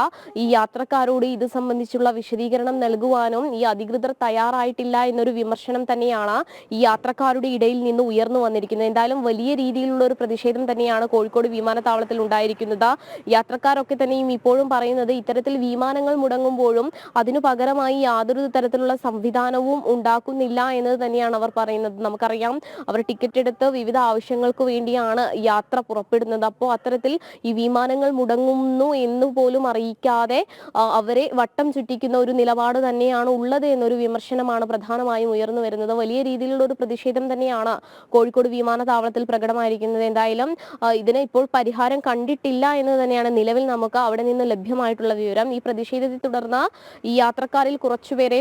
ഈ യാത്രക്കാരോട് ഇത് സംബന്ധിച്ചുള്ള വിശദീകരണം നൽകുവാനും ഈ അധികൃതർ തയ്യാറായിട്ടില്ല എന്നൊരു വിമർശനം തന്നെയാണ് ഈ യാത്രക്കാരുടെ ഇടയിൽ നിന്ന് ഉയർന്നു വന്നിരിക്കുന്നത്. എന്തായാലും വലിയ രീതിയിലുള്ള ഒരു പ്രതിഷേധം തന്നെയാണ് കോഴിക്കോട് വിമാനത്താവളത്തിൽ ഉണ്ടായിരിക്കുന്നത്. യാത്രക്കാരൊക്കെ തന്നെയും ഇപ്പോഴും പറയുന്നത് ഇത്തരത്തിൽ വിമാനങ്ങൾ മുടങ്ങുമ്പോഴും അതിനു പകരമായി യാതൊരു തരത്തിലുള്ള സംവിധാനവും ഉണ്ടാക്കുന്നില്ല എന്നത് തന്നെയാണ് അവർ പറയുന്നത്. നമുക്കറിയാം, അവർ ടിക്കറ്റ് എടുത്ത് വിവിധ ആവശ്യങ്ങൾക്ക് വേണ്ടിയാണ് യാത്ര പുറപ്പെടുന്നത്. അപ്പോൾ അത്തരത്തിൽ ഈ വിമാനങ്ങൾ മുടങ്ങുന്നു എന്ന് പോലും അറിയിക്കാതെ അവരെ വട്ടം ചുറ്റിക്കുന്ന ഒരു നിലപാട് തന്നെയാണ് ഉള്ളത് എന്നൊരു വിമർശനമാണ് പ്രധാനമായും ഉയർന്നു വരുന്നത്. വലിയ രീതിയിലുള്ള ഒരു പ്രതിഷേധം തന്നെയാണ് കോഴിക്കോട് വിമാനത്താവളത്തിൽ പ്രകടമായിരിക്കുന്നത്. എന്തായാലും ഇതിന് ഇപ്പോൾ പരിഹാരം കണ്ടിട്ടില്ല എന്ന് തന്നെയാണ് നിലവിൽ നമുക്ക് അവിടെ നിന്ന് ലഭ്യമായിട്ടുള്ള വിവരം. ഈ പ്രതിഷേധത്തെ തുടർന്ന് ഈ യാത്രക്കാരിൽ കുറച്ചുപേരെ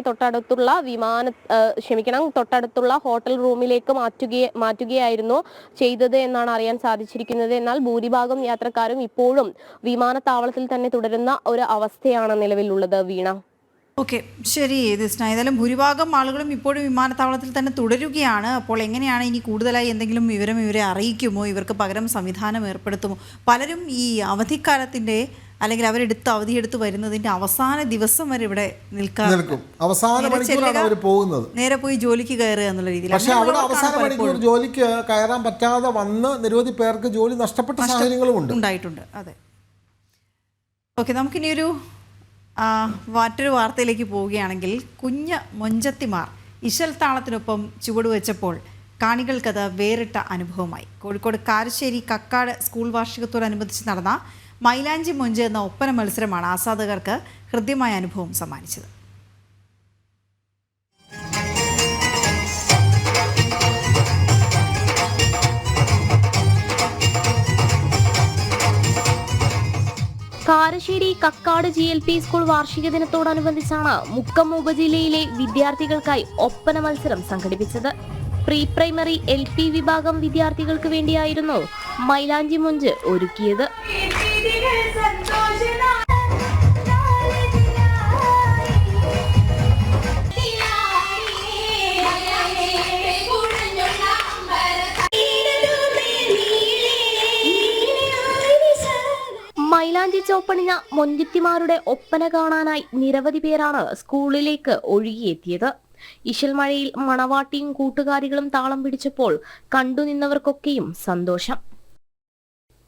തൊട്ടടുത്തുള്ള ഹോട്ടൽ റൂമിലേക്ക് മാറ്റുകയായിരുന്നു ചെയ്തത് എന്നാണ് അറിയാൻ സാധിച്ചിരിക്കുന്നത്. എന്നാൽ ഭൂരിഭാഗം യാത്രക്കാരും ഇപ്പോഴും വിമാനത്താവളത്തിൽ തന്നെ തുടരുന്ന ഒരു അവസ്ഥയാണ് നിലവിലുള്ളത്. വീണ, ഓക്കെ, ശരി ദിസ്ന. ഏതായാലും ഭൂരിഭാഗം ആളുകളും ഇപ്പോഴും വിമാനത്താവളത്തിൽ തന്നെ തുടരുകയാണ്. അപ്പോൾ എങ്ങനെയാണ് ഇനി കൂടുതലായി എന്തെങ്കിലും വിവരം ഇവരെ അറിയിക്കുമോ? ഇവർക്ക് പകരം സംവിധാനം ഏർപ്പെടുത്തുമോ? പലരും ഈ അവധിക്കാലത്തിൻ്റെ അല്ലെങ്കിൽ അവരെടുത്ത് അവധിയെടുത്ത് വരുന്നതിൻ്റെ അവസാന ദിവസം വരെ ഇവിടെ നിൽക്കും. അവസാന മണിക്കൂറാണ് അവർ പോകുന്നത്. നേരെ പോയി ജോലിക്ക് കയറുക എന്നുള്ള രീതിയിൽ. പക്ഷേ അവിടെ അവസാന മണിക്കൂർ ജോലിക്ക് കയറാൻ പറ്റാതെ വന്ന് നിരവധി പേർക്ക് ജോലി നഷ്ടപ്പെട്ട സാഹചര്യങ്ങളും ഉണ്ടായിട്ടുണ്ട്. അതെ, ഓക്കെ. നമുക്കിനി മറ്റൊരു വാർത്തയിലേക്ക് പോവുകയാണെങ്കിൽ, കുഞ്ഞ് മൊഞ്ചത്തിമാർ ഇശൽ താളത്തിനൊപ്പം ചുവടുവെച്ചപ്പോൾ കാണികൾക്കത് വേറിട്ട അനുഭവമായി. കോഴിക്കോട് കാരശ്ശേരി കക്കാട് സ്കൂൾ വാർഷികത്തോടനുബന്ധിച്ച് നടന്ന മൈലാഞ്ചി മൊഞ്ച് എന്ന ഒപ്പന മത്സരമാണ് ആസ്വാദകർക്ക് ഹൃദ്യമായ അനുഭവം സമ്മാനിച്ചത്. കാരശ്ശേരി കക്കാട് GLP സ്കൂൾ വാർഷിക ദിനത്തോടനുബന്ധിച്ചാണ് മുക്കം ഉപജില്ലയിലെ വിദ്യാർത്ഥികൾക്കായി ഒപ്പന മത്സരം സംഘടിപ്പിച്ചത്. പ്രീ പ്രൈമറി LP വിഭാഗം വിദ്യാർത്ഥികൾക്ക് വേണ്ടിയായിരുന്നു മൈലാഞ്ചി മൊഞ്ച് ഒരുക്കിയത്. മൈലാഞ്ചി ചോപ്പണിഞ്ഞ മൊഞ്ചത്തിമാരുടെ ഒപ്പന കാണാനായി നിരവധി പേരാണ് സ്കൂളിലേക്ക് ഒഴുകിയെത്തിയത്. ഇശൽമഴയിൽ മണവാട്ടിയും കൂട്ടുകാരികളും താളം പിടിച്ചപ്പോൾ കണ്ടുനിന്നവർക്കൊക്കെയും സന്തോഷം.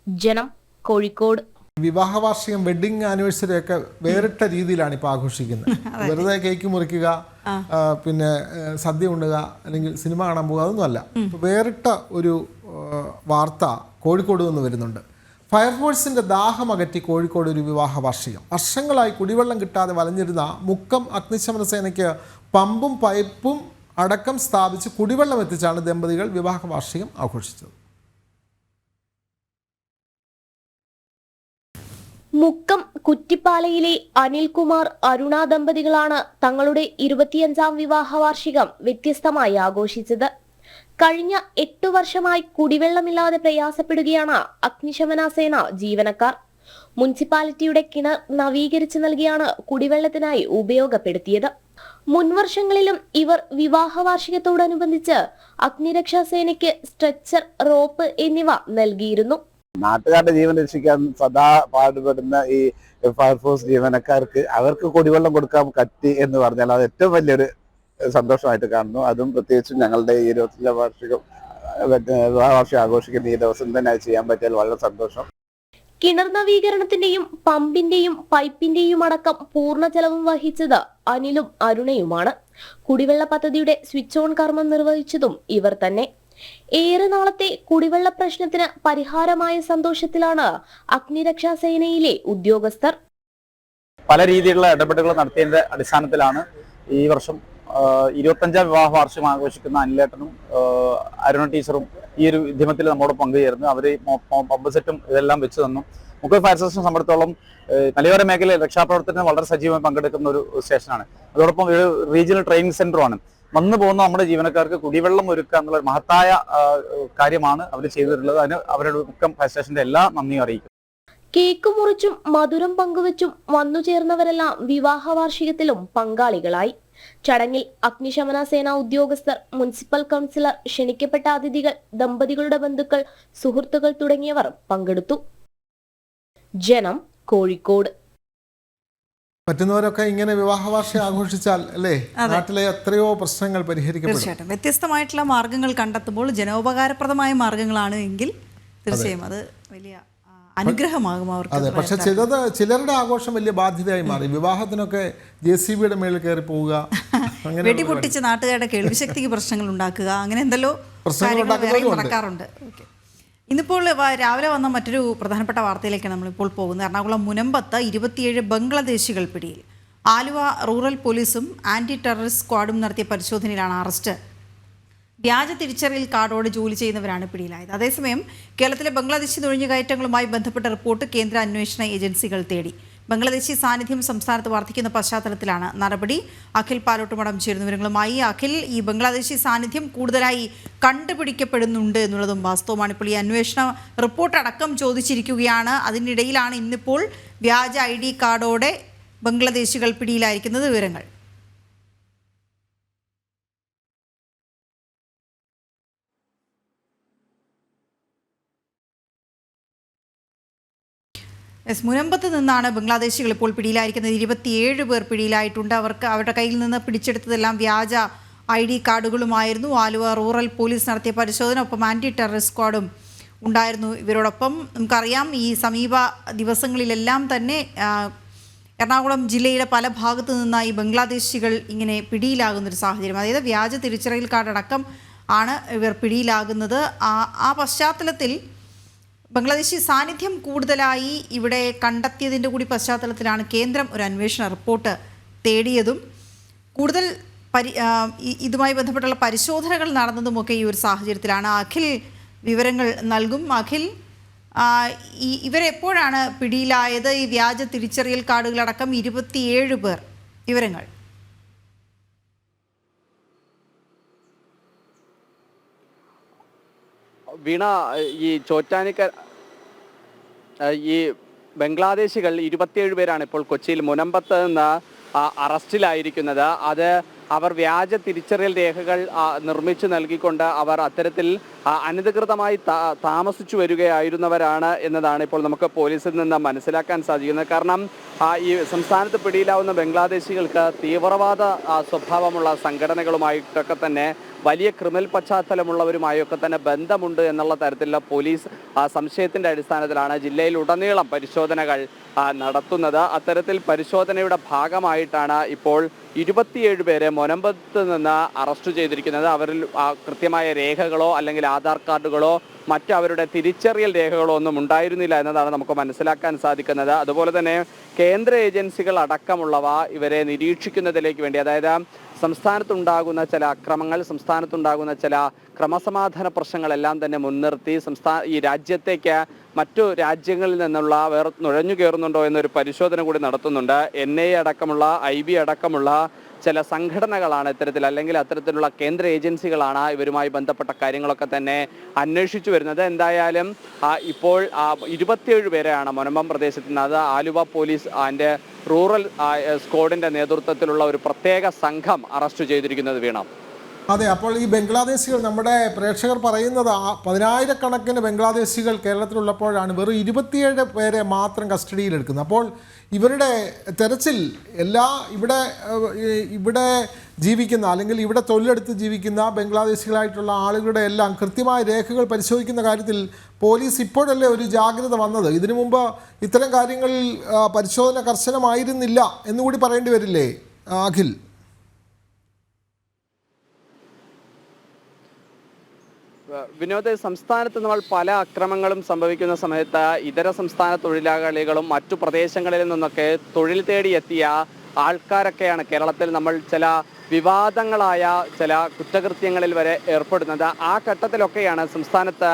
ജനം, കോഴിക്കോട്. വിവാഹ വാർഷികം, വെഡിങ് ആനിവേഴ്സറി ഒക്കെ വേറിട്ട രീതിയിലാണ് ഇപ്പോൾ ആഘോഷിക്കുന്നത്. വെറുതെ കേക്ക് മുറിക്കുക, പിന്നെ സദ്യ ഉണ്ണുക, അല്ലെങ്കിൽ സിനിമ കാണാൻ പോകുക, അതൊന്നുമല്ല. വേറിട്ട ഒരു വാർത്ത കോഴിക്കോട് നിന്ന് വരുന്നുണ്ട്. ഫയർഫോഴ്സിൻ്റെ ദാഹമകറ്റി കോഴിക്കോട് ഒരു വിവാഹ വാർഷികം. വർഷങ്ങളായി കുടിവെള്ളം കിട്ടാതെ വലഞ്ഞിരുന്ന മുക്കം അഗ്നിശമന സേനയ്ക്ക് പമ്പും പൈപ്പും അടക്കം സ്ഥാപിച്ച് കുടിവെള്ളം എത്തിച്ചാണ് ദമ്പതികൾ വിവാഹ വാർഷികം ആഘോഷിച്ചത്. മുക്കം കുറ്റിപ്പാലയിലെ അനിൽകുമാർ അരുണ ദമ്പതികളാണ് തങ്ങളുടെ 25ാം വിവാഹ വാർഷികം വ്യത്യസ്തമായി ആഘോഷിച്ചത്. കഴിഞ്ഞ 8 വർഷമായി കുടിവെള്ളമില്ലാതെ പ്രയാസപ്പെടുകയാണ് അഗ്നിശമന സേന ജീവനക്കാർ. മുനിസിപ്പാലിറ്റിയുടെ കിണർ നവീകരിച്ചു നൽകിയാണ് കുടിവെള്ളത്തിനായി ഉപയോഗപ്പെടുത്തിയത്. മുൻവർഷങ്ങളിലും ഇവർ വിവാഹ വാർഷികത്തോടനുബന്ധിച്ച് അഗ്നിരക്ഷാ സേനയ്ക്ക് സ്ട്രെച്ചർ, റോപ്പ് എന്നിവ നൽകിയിരുന്നു. നാട്ടുകാരുടെ ജീവൻ രക്ഷിക്കാൻ സദാ പാടുപെടുന്ന ഈ ഫയർഫോഴ്സ് ജീവനക്കാർക്ക് അവർക്ക് കുടിവെള്ളം കൊടുക്കാൻ പറ്റി എന്ന് പറഞ്ഞാൽ അത് ഏറ്റവും വലിയൊരു സന്തോഷമായിട്ട് കാണുന്നു. അതും പ്രത്യേകിച്ചും ഞങ്ങളുടെ ഈ 25ാം വാർഷികം ആഘോഷിക്കുന്ന ഈ ദിവസം തന്നെ അത് ചെയ്യാൻ പറ്റിയാൽ വളരെ സന്തോഷം. കിണർ നവീകരണത്തിന്റെയും പമ്പിന്റെയും പൈപ്പിന്റെയും അടക്കം പൂർണ്ണ ചെലവും വഹിച്ചത് അനിലും അരുണയുമാണ്. കുടിവെള്ള പദ്ധതിയുടെ സ്വിച്ച് ഓൺ കർമ്മം നിർവഹിച്ചതും ഇവർ തന്നെ. ഏറെ നാളത്തെ കുടിവെള്ള പ്രശ്നത്തിന് പരിഹാരമായ സന്തോഷത്തിലാണ് അഗ്നിരക്ഷാ സേനയിലെ ഉദ്യോഗസ്ഥർ. പല രീതിയിലുള്ള ഇടപെടലുകൾ നടത്തിയതിന്റെ അടിസ്ഥാനത്തിലാണ് ഈ വർഷം 25ാം വിവാഹ വാർഷികം ആഘോഷിക്കുന്ന അനിലേട്ടനും അരുണ ടീച്ചറും ഈ ഒരു ഉദ്യമത്തിൽ നമ്മോട് പങ്കുചേർന്ന് അവർ പമ്പ് സെറ്റും ഇതെല്ലാം വെച്ച് തന്നു. മുക്കം ഫയർ സ്റ്റേഷനെ സംബന്ധിച്ചിടത്തോളം മലയോര മേഖലയിൽ രക്ഷാപ്രവർത്തനത്തിന് വളരെ സജീവമായി പങ്കെടുക്കുന്ന ഒരു സ്റ്റേഷനാണ്. അതോടൊപ്പം ഒരു റീജിയണൽ ട്രെയിനിങ് സെന്ററുമാണ്. വന്നു പോകുന്ന നമ്മുടെ ജീവനക്കാർക്ക് കുടിവെള്ളം ഒരുക്കുക എന്നുള്ള ഒരു മഹത്തായ കാര്യമാണ് അവർ ചെയ്തിട്ടുള്ളത്. അതിന് അവരുടെ മുക്കം ഫയർ സ്റ്റേഷന്റെ എല്ലാ നന്ദിയും അറിയിക്കും. കേക്ക് മുറിച്ചും മധുരം പങ്കുവച്ചും വന്നു ചേർന്നവരെല്ലാം വിവാഹ വാർഷികത്തിലും പങ്കാളികളായി. ചടങ്ങിൽ അഗ്നിശമന സേനാ ഉദ്യോഗസ്ഥർ, മുനിസിപ്പൽ കൗൺസിലർ, ക്ഷണിക്കപ്പെട്ട അതിഥികൾ, ദമ്പതികളുടെ ബന്ധുക്കൾ, സുഹൃത്തുക്കൾ തുടങ്ങിയവർ പങ്കെടുത്തു. ജനം, കോഴിക്കോട്. പറ്റുന്നവരൊക്കെ ഇങ്ങനെ വിവാഹ വാർഷികം ആഘോഷിച്ചാൽ അല്ലേ നാട്ടിലെ എത്രയോ പ്രശ്നങ്ങൾ പരിഹരിക്കപ്പെടും. തീർച്ചയായിട്ടും വ്യത്യസ്തമായിട്ടുള്ള മാർഗങ്ങൾ കണ്ടെത്തുമ്പോൾ ജനോപകാരപ്രദമായ മാർഗങ്ങളാണ് എങ്കിൽ തീർച്ചയായും അത് വലിയ അനുഗ്രഹമാകും അവർക്ക്. അതെ, പക്ഷെ ചിലരുടെ ആഘോഷം വലിയ ബാധ്യതയായി മാറി. വിവാഹത്തിനൊക്കെ JCBയുടെ മേളിൽ കയറി പോവുക, വെടിപൊട്ടിച്ച് നാട്ടുകാരുടെ കേൾവിശക്തിക്ക് പ്രശ്നങ്ങൾ ഉണ്ടാക്കുക, അങ്ങനെ എന്തെല്ലോ നടക്കാറുണ്ട്. ഇന്നിപ്പോൾ രാവിലെ വന്ന മറ്റൊരു പ്രധാനപ്പെട്ട വാർത്തയിലേക്കാണ് നമ്മളിപ്പോൾ പോകുന്നത്. എറണാകുളം മുനമ്പത്ത് 27 ബംഗ്ലാദേശികൾ പിടിയിൽ. ആലുവ റൂറൽ പോലീസും ആന്റി ടെററിസ്റ്റ് സ്ക്വാഡും നടത്തിയ പരിശോധനയിലാണ് അറസ്റ്റ്. വ്യാജ തിരിച്ചറിയൽ കാർഡോടെ ജോലി ചെയ്യുന്നവരാണ് പിടിയിലായത്. അതേസമയം കേരളത്തിലെ ബംഗ്ലാദേശി നുഴഞ്ഞുകയറ്റങ്ങളുമായി ബന്ധപ്പെട്ട റിപ്പോർട്ട് കേന്ദ്ര അന്വേഷണ ഏജൻസികൾ തേടി. ബംഗ്ലാദേശി സാന്നിധ്യം സംസ്ഥാനത്ത് വർദ്ധിക്കുന്ന പശ്ചാത്തലത്തിലാണ് നടപടി. അഖിൽ പാലോട്ടുമടം ചേരുന്ന വിവരങ്ങളുമായി. അഖിൽ, ഈ ബംഗ്ലാദേശി സാന്നിധ്യം കൂടുതലായി കണ്ടുപിടിക്കപ്പെടുന്നുണ്ട് എന്നുള്ളതും വാസ്തവമാണ്. ഇപ്പോൾ ഈ അന്വേഷണ റിപ്പോർട്ട് അടക്കം ചോദിച്ചിരിക്കുകയാണ്. അതിനിടയിലാണ് ഇന്നിപ്പോൾ വ്യാജ ID കാർഡോടെ ബംഗ്ലാദേശികൾ പിടിയിലായിരിക്കുന്നത്. വിവരങ്ങൾ. മുനമ്പത്ത് നിന്നാണ് ബംഗ്ലാദേശികൾ ഇപ്പോൾ പിടിയിലായിരിക്കുന്നത്. 27 പേർ പിടിയിലായിട്ടുണ്ട്. അവരുടെ കയ്യിൽ നിന്ന് പിടിച്ചെടുത്തതെല്ലാം വ്യാജ ID കാർഡുകളുമായിരുന്നു. ആലുവ റൂറൽ പോലീസ് നടത്തിയ പരിശോധന, ഒപ്പം ആന്റി ടെററിസ്റ്റ് സ്ക്വാഡും ഉണ്ടായിരുന്നു ഇവരോടൊപ്പം. നമുക്കറിയാം, ഈ സമീപ ദിവസങ്ങളിലെല്ലാം തന്നെ എറണാകുളം ജില്ലയുടെ പല ഭാഗത്തു നിന്നായി ബംഗ്ലാദേശികൾ ഇങ്ങനെ പിടിയിലാകുന്നൊരു സാഹചര്യം. അതായത് വ്യാജ തിരിച്ചറിയൽ കാർഡ് അടക്കം ആണ് ഇവർ പിടിയിലാകുന്നത്. ആ പശ്ചാത്തലത്തിൽ ബംഗ്ലാദേശി സാന്നിധ്യം കൂടുതലായി ഇവിടെ കണ്ടെത്തിയതിൻ്റെ കൂടി പശ്ചാത്തലത്തിലാണ് കേന്ദ്രം ഒരു അന്വേഷണ റിപ്പോർട്ട് തേടിയതും കൂടുതൽ ഇതുമായി ബന്ധപ്പെട്ടുള്ള പരിശോധനകൾ നടന്നതുമൊക്കെ ഈ ഒരു സാഹചര്യത്തിലാണ്. അഖിൽ വിവരങ്ങൾ നൽകും. അഖിൽ, ഇവരെപ്പോഴാണ് പിടിയിലായത്? ഈ വ്യാജ തിരിച്ചറിയൽ കാർഡുകളടക്കം 27 പേർ. വിവരങ്ങൾ. വീണ, ഈ ഈ ബംഗ്ലാദേശികൾ 27 പേരാണ് ഇപ്പോൾ കൊച്ചിയിൽ മുനമ്പത്ത് നിന്ന് അറസ്റ്റിലായിരിക്കുന്നത്. അത് അവർ വ്യാജ തിരിച്ചറിയൽ രേഖകൾ നിർമ്മിച്ചു നൽകിക്കൊണ്ട് അവർ അത്തരത്തിൽ അനധികൃതമായി താമസിച്ചു വരികയായിരുന്നവരാണ് എന്നതാണ് ഇപ്പോൾ നമുക്ക് പോലീസിൽ നിന്ന് മനസ്സിലാക്കാൻ സാധിക്കുന്നത്. കാരണം ഈ സംസ്ഥാനത്ത് പിടിയിലാവുന്ന ബംഗ്ലാദേശികൾക്ക് തീവ്രവാദ സ്വഭാവമുള്ള സംഘടനകളുമായിട്ടൊക്കെ തന്നെ വലിയ ക്രിമിനൽ പശ്ചാത്തലമുള്ളവരുമായൊക്കെ തന്നെ ബന്ധമുണ്ട് എന്നുള്ള തരത്തിലുള്ള പോലീസ് സംശയത്തിൻ്റെ അടിസ്ഥാനത്തിലാണ് ജില്ലയിലുടനീളം പരിശോധനകൾ നടത്തുന്നത്. അത്തരത്തിൽ പരിശോധനയുടെ ഭാഗമായിട്ടാണ് ഇപ്പോൾ 27 പേരെ മുനമ്പത്ത് നിന്ന് അറസ്റ്റ് ചെയ്തിരിക്കുന്നത്. അവരിൽ കൃത്യമായ രേഖകളോ അല്ലെങ്കിൽ ആധാർ കാർഡുകളോ മറ്റു അവരുടെ തിരിച്ചറിയൽ രേഖകളോ ഒന്നും ഉണ്ടായിരുന്നില്ല എന്നതാണ് നമുക്ക് മനസ്സിലാക്കാൻ സാധിക്കുന്നത്. അതുപോലെ തന്നെ കേന്ദ്ര ഏജൻസികൾ അടക്കമുള്ളവ ഇവരെ നിരീക്ഷിക്കുന്നതിലേക്ക് വേണ്ടി, അതായത് സംസ്ഥാനത്തുണ്ടാകുന്ന ചില അക്രമങ്ങൾ, സംസ്ഥാനത്തുണ്ടാകുന്ന ചില ക്രമസമാധാന പ്രശ്നങ്ങളെല്ലാം തന്നെ മുൻനിർത്തി ഈ രാജ്യത്തേക്ക് മറ്റു രാജ്യങ്ങളിൽ നിന്നുള്ള നുഴഞ്ഞു കയറുന്നുണ്ടോ എന്നൊരു പരിശോധന കൂടി നടത്തുന്നുണ്ട്. NIA അടക്കമുള്ള IB അടക്കമുള്ള ചില സംഘടനകളാണ് ഇത്തരത്തിൽ, അല്ലെങ്കിൽ അത്തരത്തിലുള്ള കേന്ദ്ര ഏജൻസികളാണ് ഇവരുമായി ബന്ധപ്പെട്ട കാര്യങ്ങളൊക്കെ തന്നെ അന്വേഷിച്ചു വരുന്നത്. എന്തായാലും ഇപ്പോൾ 27 പേരെയാണ് മുനമ്പം പ്രദേശത്ത് നിന്ന്, അത് ആലുവ പോലീസ് ആൻഡ് റൂറൽ സ്ക്വാഡിന്റെ നേതൃത്വത്തിലുള്ള ഒരു പ്രത്യേക സംഘം അറസ്റ്റ് ചെയ്തിരിക്കുന്നത്. വീണ അതെ, അപ്പോൾ ഈ ബംഗ്ലാദേശികൾ, നമ്മുടെ പ്രേക്ഷകർ പറയുന്നത് 10,000-കണക്കിന് ബംഗ്ലാദേശികൾ കേരളത്തിലുള്ളപ്പോഴാണ് വെറും 27 പേരെ മാത്രം കസ്റ്റഡിയിലെടുക്കുന്നത്. അപ്പോൾ ഇവരുടെ തെരച്ചിൽ ഇവിടെ ജീവിക്കുന്ന അല്ലെങ്കിൽ ഇവിടെ തൊഴിലെടുത്ത് ജീവിക്കുന്ന ബംഗ്ലാദേശികളായിട്ടുള്ള ആളുകളുടെ എല്ലാം കൃത്യമായ രേഖകൾ പരിശോധിക്കുന്ന കാര്യത്തിൽ പോലീസ് ഇപ്പോഴല്ലേ ഒരു ജാഗ്രത വന്നത്? ഇതിനു മുമ്പ് ഇത്തരം കാര്യങ്ങളിൽ പരിശോധന കർശനമായിരുന്നില്ല എന്നുകൂടി പറയേണ്ടി വരില്ലേ അഖിൽ? വിനോദ്, സംസ്ഥാനത്ത് നമ്മൾ പല അക്രമങ്ങളും സംഭവിക്കുന്ന സമയത്ത് ഇതര സംസ്ഥാന തൊഴിലാളികളും മറ്റു പ്രദേശങ്ങളിൽ നിന്നൊക്കെ തൊഴിൽ തേടിയെത്തിയ ആൾക്കാരൊക്കെയാണ് കേരളത്തിൽ നമ്മൾ ചില വിവാദങ്ങളായ ചില കുറ്റകൃത്യങ്ങളിൽ വരെ ഏർപ്പെടുന്നത്. ആ ഘട്ടത്തിലൊക്കെയാണ് സംസ്ഥാനത്ത്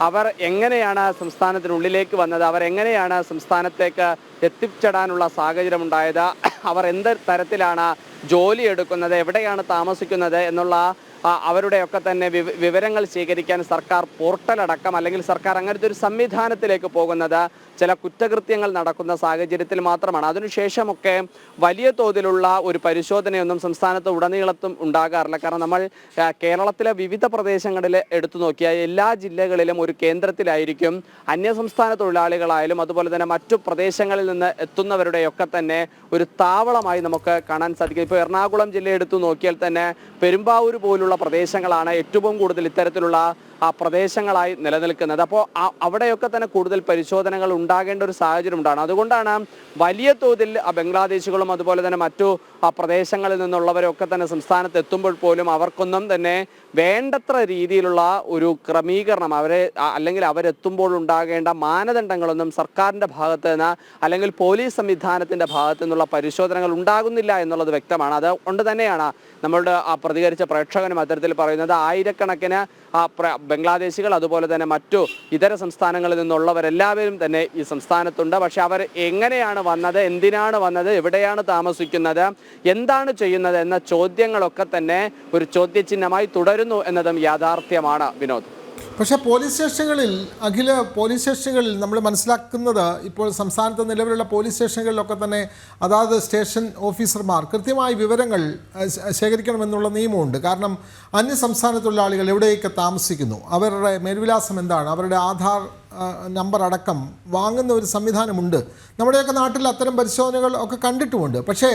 അവർ എങ്ങനെയാണ് സംസ്ഥാനത്തിനുള്ളിലേക്ക് വന്നത്, അവരെങ്ങനെയാണ് സംസ്ഥാനത്തേക്ക് എത്തിച്ചേടാനുള്ള സാഹചര്യം ഉണ്ടായത്, അവർ എന്ത് തരത്തിലാണ് ജോലി എടുക്കുന്നത്, എവിടെയാണ് താമസിക്കുന്നത് എന്നുള്ള അവരുടെയൊക്കെ തന്നെ വിവരങ്ങൾ ശേഖരിക്കാൻ സർക്കാർ പോർട്ടൽ അടക്കം, അല്ലെങ്കിൽ സർക്കാർ അങ്ങനത്തെ ഒരു സംവിധാനത്തിലേക്ക് പോകുന്നത് ചില കുറ്റകൃത്യങ്ങൾ നടക്കുന്ന സാഹചര്യത്തിൽ മാത്രമാണ്. അതിനുശേഷമൊക്കെ വലിയ തോതിലുള്ള ഒരു പരിശോധനയൊന്നും സംസ്ഥാനത്ത് ഉടനീളത്തും ഉണ്ടാകാറില്ല. കാരണം നമ്മൾ കേരളത്തിലെ വിവിധ പ്രദേശങ്ങളിൽ എടുത്തു നോക്കിയാൽ എല്ലാ ജില്ലകളിലും ഒരു കേന്ദ്രത്തിലായിരിക്കും അന്യസംസ്ഥാന തൊഴിലാളികളായാലും അതുപോലെ തന്നെ മറ്റു പ്രദേശങ്ങളിൽ നിന്ന് എത്തുന്നവരുടെയൊക്കെ തന്നെ ഒരു താവളമായി നമുക്ക് കാണാൻ സാധിക്കും. ഇപ്പോൾ എറണാകുളം ജില്ല എടുത്തു നോക്കിയാൽ തന്നെ പെരുമ്പാവൂർ പോലുള്ള പ്രദേശങ്ങളാണ് ഏറ്റവും കൂടുതൽ ഇത്തരത്തിലുള്ള പ്രദേശങ്ങളായി നിലനിൽക്കുന്നത്. അപ്പോൾ അവിടെയൊക്കെ തന്നെ കൂടുതൽ പരിശോധനകൾ ഉണ്ടാകേണ്ട ഒരു സാഹചര്യം ഉണ്ടാണ്. അതുകൊണ്ടാണ് വലിയ തോതിൽ ബംഗ്ലാദേശികളും അതുപോലെ തന്നെ മറ്റു പ്രദേശങ്ങളിൽ നിന്നുള്ളവരൊക്കെ തന്നെ സംസ്ഥാനത്ത് എത്തുമ്പോൾ പോലും അവർക്കൊന്നും തന്നെ വേണ്ടത്ര രീതിയിലുള്ള ഒരു ക്രമീകരണം അല്ലെങ്കിൽ അവരെത്തുമ്പോൾ ഉണ്ടാകേണ്ട മാനദണ്ഡങ്ങളൊന്നും സർക്കാരിൻ്റെ ഭാഗത്ത് നിന്ന് അല്ലെങ്കിൽ പോലീസ് സംവിധാനത്തിൻ്റെ ഭാഗത്തു നിന്നുള്ള പരിശോധനകൾ ഉണ്ടാകുന്നില്ല എന്നുള്ളത് വ്യക്തമാണ്. അതുകൊണ്ട് തന്നെയാണ് നമ്മളുടെ പ്രതികരിച്ച പ്രേക്ഷകനും അത്തരത്തിൽ പറയുന്നത്. ആയിരക്കണക്കിന് ബംഗ്ലാദേശികൾ അതുപോലെ തന്നെ മറ്റു ഇതര സംസ്ഥാനങ്ങളിൽ നിന്നുള്ളവരെല്ലാവരും തന്നെ ഈ സംസ്ഥാനത്തുണ്ട്. പക്ഷെ അവർ എങ്ങനെയാണ് വന്നത്, എന്തിനാണ് വന്നത്, എവിടെയാണ് താമസിക്കുന്നത്, എന്താണ് ചെയ്യുന്നത് എന്ന ചോദ്യങ്ങളൊക്കെ തന്നെ ഒരു ചോദ്യചിഹ്നമായി തുടരുന്നു എന്നതും യാഥാർത്ഥ്യമാണ് വിനോദ്. പക്ഷേ പോലീസ് സ്റ്റേഷനുകളിൽ നമ്മൾ മനസ്സിലാക്കുന്നത് ഇപ്പോൾ സംസ്ഥാനത്ത് നിലവിലുള്ള പോലീസ് സ്റ്റേഷനുകളിലൊക്കെ തന്നെ അതാത് സ്റ്റേഷൻ ഓഫീസർമാർ കൃത്യമായ വിവരങ്ങൾ ശേഖരിക്കണമെന്നുള്ള നിയമമുണ്ട്. കാരണം അന്യസംസ്ഥാന തൊഴിലാളികൾ എവിടെയൊക്കെ താമസിക്കുന്നു, അവരുടെ മേൽവിലാസം എന്താണ്, അവരുടെ ആധാർ നമ്പർ അടക്കം വാങ്ങുന്ന ഒരു സംവിധാനമുണ്ട്. നമ്മുടെയൊക്കെ നാട്ടിൽ അത്തരം പരിശോധനകൾ ഒക്കെ കണ്ടിട്ടുമുണ്ട്. പക്ഷേ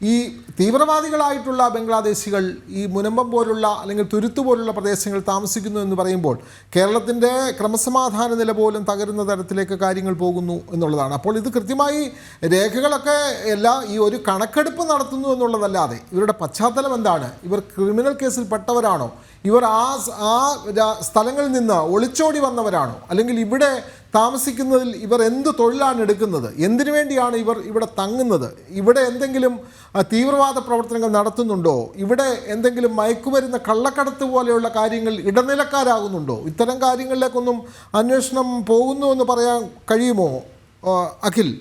ഈ തീവ്രവാദികളായിട്ടുള്ള ബംഗ്ലാദേശികൾ ഈ മുനമ്പം പോലുള്ള അല്ലെങ്കിൽ തുരുത്തു പോലുള്ള പ്രദേശങ്ങളിൽ താമസിക്കുന്നു എന്ന് പറയുമ്പോൾ കേരളത്തിൻ്റെ ക്രമസമാധാന നില പോലും തകരുന്ന തരത്തിലേക്ക് കാര്യങ്ങൾ പോകുന്നു എന്നുള്ളതാണ്. അപ്പോൾ ഇത് കൃത്യമായി രേഖകളൊക്കെ ഈ ഒരു കണക്കെടുപ്പ് നടത്തുന്നു എന്നുള്ളതല്ലാതെ ഇവരുടെ പശ്ചാത്തലം എന്താണ്, ഇവർ ക്രിമിനൽ കേസിൽ പെട്ടവരാണോ, ഇവർ ആ സ്ഥലങ്ങളിൽ നിന്ന് ഒളിച്ചോടി വന്നവരാണോ, അല്ലെങ്കിൽ ഇവിടെ താമസിക്കുന്നതിൽ ഇവർ എന്ത് തൊഴിലാണ് എടുക്കുന്നത്, എന്തിനു വേണ്ടിയാണ് ഇവർ ഇവിടെ തങ്ങുന്നത്, ഇവിടെ എന്തെങ്കിലും തീവ്രവാദ പ്രവർത്തനങ്ങൾ നടത്തുന്നുണ്ടോ, ഇവിടെ എന്തെങ്കിലും മയക്കുമരുന്ന് കള്ളക്കടത്ത് പോലെയുള്ള കാര്യങ്ങൾ ഇടനിലക്കാരാകുന്നുണ്ടോ, ഇത്തരം കാര്യങ്ങളിലേക്കൊന്നും അന്വേഷണം പോകുന്നു എന്ന് പറയാൻ കഴിയുമോ അഖിൽ?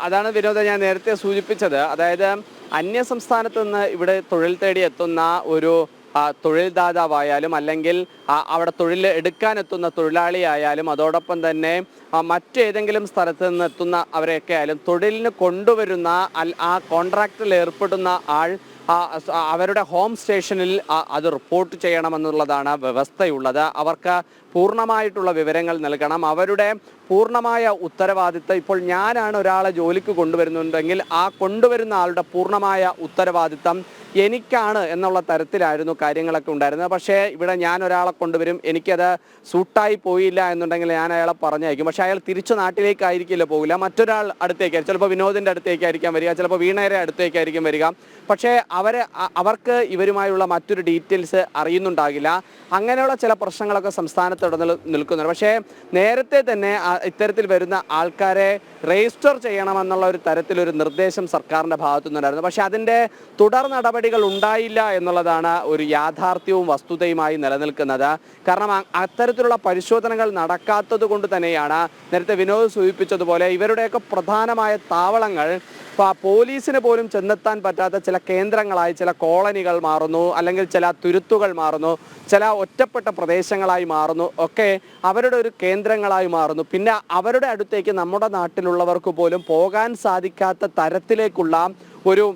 അതാണ് വിനോദ ഞാൻ നേരത്തെ സൂചിപ്പിച്ചത്. അതായത് അന്യ സംസ്ഥാനത്ത് നിന്ന് ഇവിടെ തൊഴിൽ തേടി എത്തുന്ന ഒരു തൊഴിൽദാതാവായാലും അല്ലെങ്കിൽ അവിടെ തൊഴിൽ എടുക്കാനെത്തുന്ന തൊഴിലാളിയായാലും അതോടൊപ്പം തന്നെ മറ്റേതെങ്കിലും സ്ഥലത്ത് നിന്ന് എത്തുന്ന അവരെയൊക്കെ ആയാലും തൊഴിലിന് കൊണ്ടുവരുന്ന ആ കോൺട്രാക്റ്റിൽ ഏർപ്പെടുന്ന ആൾ അവരുടെ ഹോം സ്റ്റേഷനിൽ അത് റിപ്പോർട്ട് ചെയ്യണമെന്നുള്ളതാണ് വ്യവസ്ഥയുള്ളത്. അവർക്ക് പൂർണ്ണമായിട്ടുള്ള വിവരങ്ങൾ നൽകണം. അവരുടെ പൂർണ്ണമായ ഉത്തരവാദിത്തം, ഇപ്പോൾ ഞാനാണ് ഒരാളെ ജോലിക്ക് കൊണ്ടുവരുന്നുണ്ടെങ്കിൽ ആ കൊണ്ടുവരുന്ന ആളുടെ പൂർണ്ണമായ ഉത്തരവാദിത്തം എനിക്കാണ് എന്നുള്ള തരത്തിലായിരുന്നു കാര്യങ്ങളൊക്കെ ഉണ്ടായിരുന്നത്. പക്ഷേ ഇവിടെ ഞാൻ ഒരാളെ കൊണ്ടുവരും, എനിക്കത് സൂട്ടായി പോയില്ല എന്നുണ്ടെങ്കിൽ ഞാൻ അയാളെ പറഞ്ഞയക്കും. പക്ഷേ അയാൾ തിരിച്ചു നാട്ടിലേക്കായിരിക്കില്ല പോകില്ല, മറ്റൊരാൾ അടുത്തേക്കായിരിക്കും, ചിലപ്പോൾ വിനോദിൻ്റെ അടുത്തേക്കായിരിക്കാം വരിക, ചിലപ്പോൾ വീണയുടെ അടുത്തേക്കായിരിക്കും വരിക. പക്ഷേ അവർക്ക് ഇവരുമായുള്ള മറ്റൊരു ഡീറ്റെയിൽസ് അറിയുന്നുണ്ടാകില്ല. അങ്ങനെയുള്ള ചില പ്രശ്നങ്ങളൊക്കെ സംസ്ഥാനത്ത് നിൽക്കുന്നുണ്ട്. പക്ഷേ നേരത്തെ തന്നെ ഇത്തരത്തിൽ വരുന്ന ആൾക്കാരെ രജിസ്റ്റർ ചെയ്യണമെന്നുള്ള ഒരു തരത്തിലൊരു നിർദ്ദേശം സർക്കാരിൻ്റെ ഭാഗത്തു നിന്നുണ്ടായിരുന്നു. പക്ഷേ അതിൻ്റെ തുടർ നടപടികൾ ഉണ്ടായില്ല എന്നുള്ളതാണ് ഒരു യാഥാർത്ഥ്യവും വസ്തുതയുമായി നിലനിൽക്കുന്നത്. കാരണം അത്തരത്തിലുള്ള പരിശോധനകൾ നടക്കാത്തത് കൊണ്ട് തന്നെയാണ് നേരത്തെ വിനോദ് സൂചിപ്പിച്ചതുപോലെ ഇവരുടെയൊക്കെ പ്രധാനമായ താവളങ്ങൾ പോലീസിന് പോലും ചെന്നെത്താൻ പറ്റാത്ത ചില കേന്ദ്രങ്ങളായി ചില കോളനികൾ മാറുന്നു, അല്ലെങ്കിൽ ചില തുരുത്തുകൾ മാറുന്നു, ചില ഒറ്റപ്പെട്ട പ്രദേശങ്ങളായി മാറുന്നു, ഒക്കെ അവരുടെ ഒരു കേന്ദ്രങ്ങളായി മാറുന്നു. പിന്നെ അവരുടെ അടുത്തേക്ക് നമ്മുടെ നാട്ടിലുള്ളവർക്ക് പോലും പോകാൻ സാധിക്കാത്ത തരത്തിലേക്കുള്ള ഒരു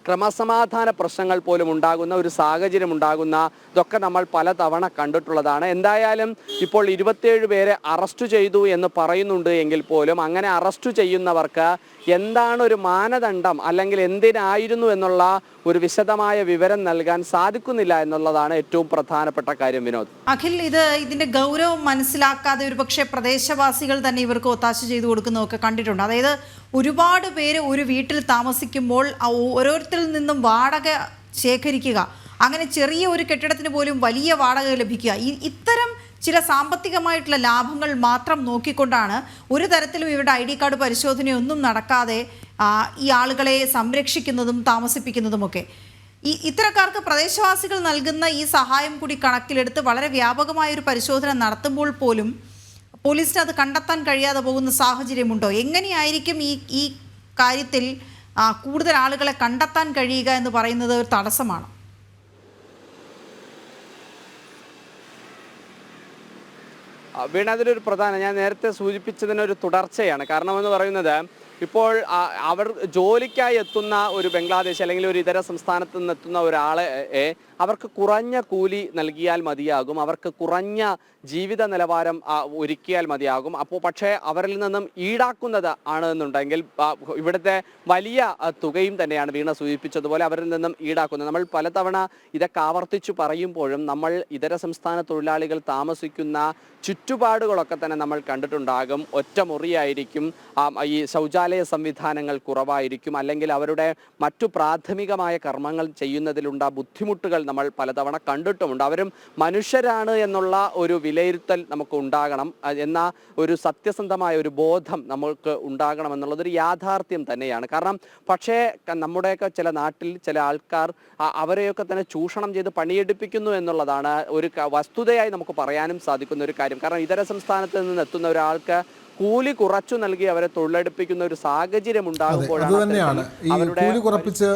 ക്രമസമാധാന പ്രശ്നങ്ങൾ പോലും ഉണ്ടാകുന്ന ഒരു സാഹചര്യം ഉണ്ടാകുന്ന ഇതൊക്കെ നമ്മൾ പലതവണ കണ്ടിട്ടുള്ളതാണ്. എന്തായാലും ഇപ്പോൾ 27 പേരെ അറസ്റ്റ് ചെയ്തു എന്ന് പറയുന്നുണ്ട് എങ്കിൽ പോലും അങ്ങനെ അറസ്റ്റ് ചെയ്യുന്നവർക്ക് എന്താണ് ഒരു മാനദണ്ഡം, അല്ലെങ്കിൽ എന്തിനായിരുന്നു എന്നുള്ള ഒരു വിശദമായ വിവരം നൽകാൻ സാധിക്കുന്നില്ല എന്നുള്ളതാണ് ഏറ്റവും പ്രധാനപ്പെട്ട കാര്യം. വിനോദ്, അഖിൽ, ഇതിന്റെ ഗൗരവം മനസ്സിലാക്കാതെ ഒരുപക്ഷെ പ്രദേശവാസികൾ തന്നെ ഇവർക്ക് ഒത്താശ ചെയ്തു കൊടുക്കുന്നതൊക്കെ കണ്ടിട്ടുണ്ട്. അതായത് ഒരുപാട് പേര് ഒരു വീട്ടിൽ താമസിക്കുമ്പോൾ ഓരോരുത്തരിൽ നിന്നും വാടക ശേഖരിക്കുക, അങ്ങനെ ചെറിയ ഒരു കെട്ടിടത്തിന് പോലും വലിയ വാടക ലഭിക്കുക, ഇത്തരം ചില സാമ്പത്തികമായിട്ടുള്ള ലാഭങ്ങൾ മാത്രം നോക്കിക്കൊണ്ടാണ് ഒരു തരത്തിലും ഇവരുടെ ID കാർഡ് പരിശോധനയൊന്നും നടക്കാതെ ഈ ആളുകളെ സംരക്ഷിക്കുന്നതും താമസിപ്പിക്കുന്നതുമൊക്കെ. ഇത്തരക്കാർക്ക് പ്രദേശവാസികൾ നൽകുന്ന ഈ സഹായം കൂടി കണക്കിലെടുത്ത് വളരെ വ്യാപകമായൊരു പരിശോധന നടത്തുമ്പോൾ പോലും പോലീസിന് അത് കണ്ടെത്താൻ കഴിയാതെ പോകുന്ന സാഹചര്യമുണ്ടോ? എങ്ങനെയായിരിക്കും ഈ കാര്യത്തിൽ കൂടുതൽ ആളുകളെ കണ്ടെത്താൻ കഴിയുക എന്ന് പറയുന്നത് ഒരു തടസ്സമാണ്? വീണ, അതിലൊരു ഞാൻ നേരത്തെ സൂചിപ്പിച്ചതിനൊരു തുടർച്ചയാണ്. കാരണം എന്ന് പറയുന്നത് ഇപ്പോൾ അവർ ജോലിക്കായി എത്തുന്ന ഒരു ബംഗ്ലാദേശ് അല്ലെങ്കിൽ ഒരു ഇതര സംസ്ഥാനത്ത് നിന്ന് എത്തുന്ന ഒരാളെ അവർക്ക് കുറഞ്ഞ കൂലി നൽകിയാൽ മതിയാകും, അവർക്ക് കുറഞ്ഞ ജീവിത നിലവാരം ഒരുക്കിയാൽ മതിയാകും. പക്ഷേ അവരിൽ നിന്നും ഈടാക്കുന്നത് ആണെന്നുണ്ടെങ്കിൽ ഇവിടുത്തെ വലിയ തുകയും തന്നെയാണ് വീണ സൂചിപ്പിച്ചതുപോലെ അവരിൽ നിന്നും ഈടാക്കുന്നത്. നമ്മൾ പലതവണ ഇതൊക്കെ ആവർത്തിച്ചു പറയുമ്പോഴും നമ്മൾ ഇതര സംസ്ഥാന തൊഴിലാളികൾ താമസിക്കുന്ന ചുറ്റുപാടുകളൊക്കെ തന്നെ നമ്മൾ കണ്ടിട്ടുണ്ടാകും. ഒറ്റ മുറിയായിരിക്കും, ഈ ശൗചാലയ സംവിധാനങ്ങൾ കുറവായിരിക്കും, അല്ലെങ്കിൽ അവരുടെ മറ്റു പ്രാഥമികമായ കർമ്മങ്ങൾ ചെയ്യുന്നതിലുണ്ട ബുദ്ധിമുട്ടുകൾ നമ്മൾ പലതവണ കണ്ടിട്ടുമുണ്ട്. അവരും മനുഷ്യരാണ് എന്നുള്ള ഒരു വിലയിരുത്തൽ നമുക്ക് ഉണ്ടാകണം, എന്ന ഒരു സത്യസന്ധമായ ഒരു ബോധം നമുക്ക് ഉണ്ടാകണം എന്നുള്ളതൊരു യാഥാർത്ഥ്യം തന്നെയാണ്. കാരണം പക്ഷേ നമ്മുടെയൊക്കെ ചില നാട്ടിൽ ചില ആൾക്കാർ അവരെയൊക്കെ തന്നെ ചൂഷണം ചെയ്ത് പണിയെടുപ്പിക്കുന്നു എന്നുള്ളതാണ് ഒരു വസ്തുതയായി നമുക്ക് പറയാനും സാധിക്കുന്ന ഒരു കാര്യം. കാരണം ഇതര സംസ്ഥാനത്ത് നിന്ന് എത്തുന്ന ഒരാൾക്ക് കൂലി കുറച്ചു നൽകി അവരെ തൊഴിലെടുപ്പിക്കുന്ന ഒരു സാഹചര്യം ഉണ്ടാകുമ്പോഴാണ് തന്നെയാണ് ഈ കൂലി കുറപ്പിച്ച്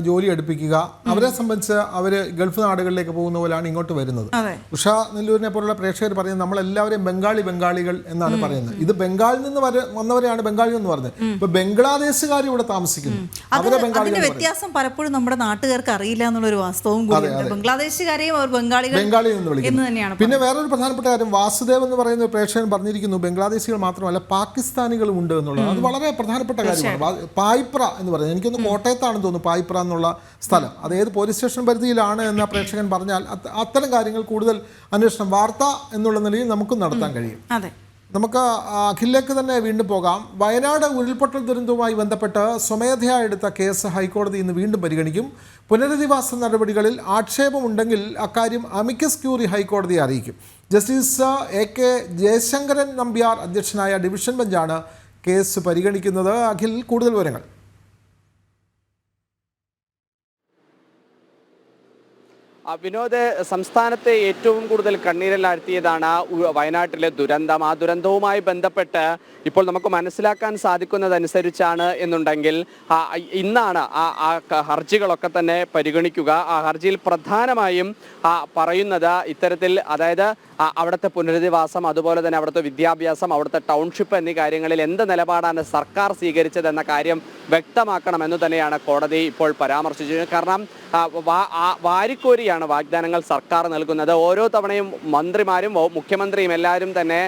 ജോലി എടുപ്പിക്കുക. അവരെ സംബന്ധിച്ച് അവർ ഗൾഫ് നാടുകളിലേക്ക് പോകുന്ന പോലെയാണ് ഇങ്ങോട്ട് വരുന്നത്. ഉഷ നെല്ലൂരിനെ പോലുള്ള പ്രേക്ഷകർ പറയുന്നത് നമ്മളെല്ലാവരെയും ബംഗാളികൾ എന്നാണ് പറയുന്നത്. ഇത് ബംഗാളിൽ നിന്ന് വന്നവരെയാണ് ബംഗാളി എന്ന് പറഞ്ഞത്. ഇപ്പൊ ബംഗ്ലാദേശുകാർ ഇവിടെ താമസിക്കുന്നു, അവരെ ബംഗാളികൾ. വ്യത്യാസം പലപ്പോഴും നമ്മുടെ നാട്ടുകാർക്ക് അറിയില്ല എന്നുള്ളൊരു വാസ്തവം കൂടിയുണ്ട്. ബംഗ്ലാദേശുകാരെയും അവർ ബംഗാളി എന്ന് വിളിക്കുന്നു. പിന്നെ വേറൊരു പ്രധാനപ്പെട്ട കാര്യം, വാസുദേവ് എന്ന് പറയുന്ന ഒരു പ്രേക്ഷകൻ പറഞ്ഞിരിക്കുന്നു ബംഗ്ലാദേശികൾ മാത്രമല്ല പാകിസ്ഥാനികളും ഉണ്ട് എന്നുള്ളത്. അത് വളരെ പ്രധാനപ്പെട്ട കാര്യമാണ്. പായിപ്ര എന്ന് പറയുന്നത്, എനിക്കൊന്ന് കോട്ടയത്താണെന്ന് തോന്നുന്നു പായിപ്ര എന്നുള്ള സ്ഥലം, അത് ഏത് പോലീസ് സ്റ്റേഷൻ പരിധിയിലാണ് എന്ന പ്രേക്ഷകൻ പറഞ്ഞാൽ അത്തരം കാര്യങ്ങൾ കൂടുതൽ അന്വേഷണം വാർത്ത എന്നുള്ള നിലയിൽ നമുക്കും നടത്താൻ കഴിയും. നമുക്ക് അഖിലേക്ക് തന്നെ വീണ്ടും പോകാം. വയനാട് ഉരുൾപൊട്ടൽ ദുരന്തവുമായി ബന്ധപ്പെട്ട് സ്വമേധയാ എടുത്ത കേസ് ഹൈക്കോടതി ഇന്ന് വീണ്ടും പരിഗണിക്കും. പുനരധിവാസ നടപടികളിൽ ആക്ഷേപമുണ്ടെങ്കിൽ അക്കാര്യം അമിക്കസ് ക്യൂറി ഹൈക്കോടതിയെ അറിയിക്കും. ജസ്റ്റിസ് AK ജയശങ്കരൻ നമ്പ്യാർ അധ്യക്ഷനായ ഡിവിഷൻ ബെഞ്ചാണ് കേസ് പരിഗണിക്കുന്നത്. അഖിൽ, കൂടുതൽ വിവരങ്ങൾ. വിനോദ്, സംസ്ഥാനത്തെ ഏറ്റവും കൂടുതൽ കണ്ണീരിലാഴ്ത്തിയതാണ് വയനാട്ടിലെ ദുരന്തം. ആ ദുരന്തവുമായി ബന്ധപ്പെട്ട് ഇപ്പോൾ നമുക്ക് മനസ്സിലാക്കാൻ സാധിക്കുന്നതനുസരിച്ചാണ് എന്നുണ്ടെങ്കിൽ ഇന്നാണ് ആ ഹർജികളൊക്കെ തന്നെ പരിഗണിക്കുക. ആ ഹർജിയിൽ പ്രധാനമായും പറയുന്നത് ഇത്തരത്തിൽ, അതായത് അവിടുത്തെ പുനരധിവാസം, അതുപോലെ തന്നെ അവിടുത്തെ വിദ്യാഭ്യാസം, അവിടുത്തെ ടൗൺഷിപ്പ് എന്നീ കാര്യങ്ങളിൽ എന്ത് നിലപാടാണ് സർക്കാർ സ്വീകരിച്ചതെന്ന കാര്യം വ്യക്തമാക്കണമെന്ന് തന്നെയാണ് കോടതി ഇപ്പോൾ പരാമർശിച്ചത്. കാരണം വാരിക്കോരിയാണ് വാഗ്ദാനങ്ങൾ സർക്കാർ നൽകുന്നത്. ഓരോ തവണയും മന്ത്രിമാരും മുഖ്യമന്ത്രിയും എല്ലാവരും തന്നെ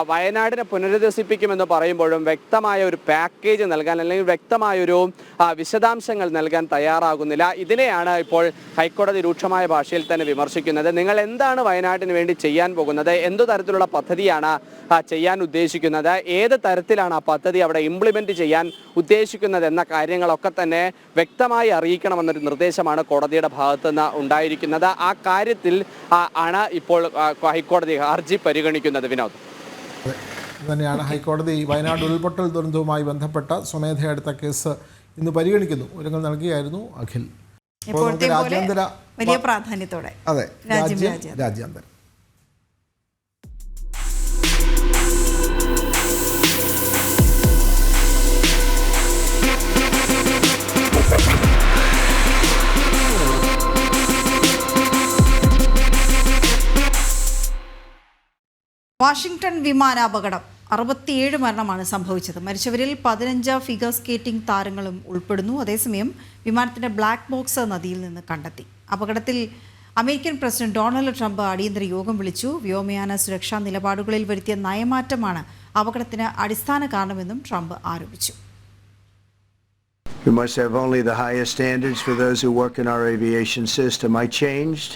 വയനാടിനെ പുനരധിവസിപ്പിക്കുമെന്ന് പറയുമ്പോഴും വ്യക്തമായ ഒരു പാക്കേജ് നൽകാൻ അല്ലെങ്കിൽ വ്യക്തമായൊരു വിശദാംശങ്ങൾ നൽകാൻ തയ്യാറാകുന്നില്ല. ഇതിനെയാണ് ഇപ്പോൾ ഹൈക്കോടതി രൂക്ഷമായ ഭാഷയിൽ തന്നെ വിമർശിക്കുന്നത്. നിങ്ങൾ എന്താണ് വയനാടിന് വേണ്ടി ചെയ്യാൻ പോകുന്നത്? എന്തു തരത്തിലുള്ള പദ്ധതിയാണ് ചെയ്യാൻ ഉദ്ദേശിക്കുന്നത്? ഏത് തരത്തിലാണ് ആ പദ്ധതി അവിടെ ഇംപ്ലിമെന്റ് ചെയ്യാൻ ഉദ്ദേശിക്കുന്നത് എന്ന കാര്യങ്ങളൊക്കെ തന്നെ വ്യക്തമായി അറിയിക്കണമെന്നൊരു നിർദ്ദേശമാണ് കോടതിയുടെ ഭാഗത്തു നിന്ന് ഉണ്ടായിരിക്കുന്നത്. ആ കാര്യത്തിൽ ആണ് ഇപ്പോൾ ഹൈക്കോടതി ഹർജി പരിഗണിക്കുന്നത്. വിനോദ്, തന്നെയാണ് ഹൈക്കോടതി വയനാട് ഉരുൾപൊട്ടൽ ദുരന്തവുമായി ബന്ധപ്പെട്ട സ്വമേധയാ എടുത്ത കേസ് ഇന്ന് പരിഗണിക്കുന്നു. വിവരങ്ങൾ നൽകിയായിരുന്നു അഖിൽ. വലിയ പ്രാധാന്യത്തോടെ അതെ, രാജ്യാന്തരം. വാഷിംഗ്ടൺ വിമാനാപകടം 67 മരണമാണ് സംഭവിച്ചത്. മരിച്ചവരിൽ 15 ഫിഗർ സ്കേറ്റിംഗ് താരങ്ങളും ഉൾപ്പെടുന്നു. അതേസമയം വിമാനത്തിന്റെ ബ്ലാക്ക് ബോക്സ് നദിയിൽ നിന്ന് കണ്ടെത്തി. അപകടത്തിൽ അമേരിക്കൻ പ്രസിഡന്റ് ഡൊണാൾഡ് ട്രംപ് അടിയന്തര യോഗം വിളിച്ചു. വ്യോമയാന സുരക്ഷാ നിലപാടുകളിൽ വരുത്തിയ നയമാറ്റമാണ് അപകടത്തിന് അടിസ്ഥാന കാരണമെന്നും ട്രംപ് ആരോപിച്ചു. We must have only the highest standards for those who work in our aviation system. I changed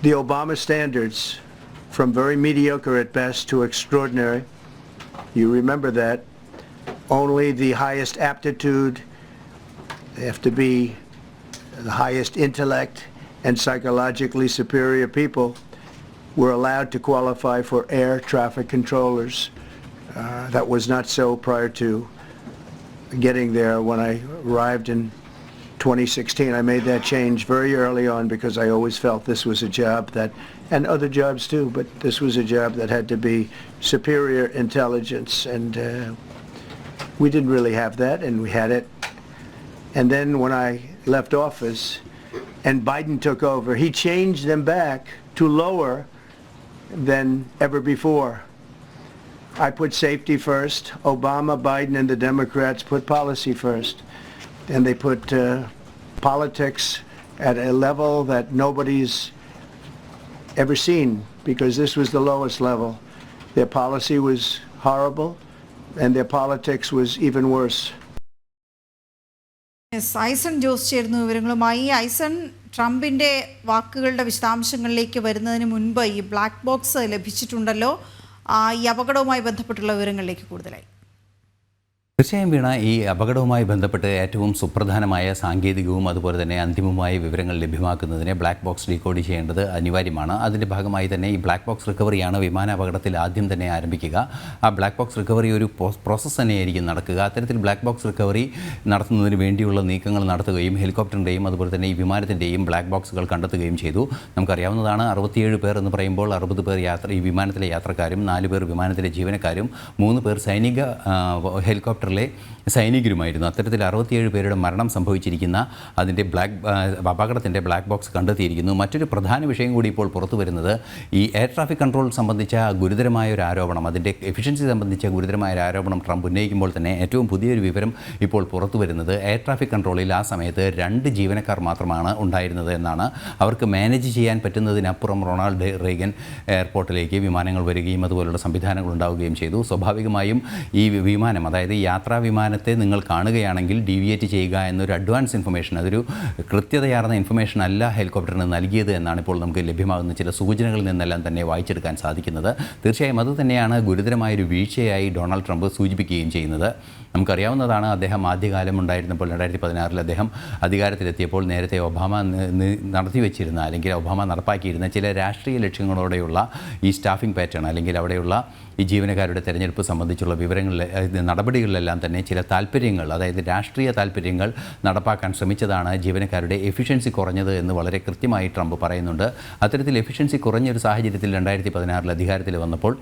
the Obama standards from very mediocre at best to extraordinary. You remember that. Only the highest aptitude, they have to be the highest intellect and psychologically superior people were allowed to qualify for air traffic controllers. That was not so prior to getting there. When I arrived in 2016, I made that change very early on because I always felt this was a job that, and other jobs too, but this was a job that had to be superior intelligence, and we didn't really have that, and we had it. And then when I left office and Biden took over, he changed them back to lower than ever before. I put safety first. Obama, Biden, and the Democrats put policy first. And they put politics at a level that nobody's ever seen, because this was the lowest level. Their policy was horrible, and their politics was even worse. Aison Jose ചേർന്നു വിവരങ്ങളുമായി. ഐസൺ, ട്രംപിന്റെ വാക്കുകളുടെ വിശദാംശങ്ങളിലേക്ക് വരുന്നതിന് മുൻപ് ഈ ബ്ലാക്ക് ബോക്സ് ലഭിച്ചിട്ടുണ്ടല്ലോ. ഈ അപകടവുമായി ബന്ധപ്പെട്ടുള്ള വിവരങ്ങളിലേക്ക് കൂടുതലായി. തീർച്ചയായും വീണ, ഈ അപകടവുമായി ബന്ധപ്പെട്ട് ഏറ്റവും സുപ്രധാനമായ സാങ്കേതികവും അതുപോലെ തന്നെ അന്തിമമായ വിവരങ്ങൾ ലഭ്യമാക്കുന്നതിന് ബ്ലാക്ക് ബോക്സ് ഡീകോഡ് ചെയ്യേണ്ടത് അനിവാര്യമാണ്. അതിൻ്റെ ഭാഗമായി തന്നെ ഈ ബ്ലാക്ക് ബോക്സ് റിക്കവറിയാണ് വിമാനാപകടത്തിൽ ആദ്യം തന്നെ ആരംഭിക്കുക. ആ ബ്ലാക്ക് ബോക്സ് റിക്കവറി ഒരു പ്രോസസ്സ് തന്നെയായിരിക്കും നടക്കുക. അത്തരത്തിൽ ബ്ലാക്ക് ബോക്സ് റിക്കവറി നടത്തുന്നതിന് വേണ്ടിയുള്ള നീക്കങ്ങൾ നടത്തുകയും ഹെലികോപ്റ്ററിൻ്റെയും അതുപോലെ തന്നെ ഈ വിമാനത്തിൻ്റെയും ബ്ലാക്ക് ബോക്സുകൾ കണ്ടെത്തുകയും ചെയ്തു. നമുക്കറിയാവുന്നതാണ്, 67 പേർ എന്ന് പറയുമ്പോൾ 60 പേർ ഈ വിമാനത്തിലെ യാത്രക്കാരും 4 പേർ വിമാനത്തിലെ ജീവനക്കാരും 3 പേർ സൈനിക ഹെലികോപ്റ്റർ സൈനികരുമായിരുന്നു. അത്തരത്തിൽ 67 പേരുടെ മരണം സംഭവിച്ചിരിക്കുന്ന അതിൻ്റെ അപകടത്തിൻ്റെ ബ്ലാക്ക് ബോക്സ് കണ്ടെത്തിയിരിക്കുന്നു. മറ്റൊരു പ്രധാന വിഷയം കൂടി ഇപ്പോൾ പുറത്തു വരുന്നത് ഈ എയർ ട്രാഫിക് കൺട്രോൾ സംബന്ധിച്ച ഗുരുതരമായ ഒരു ആരോപണം, അതിൻ്റെ എഫിഷ്യൻസി സംബന്ധിച്ച ഗുരുതരമായ ഒരു ആരോപണം ട്രംപ് ഉന്നയിക്കുമ്പോൾ തന്നെ ഏറ്റവും പുതിയൊരു വിവരം ഇപ്പോൾ പുറത്തു വരുന്നത് എയർ ട്രാഫിക് കൺട്രോളിൽ ആ സമയത്ത് 2 ജീവനക്കാർ മാത്രമാണ് ഉണ്ടായിരുന്നത് എന്നാണ്. അവർക്ക് മാനേജ് ചെയ്യാൻ പറ്റുന്നതിനപ്പുറം റൊണാൾഡ് റീഗൻ എയർപോർട്ടിലേക്ക് വിമാനങ്ങൾ വരികയും അതുപോലുള്ള സംവിധാനങ്ങൾ ഉണ്ടാവുകയും ചെയ്തു. സ്വാഭാവികമായും ഈ വിമാനം, അതായത് യാത്രാ വിമാനത്തെ നിങ്ങൾ കാണുകയാണെങ്കിൽ ഡീവിയേറ്റ് ചെയ്യുക എന്നൊരു അഡ്വാൻസ് ഇൻഫർമേഷൻ, അതൊരു കൃത്യതയാർന്ന ഇൻഫർമേഷൻ അല്ല ഹെലികോപ്റ്ററിന് നൽകിയത് എന്നാണ് ഇപ്പോൾ നമുക്ക് ലഭ്യമാകുന്ന ചില സൂചനകളിൽ നിന്നെല്ലാം തന്നെ വായിച്ചെടുക്കാൻ സാധിക്കുന്നത്. തീർച്ചയായും അത് തന്നെയാണ് ഗുരുതരമായൊരു വീഴ്ചയായി ഡൊണാൾഡ് ട്രംപ് സൂചിപ്പിക്കുകയും ചെയ്യുന്നത്. നമുക്കറിയാവുന്നതാണ്, അദ്ദേഹം ആദ്യകാലം ഉണ്ടായിരുന്നപ്പോൾ 2016 അദ്ദേഹം അധികാരത്തിലെത്തിയപ്പോൾ നേരത്തെ ഒബാമ നടത്തിവെച്ചിരുന്ന അല്ലെങ്കിൽ ഒബാമ നടപ്പാക്കിയിരുന്ന ചില രാഷ്ട്രീയ ലക്ഷ്യങ്ങളോടെയുള്ള ഈ സ്റ്റാഫിംഗ് പാറ്റേൺ അല്ലെങ്കിൽ അവിടെയുള്ള ഈ ജീവനക്കാരുടെ തെരഞ്ഞെടുപ്പ് സംബന്ധിച്ചുള്ള നടപടികളിലെല്ലാം നടപടികളെല്ലാം തന്നെ ചില താല്പര്യങ്ങൾ, അതായത് രാഷ്ട്രീയ താല്പര്യങ്ങൾ നടപ്പാക്കാൻ ശ്രമിച്ചതാണ് ജീവനക്കാരുടെ എഫിഷ്യൻസി കുറഞ്ഞത് എന്ന് വളരെ കൃത്യമായി ട്രംപ് പറയുന്നുണ്ട്. അത്തരത്തിൽ എഫിഷ്യൻസി കുറഞ്ഞൊരു സാഹചര്യത്തിൽ 2016 അധികാരത്തിൽ വന്നപ്പോൾ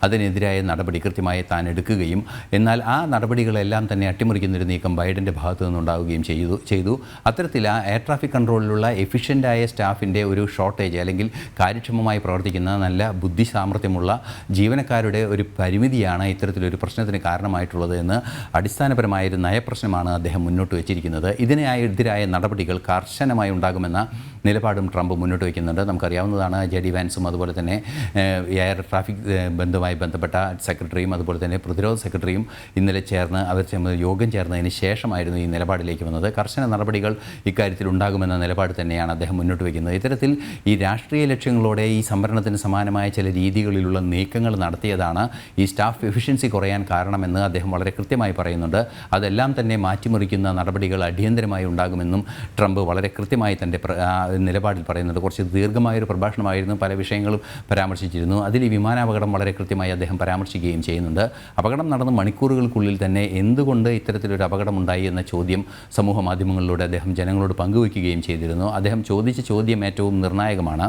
അതിനെതിരായ നടപടി കൃത്യമായി താൻ എടുക്കുകയും എന്നാൽ ആ നടപടികളെല്ലാം തന്നെ അട്ടിമറിക്കുന്നൊരു നീക്കം ബൈഡൻ്റെ ഭാഗത്തു നിന്നുണ്ടാവുകയും ചെയ്തു. അത്തരത്തിൽ ആ എയർ ട്രാഫിക് കൺട്രോളിലുള്ള എഫിഷ്യൻ്റായ സ്റ്റാഫിൻ്റെ ഒരു ഷോർട്ടേജ് അല്ലെങ്കിൽ കാര്യക്ഷമമായി പ്രവർത്തിക്കുന്ന നല്ല ബുദ്ധി സാമർഥ്യമുള്ള ജീവനക്കാരുടെ ഒരു പരിമിതിയാണ് ഇത്തരത്തിലൊരു പ്രശ്നത്തിന് കാരണമായിട്ടുള്ളത് എന്ന് അടിസ്ഥാനപരമായൊരു നയപ്രശ്നമാണ് അദ്ദേഹം മുന്നോട്ട് വെച്ചിരിക്കുന്നത്. ഇതിനെതിരായ നടപടികൾ കർശനമായി ഉണ്ടാകുമെന്ന നിലപാടും ട്രംപ് മുന്നോട്ട് വയ്ക്കുന്നുണ്ട്. നമുക്കറിയാവുന്നതാണ് JD വാൻസും അതുപോലെ തന്നെ എയർ ട്രാഫിക് ബന്ധവുമായി ബന്ധപ്പെട്ട സെക്രട്ടറിയും അതുപോലെ തന്നെ പ്രതിരോധ സെക്രട്ടറിയും ഇന്നലെ യോഗം ചേർന്നതിന് ശേഷമായിരുന്നു ഈ നിലപാടിലേക്ക് വന്നത്. കർശന നടപടികൾ ഇക്കാര്യത്തിൽ ഉണ്ടാകുമെന്ന നിലപാട് തന്നെയാണ് അദ്ദേഹം മുന്നോട്ട് വയ്ക്കുന്നത്. ഇത്തരത്തിൽ ഈ രാഷ്ട്രീയ ലക്ഷ്യങ്ങളോടെ ഈ സംവരണത്തിന് സമാനമായ ചില രീതികളിലുള്ള നീക്കങ്ങൾ നടത്തിയതാണ് ഈ സ്റ്റാഫ് എഫിഷ്യൻസി കുറയാൻ കാരണമെന്ന് അദ്ദേഹം വളരെ കൃത്യമായി പറയുന്നുണ്ട്. അതെല്ലാം തന്നെ മാറ്റിമറിക്കുന്ന നടപടികൾ അടിയന്തരമായി ഉണ്ടാകുമെന്നും ട്രംപ് വളരെ കൃത്യമായി തൻ്റെ നിലപാടിൽ പറയുന്നുണ്ട്. കുറച്ച് ദീർഘമായൊരു പ്രഭാഷണമായിരുന്നു, പല വിഷയങ്ങളും പരാമർശിച്ചിരുന്നു. അതിൽ ഈ വിമാനാപകടം വളരെ കൃത്യമായി അദ്ദേഹം പരാമർശിക്കുകയും ചെയ്യുന്നുണ്ട്. അപകടം നടന്ന മണിക്കൂറുകൾക്കുള്ളിൽ തന്നെ എന്തുകൊണ്ട് ഇത്തരത്തിലൊരു അപകടമുണ്ടായി എന്ന ചോദ്യം സമൂഹ മാധ്യമങ്ങളിലൂടെ അദ്ദേഹം ജനങ്ങളോട് പങ്കുവയ്ക്കുകയും ചെയ്തിരുന്നു. അദ്ദേഹം ചോദിച്ച ചോദ്യം ഏറ്റവും നിർണായകമാണ്.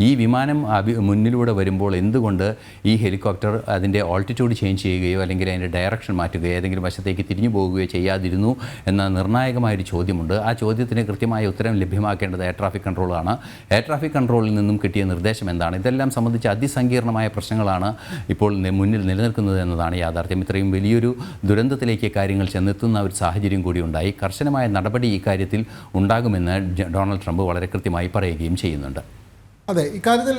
ഈ വിമാനം മുന്നിലൂടെ വരുമ്പോൾ എന്തുകൊണ്ട് ഈ ഹെലികോപ്റ്റർ അതിൻ്റെ ഓൾട്ടിറ്റ്യൂഡ് ചേഞ്ച് ചെയ്യുകയോ അല്ലെങ്കിൽ അതിൻ്റെ ഡയറക്ഷൻ മാറ്റുകയോ ഏതെങ്കിലും വശത്തേക്ക് തിരിഞ്ഞു പോകുകയോ ചെയ്യാതിരുന്നു എന്ന നിർണായകമായൊരു ചോദ്യമുണ്ട്. ആ ചോദ്യത്തിന് കൃത്യമായ ഉത്തരം ലഭ്യമാക്കേണ്ടത് എയർ ട്രാഫിക് കൺട്രോളാണ്. എയർ ട്രാഫിക് കൺട്രോളിൽ നിന്നും കിട്ടിയ നിർദ്ദേശം എന്താണ്? ഇതെല്ലാം സംബന്ധിച്ച് അതിസങ്കീർണമായ പ്രശ്നങ്ങളാണ് ഇപ്പോൾ മുന്നിൽ നിലനിൽക്കുന്നത് എന്നതാണ് യാഥാർത്ഥ്യം. ഇത്രയും വലിയൊരു ദുരന്തത്തിലേക്ക് കാര്യങ്ങൾ ചെന്നെത്തുന്ന ഒരു സാഹചര്യം കൂടി ഉണ്ടായി. കർശനമായ നടപടി ഇക്കാര്യത്തിൽ ഉണ്ടാകുമെന്ന് ഡൊണാൾഡ് ട്രംപ് വളരെ കൃത്യമായി പറയുകയും ചെയ്യുന്നുണ്ട്. അതെ, ഇക്കാര്യത്തിൽ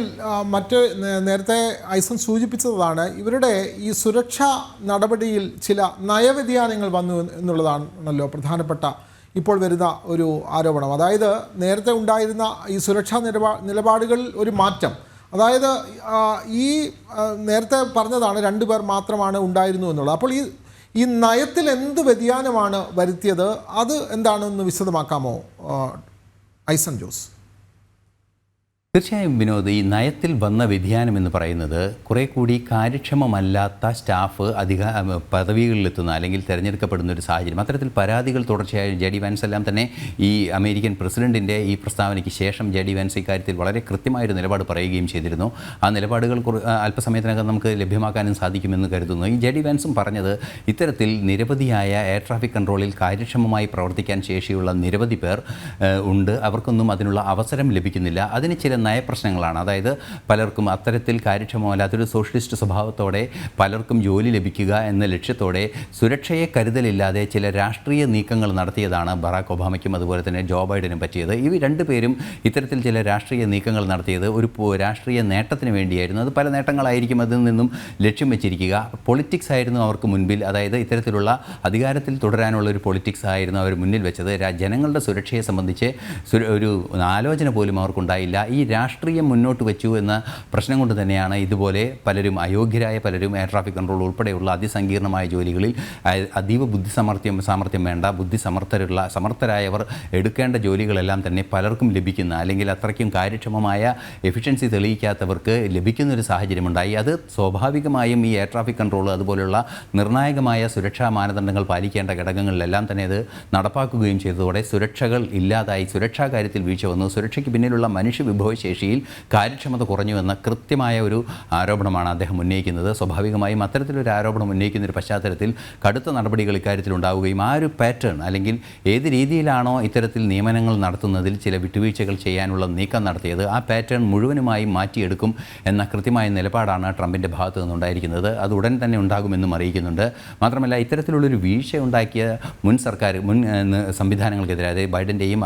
നേരത്തെ ഐസൻ സൂചിപ്പിച്ചതാണ്, ഇവരുടെ ഈ സുരക്ഷാ നടപടിയിൽ ചില നയവ്യതിയാനങ്ങൾ വന്നു എന്നുള്ളതാണല്ലോ പ്രധാനപ്പെട്ട ഇപ്പോൾ വരുന്ന ഒരു ആരോപണം. അതായത് നേരത്തെ ഉണ്ടായിരുന്ന ഈ സുരക്ഷാ നിലപാടുകൾ ഒരു മാറ്റം, അതായത് ഈ നേരത്തെ പറഞ്ഞതാണ് 2 പേർ മാത്രമാണ് ഉണ്ടായിരുന്നു എന്നുള്ളത്. അപ്പോൾ ഈ നയത്തിൽ എന്ത് വ്യതിയാനമാണ് വരുത്തിയത്, അത് എന്താണെന്ന് വിശദമാക്കാമോ ഐസൻ ജോസ്? തീർച്ചയായും വിനോദ്, ഈ നയത്തിൽ വന്ന വ്യതിയാനം എന്ന് പറയുന്നത് കുറേ കൂടി കാര്യക്ഷമമല്ലാത്ത സ്റ്റാഫ് പദവികളിലെത്തുന്ന അല്ലെങ്കിൽ തിരഞ്ഞെടുക്കപ്പെടുന്ന ഒരു സാഹചര്യം. അത്തരത്തിൽ പരാതികൾ തുടർച്ചയായി JD വാൻസ് എല്ലാം തന്നെ ഈ അമേരിക്കൻ പ്രസിഡന്റിൻ്റെ ഈ പ്രസ്താവനയ്ക്ക് ശേഷം JD വാൻസ് ഇക്കാര്യത്തിൽ വളരെ കൃത്യമായൊരു നിലപാട് പറയുകയും ചെയ്തിരുന്നു. ആ നിലപാടുകൾ അല്പസമയത്തിനകം നമുക്ക് ലഭ്യമാക്കാനും സാധിക്കുമെന്ന് കരുതുന്നു. ഈ JD വാൻസും പറഞ്ഞത് ഇത്തരത്തിൽ നിരവധിയായ എയർ ട്രാഫിക് കൺട്രോളിൽ കാര്യക്ഷമമായി പ്രവർത്തിക്കാൻ ശേഷിയുള്ള നിരവധി പേർ ഉണ്ട്, അവർക്കൊന്നും അതിനുള്ള അവസരം ലഭിക്കുന്നില്ല. അതിന് ചില നയപ്രശ്നങ്ങളാണ്. അതായത് പലർക്കും അത്തരത്തിൽ കാര്യക്ഷമമല്ലാത്തൊരു സോഷ്യലിസ്റ്റ് സ്വഭാവത്തോടെ പലർക്കും ജോലി ലഭിക്കുക എന്ന ലക്ഷ്യത്തോടെ സുരക്ഷയെ കരുതലില്ലാതെ ചില രാഷ്ട്രീയ നീക്കങ്ങൾ നടത്തിയതാണ് ബറാക് ഒബാമയ്ക്കും അതുപോലെ തന്നെ ജോ ബൈഡനും പറ്റിയത്. ഇവർ 2 പേരും ഇത്തരത്തിൽ ചില രാഷ്ട്രീയ നീക്കങ്ങൾ നടത്തിയത് ഒരു രാഷ്ട്രീയ നേട്ടത്തിന് വേണ്ടിയായിരുന്നു. അത് പല നേട്ടങ്ങളായിരിക്കും അതിൽ നിന്നും ലക്ഷ്യം വെച്ചിരിക്കുക. പൊളിറ്റിക്സ് ആയിരുന്നു അവർക്ക് മുൻപിൽ, അതായത് ഇത്തരത്തിലുള്ള അധികാരത്തിൽ തുടരാനുള്ള ഒരു പൊളിറ്റിക്സ് ആയിരുന്നു അവർ മുന്നിൽ വെച്ചത്. ജനങ്ങളുടെ സുരക്ഷയെ സംബന്ധിച്ച് ഒരു ആലോചന പോലും അവർക്കുണ്ടായില്ല. ഈ രാഷ്ട്രീയം മുന്നോട്ട് വെച്ചു എന്ന പ്രശ്നം കൊണ്ട് തന്നെയാണ് ഇതുപോലെ പലരും അയോഗ്യരായ പലരും എയർ ട്രാഫിക് കൺട്രോൾ ഉൾപ്പെടെയുള്ള അതിസങ്കീർണമായ ജോലികളിൽ അതീവ സാമർഥ്യം വേണ്ട സമർത്ഥരായവർ എടുക്കേണ്ട ജോലികളെല്ലാം തന്നെ പലർക്കും ലഭിക്കുന്ന അല്ലെങ്കിൽ അത്രയ്ക്കും കാര്യക്ഷമമായ എഫിഷ്യൻസി തെളിയിക്കാത്തവർക്ക് ലഭിക്കുന്നൊരു സാഹചര്യമുണ്ടായി. അത് സ്വാഭാവികമായും ഈ എയർ ട്രാഫിക് കൺട്രോൾ അതുപോലെയുള്ള നിർണായകമായ സുരക്ഷാ മാനദണ്ഡങ്ങൾ പാലിക്കേണ്ട ഘടകങ്ങളിലെല്ലാം തന്നെ അത് നടപ്പാക്കുകയും ചെയ്തതോടെ സുരക്ഷകൾ ഇല്ലാതായി, സുരക്ഷാ കാര്യത്തിൽ വീഴ്ച വന്നു. സുരക്ഷയ്ക്ക് പിന്നിലുള്ള മനുഷ്യ വിഭവശേഷിയിൽ കാര്യക്ഷമത കുറഞ്ഞുവെന്ന കൃത്യമായ ഒരു ആരോപണമാണ് അദ്ദേഹം ഉന്നയിക്കുന്നത്. സ്വാഭാവികമായും അത്തരത്തിലൊരു ആരോപണം ഉന്നയിക്കുന്ന ഒരു പശ്ചാത്തലത്തിൽ കടുത്ത നടപടികൾ ഇക്കാര്യത്തിൽ ഉണ്ടാവുകയും ആ ഒരു പാറ്റേൺ അല്ലെങ്കിൽ ഏത് രീതിയിലാണോ ഇത്തരത്തിൽ നിയമനങ്ങൾ നടത്തുന്നതിൽ ചില വിട്ടുവീഴ്ചകൾ ചെയ്യാനുള്ള നീക്കം നടത്തിയത് ആ പാറ്റേൺ മുഴുവനുമായി മാറ്റിയെടുക്കും എന്ന കൃത്യമായ നിലപാടാണ് ട്രംപിൻ്റെ ഭാഗത്തു നിന്നുണ്ടായിരിക്കുന്നത്. അത് ഉടൻ തന്നെ ഉണ്ടാകുമെന്നും അറിയിക്കുന്നുണ്ട്. മാത്രമല്ല ഇത്തരത്തിലുള്ളൊരു വീഴ്ച ഉണ്ടാക്കിയ മുൻ സംവിധാനങ്ങൾക്കെതിരെ, അതായത് ബൈഡൻ്റെയും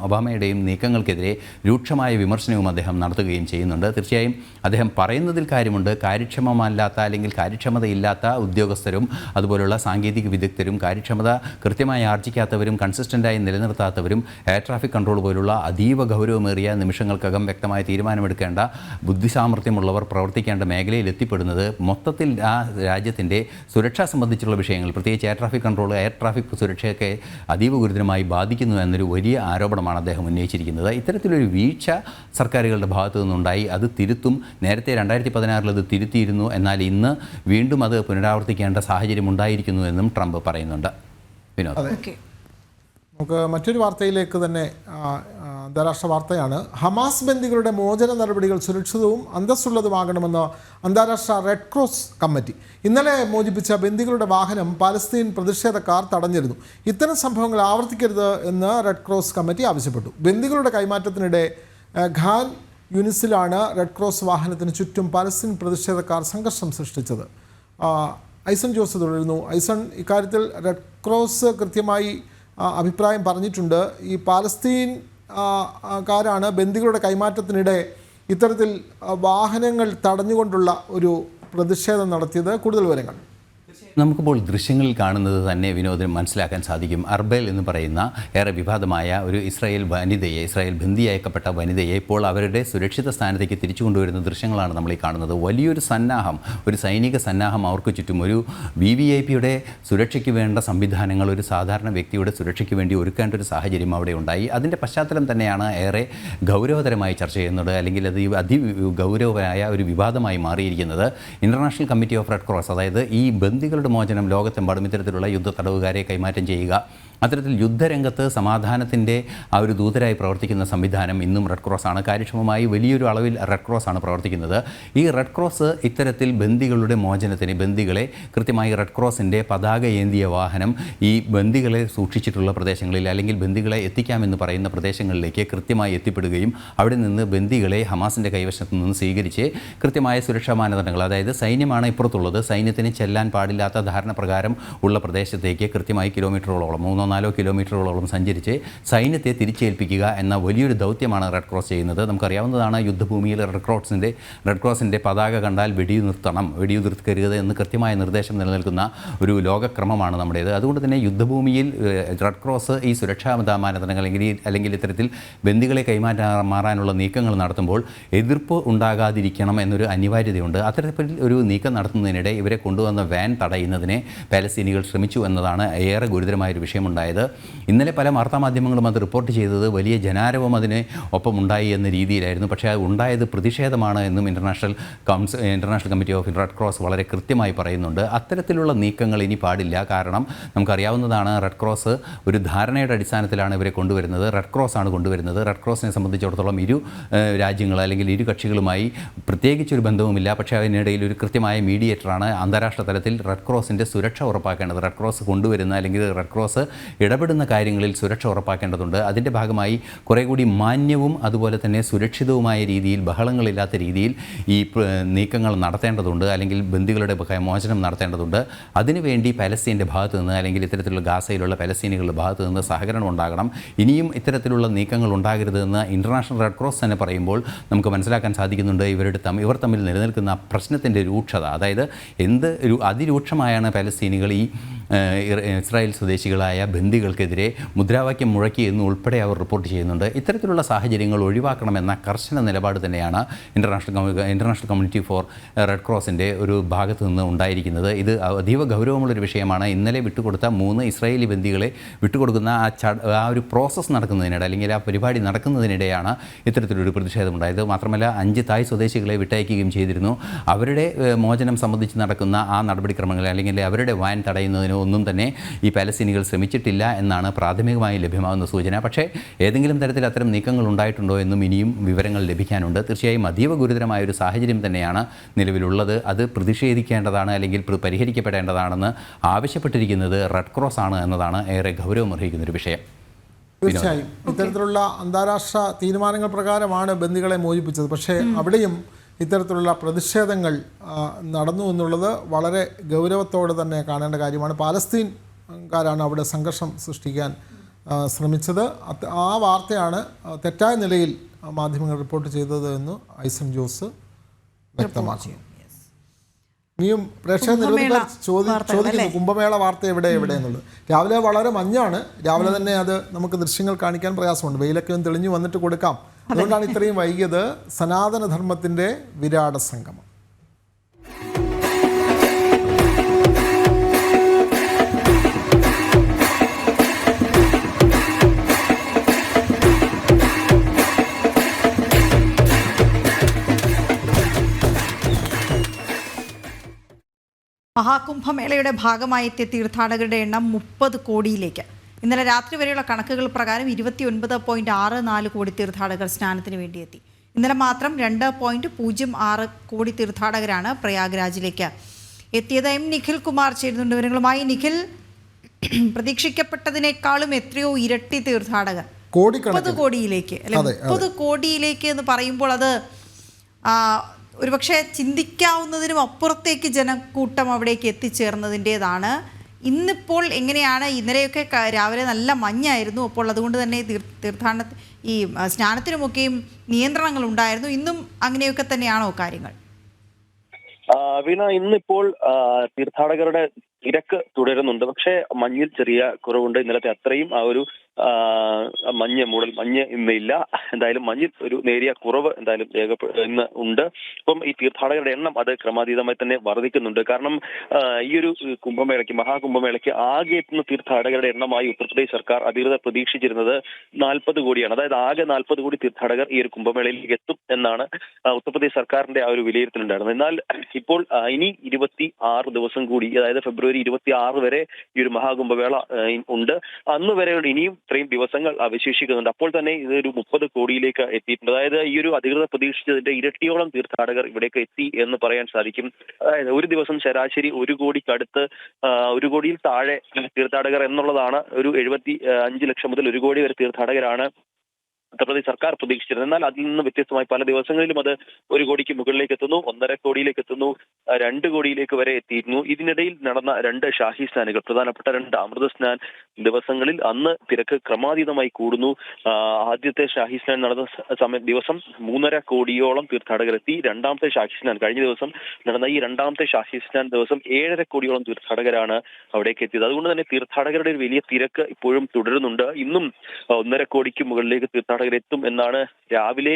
ഒബാമയുടെയും നീക്കങ്ങൾക്കെതിരെ രൂക്ഷമായ വിമർശനവും അദ്ദേഹം നടത്തുകയും ചെയ്യുന്നുണ്ട്. തീർച്ചയായും അദ്ദേഹം പറയുന്നതിൽ കാര്യമുണ്ട്. കാര്യക്ഷമമല്ലാത്ത അല്ലെങ്കിൽ കാര്യക്ഷമതയില്ലാത്ത ഉദ്യോഗസ്ഥരും അതുപോലുള്ള സാങ്കേതിക വിദഗ്ധരും കാര്യക്ഷമത കൃത്യമായി ആർജിക്കാത്തവരും കൺസിസ്റ്റൻ്റായി നിലനിർത്താത്തവരും എയർ ട്രാഫിക് കൺട്രോൾ പോലുള്ള അതീവ ഗൗരവമേറിയ നിമിഷങ്ങൾക്കകം വ്യക്തമായ തീരുമാനമെടുക്കേണ്ട ബുദ്ധിസാമർഥ്യമുള്ളവർ പ്രവർത്തിക്കേണ്ട മേഖലയിൽ എത്തിപ്പെടുന്നത് മൊത്തത്തിൽ ആ രാജ്യത്തിൻ്റെ സുരക്ഷ സംബന്ധിച്ചുള്ള വിഷയങ്ങൾ, പ്രത്യേകിച്ച് air traffic control air traffic സുരക്ഷയൊക്കെ അതീവ ഗുരുതരമായി ബാധിക്കുന്നു എന്നൊരു വലിയ ആരോപണമാണ് അദ്ദേഹം ഉന്നയിച്ചിരിക്കുന്നത്. ഇത്തരത്തിലൊരു വീഴ്ച സർക്കാർ സർക്കാരുകളുടെ ഭാഗത്തു നിന്നുണ്ടായി. അത് തിരുത്തും. നേരത്തെ 2016 അത് തിരുത്തിയിരുന്നു. എന്നാൽ ഇന്ന് വീണ്ടും അത് പുനരാവർത്തിക്കേണ്ട സാഹചര്യം ഉണ്ടായിരിക്കുന്നു എന്നും ട്രംപ് പറയുന്നുണ്ട്. വിനോദ്, നമുക്ക് മറ്റൊരു വാർത്തയിലേക്ക് തന്നെ, അന്താരാഷ്ട്ര വാർത്തയാണ്. ഹമാസ് ബന്ദികളുടെ മോചന നടപടികൾ സുരക്ഷിതവും അന്തസ്സുള്ളതുമാകണമെന്ന് അന്താരാഷ്ട്ര റെഡ് ക്രോസ് കമ്മിറ്റി. ഇന്നലെ മോചിപ്പിച്ച ബന്ദികളുടെ വാഹനം പാലസ്തീൻ പ്രതിഷേധക്കാർ തടഞ്ഞിരുന്നു. ഇത്തരം സംഭവങ്ങൾ ആവർത്തിക്കരുത് എന്ന് റെഡ് ക്രോസ് കമ്മിറ്റി ആവശ്യപ്പെട്ടു. ബന്ദികളുടെ കൈമാറ്റത്തിനിടെ ഖാൻ യൂനിസിലാണ് റെഡ് ക്രോസ് വാഹനത്തിന് ചുറ്റും പാലസ്തീൻ പ്രതിഷേധക്കാർ സംഘർഷം സൃഷ്ടിച്ചത്. ഐസൺ ജോസ് തുടരുന്നു. ഐസൺ, ഇക്കാര്യത്തിൽ റെഡ് ക്രോസ് കൃത്യമായി അഭിപ്രായം പറഞ്ഞിട്ടുണ്ട്. ഈ പാലസ്തീൻ കാരാണ് ബന്ദികളുടെ കൈമാറ്റത്തിനിടെ ഇത്തരത്തിൽ വാഹനങ്ങൾ തടഞ്ഞുകൊണ്ടുള്ള ഒരു പ്രതിഷേധം നടത്തിയത്. കൂടുതൽ വിവരങ്ങൾ നമുക്കിപ്പോൾ ദൃശ്യങ്ങളിൽ കാണുന്നത് തന്നെ വിനോദം മനസ്സിലാക്കാൻ സാധിക്കും. അർബേൽ എന്ന് പറയുന്ന ഏറെ വിവാദമായ ഒരു ഇസ്രായേൽ ബന്ദിയാക്കപ്പെട്ട വനിതയെ ഇപ്പോൾ അവരുടെ സുരക്ഷിത സ്ഥാനത്തേക്ക് തിരിച്ചു കൊണ്ടുവരുന്ന ദൃശ്യങ്ങളാണ് നമ്മൾ ഈ കാണുന്നത്. വലിയൊരു സന്നാഹം, ഒരു സൈനിക സന്നാഹം അവർക്ക് ചുറ്റും, ഒരു VVIPയുടെ സുരക്ഷയ്ക്ക് വേണ്ട സംവിധാനങ്ങൾ ഒരു സാധാരണ വ്യക്തിയുടെ സുരക്ഷയ്ക്ക് വേണ്ടി ഒരുക്കേണ്ട ഒരു സാഹചര്യം അവിടെ ഉണ്ടായി. അതിൻ്റെ പശ്ചാത്തലം തന്നെയാണ് ഏറെ ഗൗരവതരമായി ചർച്ച ചെയ്യുന്നത്, അല്ലെങ്കിൽ അത് അതിഗൗരവമായ ഒരു വിവാദമായി മാറിയിരിക്കുന്നത്. International committee of red cross, അതായത് ഈ ബന്ദികളുടെ മോചനം, ലോകത്തെമ്പാടും ഇത്തരത്തിലുള്ള യുദ്ധ തടവുകാരെ കൈമാറ്റം ചെയ്യുക, അത്തരത്തിൽ യുദ്ധരംഗത്ത് സമാധാനത്തിൻ്റെ ആ ഒരു ദൂതരായി പ്രവർത്തിക്കുന്ന സംവിധാനം ഇന്നും റെഡ് ക്രോസ് ആണ്. കാര്യക്ഷമമായി വലിയൊരു അളവിൽ റെഡ് ക്രോസ് ആണ് പ്രവർത്തിക്കുന്നത്. ഈ റെഡ് ക്രോസ് ഇത്തരത്തിൽ ബന്ദികളുടെ മോചനത്തിന്, ബന്ദികളെ കൃത്യമായി റെഡ് ക്രോസിൻ്റെ പതാക ഏന്തിയ വാഹനം ഈ ബന്ദികളെ സൂക്ഷിച്ചിട്ടുള്ള പ്രദേശങ്ങളിൽ, അല്ലെങ്കിൽ ബന്ദികളെ എത്തിക്കാമെന്ന് പറയുന്ന പ്രദേശങ്ങളിലേക്ക് കൃത്യമായി എത്തിപ്പെടുകയും അവിടെ നിന്ന് ബന്ദികളെ ഹമാസിൻ്റെ കൈവശത്ത് നിന്ന് സ്വീകരിച്ച് കൃത്യമായ സുരക്ഷാ മാനദണ്ഡങ്ങൾ, അതായത് സൈന്യമാണ് ഇപ്പുറത്തുള്ളത്, സൈന്യത്തിന് ചെല്ലാൻ പാടില്ലാത്ത ധാരണ പ്രകാരം ഉള്ള പ്രദേശത്തേക്ക് കൃത്യമായി കിലോമീറ്ററുകളോളം, 3-4 കിലോമീറ്ററുകളോളം സഞ്ചരിച്ച് സൈന്യത്തെ തിരിച്ചേൽപ്പിക്കുക എന്ന വലിയൊരു ദൗത്യമാണ് റെഡ് ക്രോസ് ചെയ്യുന്നത്. നമുക്കറിയാവുന്നതാണ്, യുദ്ധഭൂമിയിൽ റെഡ് ക്രോസിൻ്റെ പതാക കണ്ടാൽ വെടിയുതിർക്കരുത് എന്ന് കൃത്യമായ നിർദ്ദേശം നിലനിൽക്കുന്ന ഒരു ലോകക്രമമാണ് നമ്മുടേത്. അതുകൊണ്ട് തന്നെ യുദ്ധഭൂമിയിൽ റെഡ് ക്രോസ് ഈ സുരക്ഷാ മാനദണ്ഡങ്ങൾ അല്ലെങ്കിൽ ഇത്തരത്തിൽ ബന്ദികളെ മാറാനുള്ള നീക്കങ്ങൾ നടത്തുമ്പോൾ എതിർപ്പ് ഉണ്ടാകാതിരിക്കണം എന്നൊരു അനിവാര്യതയുണ്ട്. അത്തരത്തിൽ ഒരു നീക്കം നടത്തുന്നതിനിടെ ഇവരെ കൊണ്ടുവന്ന വാൻ തടയുന്നതിനെ പാലസ്തീനികൾ ശ്രമിച്ചു എന്നതാണ് ഏറെ ഗുരുതരമായൊരു വിഷയമുണ്ടായത്. ഇന്നലെ പല വാർത്താമാധ്യമങ്ങളും അത് റിപ്പോർട്ട് ചെയ്തത് വലിയ ജനാരവം അതിന് ഒപ്പമുണ്ടായി എന്ന രീതിയിലായിരുന്നു. പക്ഷേ അത് ഉണ്ടായത് പ്രതിഷേധമാണ് എന്നും international committee of red cross വളരെ കൃത്യമായി പറയുന്നുണ്ട്. അത്തരത്തിലുള്ള നീക്കങ്ങൾ ഇനി പാടില്ല. കാരണം നമുക്കറിയാവുന്നതാണ്, റെഡ് ക്രോസ് ഒരു ധാരണയുടെ അടിസ്ഥാനത്തിലാണ് ഇവരെ കൊണ്ടുവരുന്നത്. റെഡ് ക്രോസ് ആണ് കൊണ്ടുവരുന്നത്. റെഡ് ക്രോസിനെ സംബന്ധിച്ചിടത്തോളം ഇരു രാജ്യങ്ങൾ അല്ലെങ്കിൽ ഇരു കക്ഷികളുമായി പ്രത്യേകിച്ചൊരു ബന്ധവുമില്ല. പക്ഷേ അതിനിടയിൽ ഒരു കൃത്യമായ മീഡിയേറ്ററാണ് അന്താരാഷ്ട്ര തലത്തിൽ റെഡ് ക്രോസിൻ്റെ സുരക്ഷ ഉറപ്പാക്കേണ്ടത്. റെഡ് ക്രോസ് കൊണ്ടുവരുന്ന അല്ലെങ്കിൽ റെഡ് ക്രോസ് ഇടപെടുന്ന കാര്യങ്ങളിൽ സുരക്ഷ ഉറപ്പാക്കേണ്ടതുണ്ട്. അതിൻ്റെ ഭാഗമായി കുറേ കൂടി മാന്യവും അതുപോലെ തന്നെ സുരക്ഷിതവുമായ രീതിയിൽ, ബഹളങ്ങളില്ലാത്ത രീതിയിൽ ഈ നീക്കങ്ങൾ നടത്തേണ്ടതുണ്ട്, അല്ലെങ്കിൽ ബന്ദികളുടെ മോചനം നടത്തേണ്ടതുണ്ട്. അതിനുവേണ്ടി പാലസ്തീൻ്റെ ഭാഗത്തു നിന്ന്, അല്ലെങ്കിൽ ഇത്തരത്തിലുള്ള ഗാസയിലുള്ള പാലസ്തീനികളുടെ ഭാഗത്തു നിന്ന് സഹകരണം ഉണ്ടാകണം. ഇനിയും ഇത്തരത്തിലുള്ള നീക്കങ്ങൾ ഉണ്ടാകരുതെന്ന് ഇൻ്റർനാഷണൽ റെഡ് ക്രോസ് തന്നെ പറയുമ്പോൾ നമുക്ക് മനസ്സിലാക്കാൻ സാധിക്കുന്നുണ്ട് ഇവർ തമ്മിൽ നിലനിൽക്കുന്ന പ്രശ്നത്തിൻ്റെ രൂക്ഷത. അതായത് അതിരൂക്ഷമായാണ് പാലസ്തീനികൾ ഈ ഇസ്രായേൽ സ്വദേശികളായ ബന്ദികൾക്കെതിരെ മുദ്രാവാക്യം മുഴക്കി എന്ന് ഉൾപ്പെടെ അവർ റിപ്പോർട്ട് ചെയ്യുന്നുണ്ട്. ഇത്തരത്തിലുള്ള സാഹചര്യങ്ങൾ ഒഴിവാക്കണമെന്ന കർശന നിലപാട് തന്നെയാണ് ഇൻ്റർനാഷണൽ കമ്മ്യൂണിറ്റി ഫോർ റെഡ് ക്രോസിൻ്റെ ഒരു ഭാഗത്തു നിന്ന് ഉണ്ടായിരിക്കുന്നത്. ഇത് അതീവ ഗൗരവമുള്ളൊരു വിഷയമാണ്. ഇന്നലെ വിട്ടുകൊടുത്ത 3 ഇസ്രായേലി ബന്ദികളെ വിട്ടുകൊടുക്കുന്ന ആ ഒരു പ്രോസസ്സ് നടക്കുന്നതിനിടെ, അല്ലെങ്കിൽ ആ പരിപാടി നടക്കുന്നതിനിടെയാണ് ഇത്തരത്തിലൊരു പ്രതിഷേധമുണ്ടായത്. മാത്രമല്ല 5 തായ് സ്വദേശികളെ വിട്ടയക്കുകയും ചെയ്തിരുന്നു. അവരുടെ മോചനം സംബന്ധിച്ച് നടക്കുന്ന ആ നടപടിക്രമങ്ങൾ, അല്ലെങ്കിൽ അവരുടെ വാൻ തടയുന്നതിന് ഒന്നും തന്നെ ഈ പാലസ്തീനികൾ ശ്രമിച്ചിട്ടില്ല എന്നാണ് പ്രാഥമികമായി ലഭ്യമാകുന്ന സൂചന. പക്ഷേ ഏതെങ്കിലും തരത്തിൽ അത്തരം നീക്കങ്ങൾ ഉണ്ടായിട്ടുണ്ടോ എന്നും ഇനിയും വിവരങ്ങൾ ലഭിക്കാനുണ്ട്. തീർച്ചയായും അതീവ ഗുരുതരമായ ഒരു സാഹചര്യം തന്നെയാണ് നിലവിലുള്ളത്. അത് പ്രതിഷേധിക്കേണ്ടതാണ്, അല്ലെങ്കിൽ പരിഹരിക്കപ്പെടേണ്ടതാണെന്ന് ആവശ്യപ്പെട്ടിരിക്കുന്നത് റെഡ് ക്രോസ് ആണ് എന്നതാണ് ഏറെ ഗൗരവമർഹിക്കുന്നൊരു വിഷയം. തീർച്ചയായും ഇത്തരത്തിലുള്ള അന്താരാഷ്ട്ര തീരുമാനങ്ങൾ പ്രകാരമാണ് ബന്ദികളെ മോചിപ്പിച്ചത്. പക്ഷേ അവിടെയും ഇത്തരത്തിലുള്ള പ്രതിഷേധങ്ങൾ നടന്നു എന്നുള്ളത് വളരെ ഗൗരവത്തോടെ തന്നെ കാണേണ്ട കാര്യമാണ്. പാലസ്തീൻകാരാണ് അവിടെ സംഘർഷം സൃഷ്ടിക്കാൻ ശ്രമിച്ചത്. ആ വാർത്തയാണ് തെറ്റായ നിലയിൽ മാധ്യമങ്ങൾ റിപ്പോർട്ട് ചെയ്തത് എന്ന് ഐസൺ ജോസ് വ്യക്തമാക്കുന്നു. ഇനിയും പ്രേക്ഷക നിരവധി ചോദിക്കുന്നു കുംഭമേള വാർത്ത എവിടെ എന്നുള്ളത്. രാവിലെ വളരെ മഞ്ഞാണ്. രാവിലെ തന്നെ അത് നമുക്ക് ദൃശ്യങ്ങൾ കാണിക്കാൻ പ്രയാസമുണ്ട്. വെയിലൊക്കെ ഒന്ന് തെളിഞ്ഞു വന്നിട്ട് കൊടുക്കാം. അതുകൊണ്ടാണ് ഇത്രയും വൈകിയത്. സനാതനധർമ്മത്തിൻ്റെ വിരാട സംഗമം. മഹാകുംഭമേളയുടെ ഭാഗമായി എത്തിയ തീർത്ഥാടകരുടെ എണ്ണം 30 കോടിയിലേക്ക്. ഇന്നലെ രാത്രി വരെയുള്ള കണക്കുകൾ പ്രകാരം 29.64 കോടി തീർത്ഥാടകർ സ്നാനത്തിന് വേണ്ടിയെത്തി. ഇന്നലെ മാത്രം 2.06 കോടി തീർത്ഥാടകരാണ് പ്രയാഗ്രാജിലേക്ക് എത്തിയത്. എം നിഖിൽ കുമാർ ചേരുന്നുണ്ട് വിവരങ്ങളുമായി. നിഖിൽ, പ്രതീക്ഷിക്കപ്പെട്ടതിനേക്കാളും എത്രയോ ഇരട്ടി തീർത്ഥാടകർ 30 കോടിയിലേക്ക് അല്ലെ? 30 കോടിയിലേക്ക് എന്ന് പറയുമ്പോൾ അത് ഒരുപക്ഷെ ചിന്തിക്കാവുന്നതിനും അപ്പുറത്തേക്ക് ജനക്കൂട്ടം അവിടേക്ക് എത്തിച്ചേർന്നതിൻ്റെതാണ്. ഇന്നിപ്പോൾ എങ്ങനെയാണ്? ഇന്നലെയൊക്കെ രാവിലെ നല്ല മഞ്ഞായിരുന്നു, അപ്പോൾ അതുകൊണ്ട് തന്നെ ഈ സ്നാനത്തിനുമൊക്കെയും നിയന്ത്രണങ്ങൾ ഉണ്ടായിരുന്നു. ഇന്നും അങ്ങനെയൊക്കെ തന്നെയാണോ കാര്യങ്ങൾ? വീണ, ഇന്നിപ്പോൾ തീർത്ഥാടകരുടെ തിരക്ക് തുടരുന്നുണ്ട്. പക്ഷേ മഞ്ഞിൽ ചെറിയ കുറവുണ്ട്. ഇന്നലത്തെ അത്രയും ആ ഒരു മഞ്ഞ് ഇന്നില്ല. എന്തായാലും മഞ്ഞിൽ ഒരു നേരിയ കുറവ് എന്തായാലും ഇന്ന് ഉണ്ട്. ഇപ്പം ഈ തീർത്ഥാടകരുടെ എണ്ണം അത് ക്രമാതീതമായി തന്നെ വർദ്ധിക്കുന്നുണ്ട്. കാരണം ഈ ഒരു മഹാകുംഭമേളയ്ക്ക് ആകെ എത്തുന്ന തീർത്ഥാടകരുടെ എണ്ണമായി ഉത്തർപ്രദേശ് സർക്കാർ അധികൃതർ പ്രതീക്ഷിച്ചിരുന്നത് 40 കോടിയാണ്. അതായത് ആകെ 40 കോടി തീർത്ഥാടകർ ഈ ഒരു കുംഭമേളയിലേക്ക് എത്തും എന്നാണ് ഉത്തർപ്രദേശ് സർക്കാരിന്റെ ആ ഒരു വിലയിരുത്തലുണ്ടായിരുന്നത്. എന്നാൽ ഇപ്പോൾ ഇനി 26 ദിവസം കൂടി, അതായത് ഫെബ്രുവരി 26 വരെ ഈ ഒരു മഹാകുംഭമേള ഉണ്ട്. അന്ന് വരെ ഇനിയും ഇത്രയും ദിവസങ്ങൾ അവശേഷിക്കുന്നുണ്ട്. അപ്പോൾ തന്നെ ഇതൊരു 30 കോടിയിലേക്ക് എത്തിയിട്ടുണ്ട്. അതായത് ഈ ഒരു അധികൃതർ പ്രതീക്ഷിച്ചതിന്റെ ഇരട്ടിയോളം തീർത്ഥാടകർ ഇവിടേക്ക് എത്തി എന്ന് പറയാൻ സാധിക്കും. അതായത് ഒരു ദിവസം ശരാശരി 1 കോടിക്കടുത്ത് 1 കോടിയിൽ താഴെ തീർത്ഥാടകർ എന്നുള്ളതാണ്. ഒരു 75 ലക്ഷം മുതൽ 1 കോടി വരെ തീർത്ഥാടകരാണ് ഉത്തർപ്രദേശ് സർക്കാർ പ്രതീക്ഷിച്ചിരുന്നത്. എന്നാൽ അതിൽ നിന്ന് വ്യത്യസ്തമായി പല ദിവസങ്ങളിലും അത് 1 കോടിക്ക് മുകളിലേക്ക് എത്തുന്നു, 1.5 കോടിയിലേക്ക് എത്തുന്നു, 2 കോടിയിലേക്ക് വരെ എത്തിയിരുന്നു. ഇതിനിടയിൽ നടന്ന 2 ഷാഹി സ്നാനുകൾ, പ്രധാനപ്പെട്ട 2 അമൃത സ്നാൻ ദിവസങ്ങളിൽ അന്ന് തിരക്ക് ക്രമാതീതമായി കൂടുന്നു. ആദ്യത്തെ ഷാഹി സ്നാൻ നടന്ന ദിവസം 3.5 കോടിയോളം തീർത്ഥാടകർ എത്തി. രണ്ടാമത്തെ ഷാഹി സ്നാൻ കഴിഞ്ഞ ദിവസം നടന്ന ഈ രണ്ടാമത്തെ ഷാഹി സ്നാൻ ദിവസം 7.5 കോടിയോളം തീർത്ഥാടകരാണ് അവിടേക്ക് എത്തിയത്. അതുകൊണ്ട് തന്നെ തീർത്ഥാടകരുടെ ഒരു വലിയ തിരക്ക് ഇപ്പോഴും തുടരുന്നുണ്ട്. ഇന്നും 1.5 കോടിക്ക് മുകളിലേക്ക് തീർത്ഥാടകർ എത്തും എന്നാണ് രാവിലെ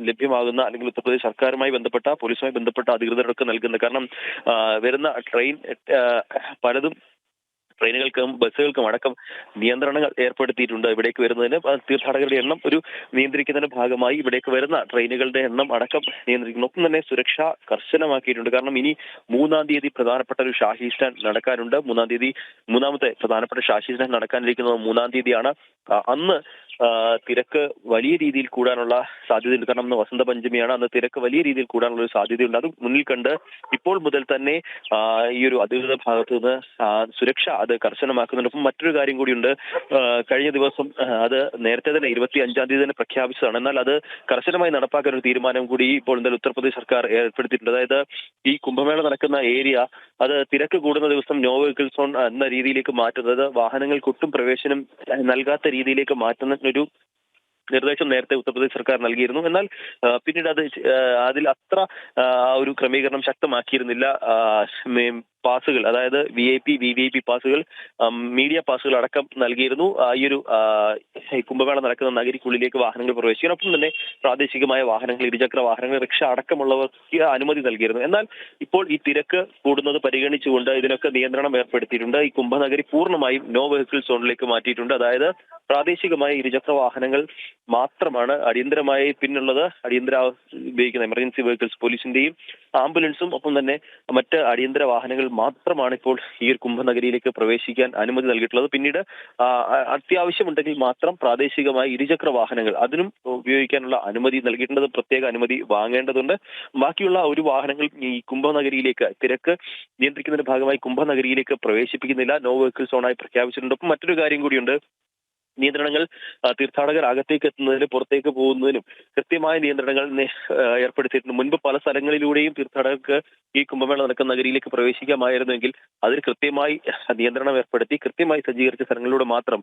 ലഭ്യമാകുന്ന, അല്ലെങ്കിൽ ഉത്തർപ്രദേശ് സർക്കാരുമായി ബന്ധപ്പെട്ട, പോലീസുമായി ബന്ധപ്പെട്ട അധികൃതർക്ക് നൽകുന്നത്. കാരണം വരുന്ന ട്രെയിൻ പലതും ട്രെയിനുകൾക്കും ബസ്സുകൾക്കും അടക്കം നിയന്ത്രണങ്ങൾ ഏർപ്പെടുത്തിയിട്ടുണ്ട്. ഇവിടേക്ക് വരുന്നതിന് തീർത്ഥാടകരുടെ എണ്ണം നിയന്ത്രിക്കുന്നതിന്റെ ഭാഗമായി ഇവിടേക്ക് വരുന്ന ട്രെയിനുകളുടെ എണ്ണം അടക്കം നിയന്ത്രിക്കുന്നു. ഒപ്പം തന്നെ സുരക്ഷ കർശനമാക്കിയിട്ടുണ്ട്. കാരണം ഇനി 3-ാം തീയതി പ്രധാനപ്പെട്ട ഒരു ഷാഹി സ്നാൻ നടക്കാനുണ്ട്. 3-ാം തീയതി മൂന്നാമത്തെ പ്രധാനപ്പെട്ട ഷാഹി സ്നാൻ നടക്കാനിരിക്കുന്നത് 3-ാം തീയതിയാണ്. അന്ന് തിരക്ക് വലിയ രീതിയിൽ കൂടാനുള്ള സാധ്യതയുണ്ട്. കാരണം അന്ന് വസന്ത പഞ്ചമിയാണ്. അന്ന് തിരക്ക് വലിയ രീതിയിൽ കൂടാനുള്ള ഒരു സാധ്യതയുണ്ട്. അത് മുന്നിൽ കണ്ട് ഇപ്പോൾ മുതൽ തന്നെ ഈ ഒരു അധികൃതർ ഭാഗത്തു നിന്ന് സുരക്ഷ അത് കർശനമാക്കുന്നുണ്ട്. അപ്പം മറ്റൊരു കാര്യം കൂടിയുണ്ട്. കഴിഞ്ഞ ദിവസം അത് നേരത്തെ തന്നെ 25-ാം തീയതി തന്നെ പ്രഖ്യാപിച്ചതാണ്. എന്നാൽ അത് കർശനമായി നടപ്പാക്കാൻ ഒരു തീരുമാനം കൂടി ഇപ്പോൾ എന്തായാലും ഉത്തർപ്രദേശ് സർക്കാർ ഏർപ്പെടുത്തിയിട്ടുണ്ട്. അതായത് ഈ കുംഭമേള നടക്കുന്ന ഏരിയ അത് തിരക്ക് കൂടുന്ന ദിവസം നോ വെഹിക്കിൾ സോൺ എന്ന രീതിയിലേക്ക് മാറ്റുന്നത്, വാഹനങ്ങൾക്ക് ഒട്ടും പ്രവേശനം നൽകാത്ത രീതിയിലേക്ക് മാറ്റുന്ന ഒരു നിർദ്ദേശം നേരത്തെ ഉത്തർപ്രദേശ് സർക്കാർ നൽകിയിരുന്നു. എന്നാൽ പിന്നീട് അതിൽ അത്ര ഒരു ക്രമീകരണം ശക്തമാക്കിയിരുന്നില്ല. പാസുകൾ, അതായത് VIP, VVIP പാസുകൾ, മീഡിയ പാസുകൾ അടക്കം നൽകിയിരുന്നു. ഈ ഒരു കുംഭമേള നടക്കുന്ന നഗരിക്കുള്ളിലേക്ക് വാഹനങ്ങൾ പ്രവേശിക്കണം. ഒപ്പം തന്നെ പ്രാദേശികമായ വാഹനങ്ങൾ, ഇരുചക്ര വാഹനങ്ങൾ, റിക്ഷ അടക്കമുള്ളവർക്ക് അനുമതി നൽകിയിരുന്നു. എന്നാൽ ഇപ്പോൾ ഈ തിരക്ക് കൂടുന്നത് പരിഗണിച്ചുകൊണ്ട് ഇതിനൊക്കെ നിയന്ത്രണം ഏർപ്പെടുത്തിയിട്ടുണ്ട്. ഈ കുംഭനഗരി പൂർണ്ണമായും നോ വെഹിക്കിൾ സോണിലേക്ക് മാറ്റിയിട്ടുണ്ട്. അതായത് പ്രാദേശികമായ ഇരുചക്ര വാഹനങ്ങൾ മാത്രമാണ് അടിയന്തരമായി പിന്നുള്ളത്. അടിയന്തര ഉപയോഗിക്കുന്ന എമർജൻസി വെഹിക്കിൾസ്, പോലീസിന്റെയും ആംബുലൻസും ഒപ്പം തന്നെ മറ്റ് അടിയന്തര വാഹനങ്ങൾ മാത്രമാണ് ഇപ്പോൾ ഈ ഒരു കുംഭനഗരിയിലേക്ക് പ്രവേശിക്കാൻ അനുമതി നൽകിയിട്ടുള്ളത്. പിന്നീട് അത്യാവശ്യമുണ്ടെങ്കിൽ മാത്രം പ്രാദേശികമായ ഇരുചക്ര വാഹനങ്ങൾ അതിനും ഉപയോഗിക്കാനുള്ള അനുമതി നൽകിയിട്ടുണ്ട്. പ്രത്യേക അനുമതി വാങ്ങേണ്ടതുണ്ട്. ബാക്കിയുള്ള ഒരു വാഹനങ്ങൾ ഈ കുംഭനഗരിയിലേക്ക് തിരക്ക് നിയന്ത്രിക്കുന്നതിന്റെ ഭാഗമായി കുംഭനഗരിയിലേക്ക് പ്രവേശിപ്പിക്കുന്നില്ല. നോ വെഹിക്കിൾ സോണായി പ്രഖ്യാപിച്ചിട്ടുണ്ട്. ഒപ്പം മറ്റൊരു കാര്യം കൂടിയുണ്ട്. നിയന്ത്രണങ്ങൾ തീർത്ഥാടകർ അകത്തേക്ക് എത്തുന്നതിനും പുറത്തേക്ക് പോകുന്നതിനും കൃത്യമായ നിയന്ത്രണങ്ങൾ ഏർപ്പെടുത്തിയിട്ടുണ്ട്. മുൻപ് പല സ്ഥലങ്ങളിലൂടെയും തീർത്ഥാടകർക്ക് ഈ കുംഭമേള നടക്കുന്ന നഗരിയിലേക്ക് പ്രവേശിക്കാമായിരുന്നെങ്കിൽ അതിൽ കൃത്യമായി നിയന്ത്രണം ഏർപ്പെടുത്തി കൃത്യമായി സജ്ജീകരിച്ച സ്ഥലങ്ങളിലൂടെ മാത്രം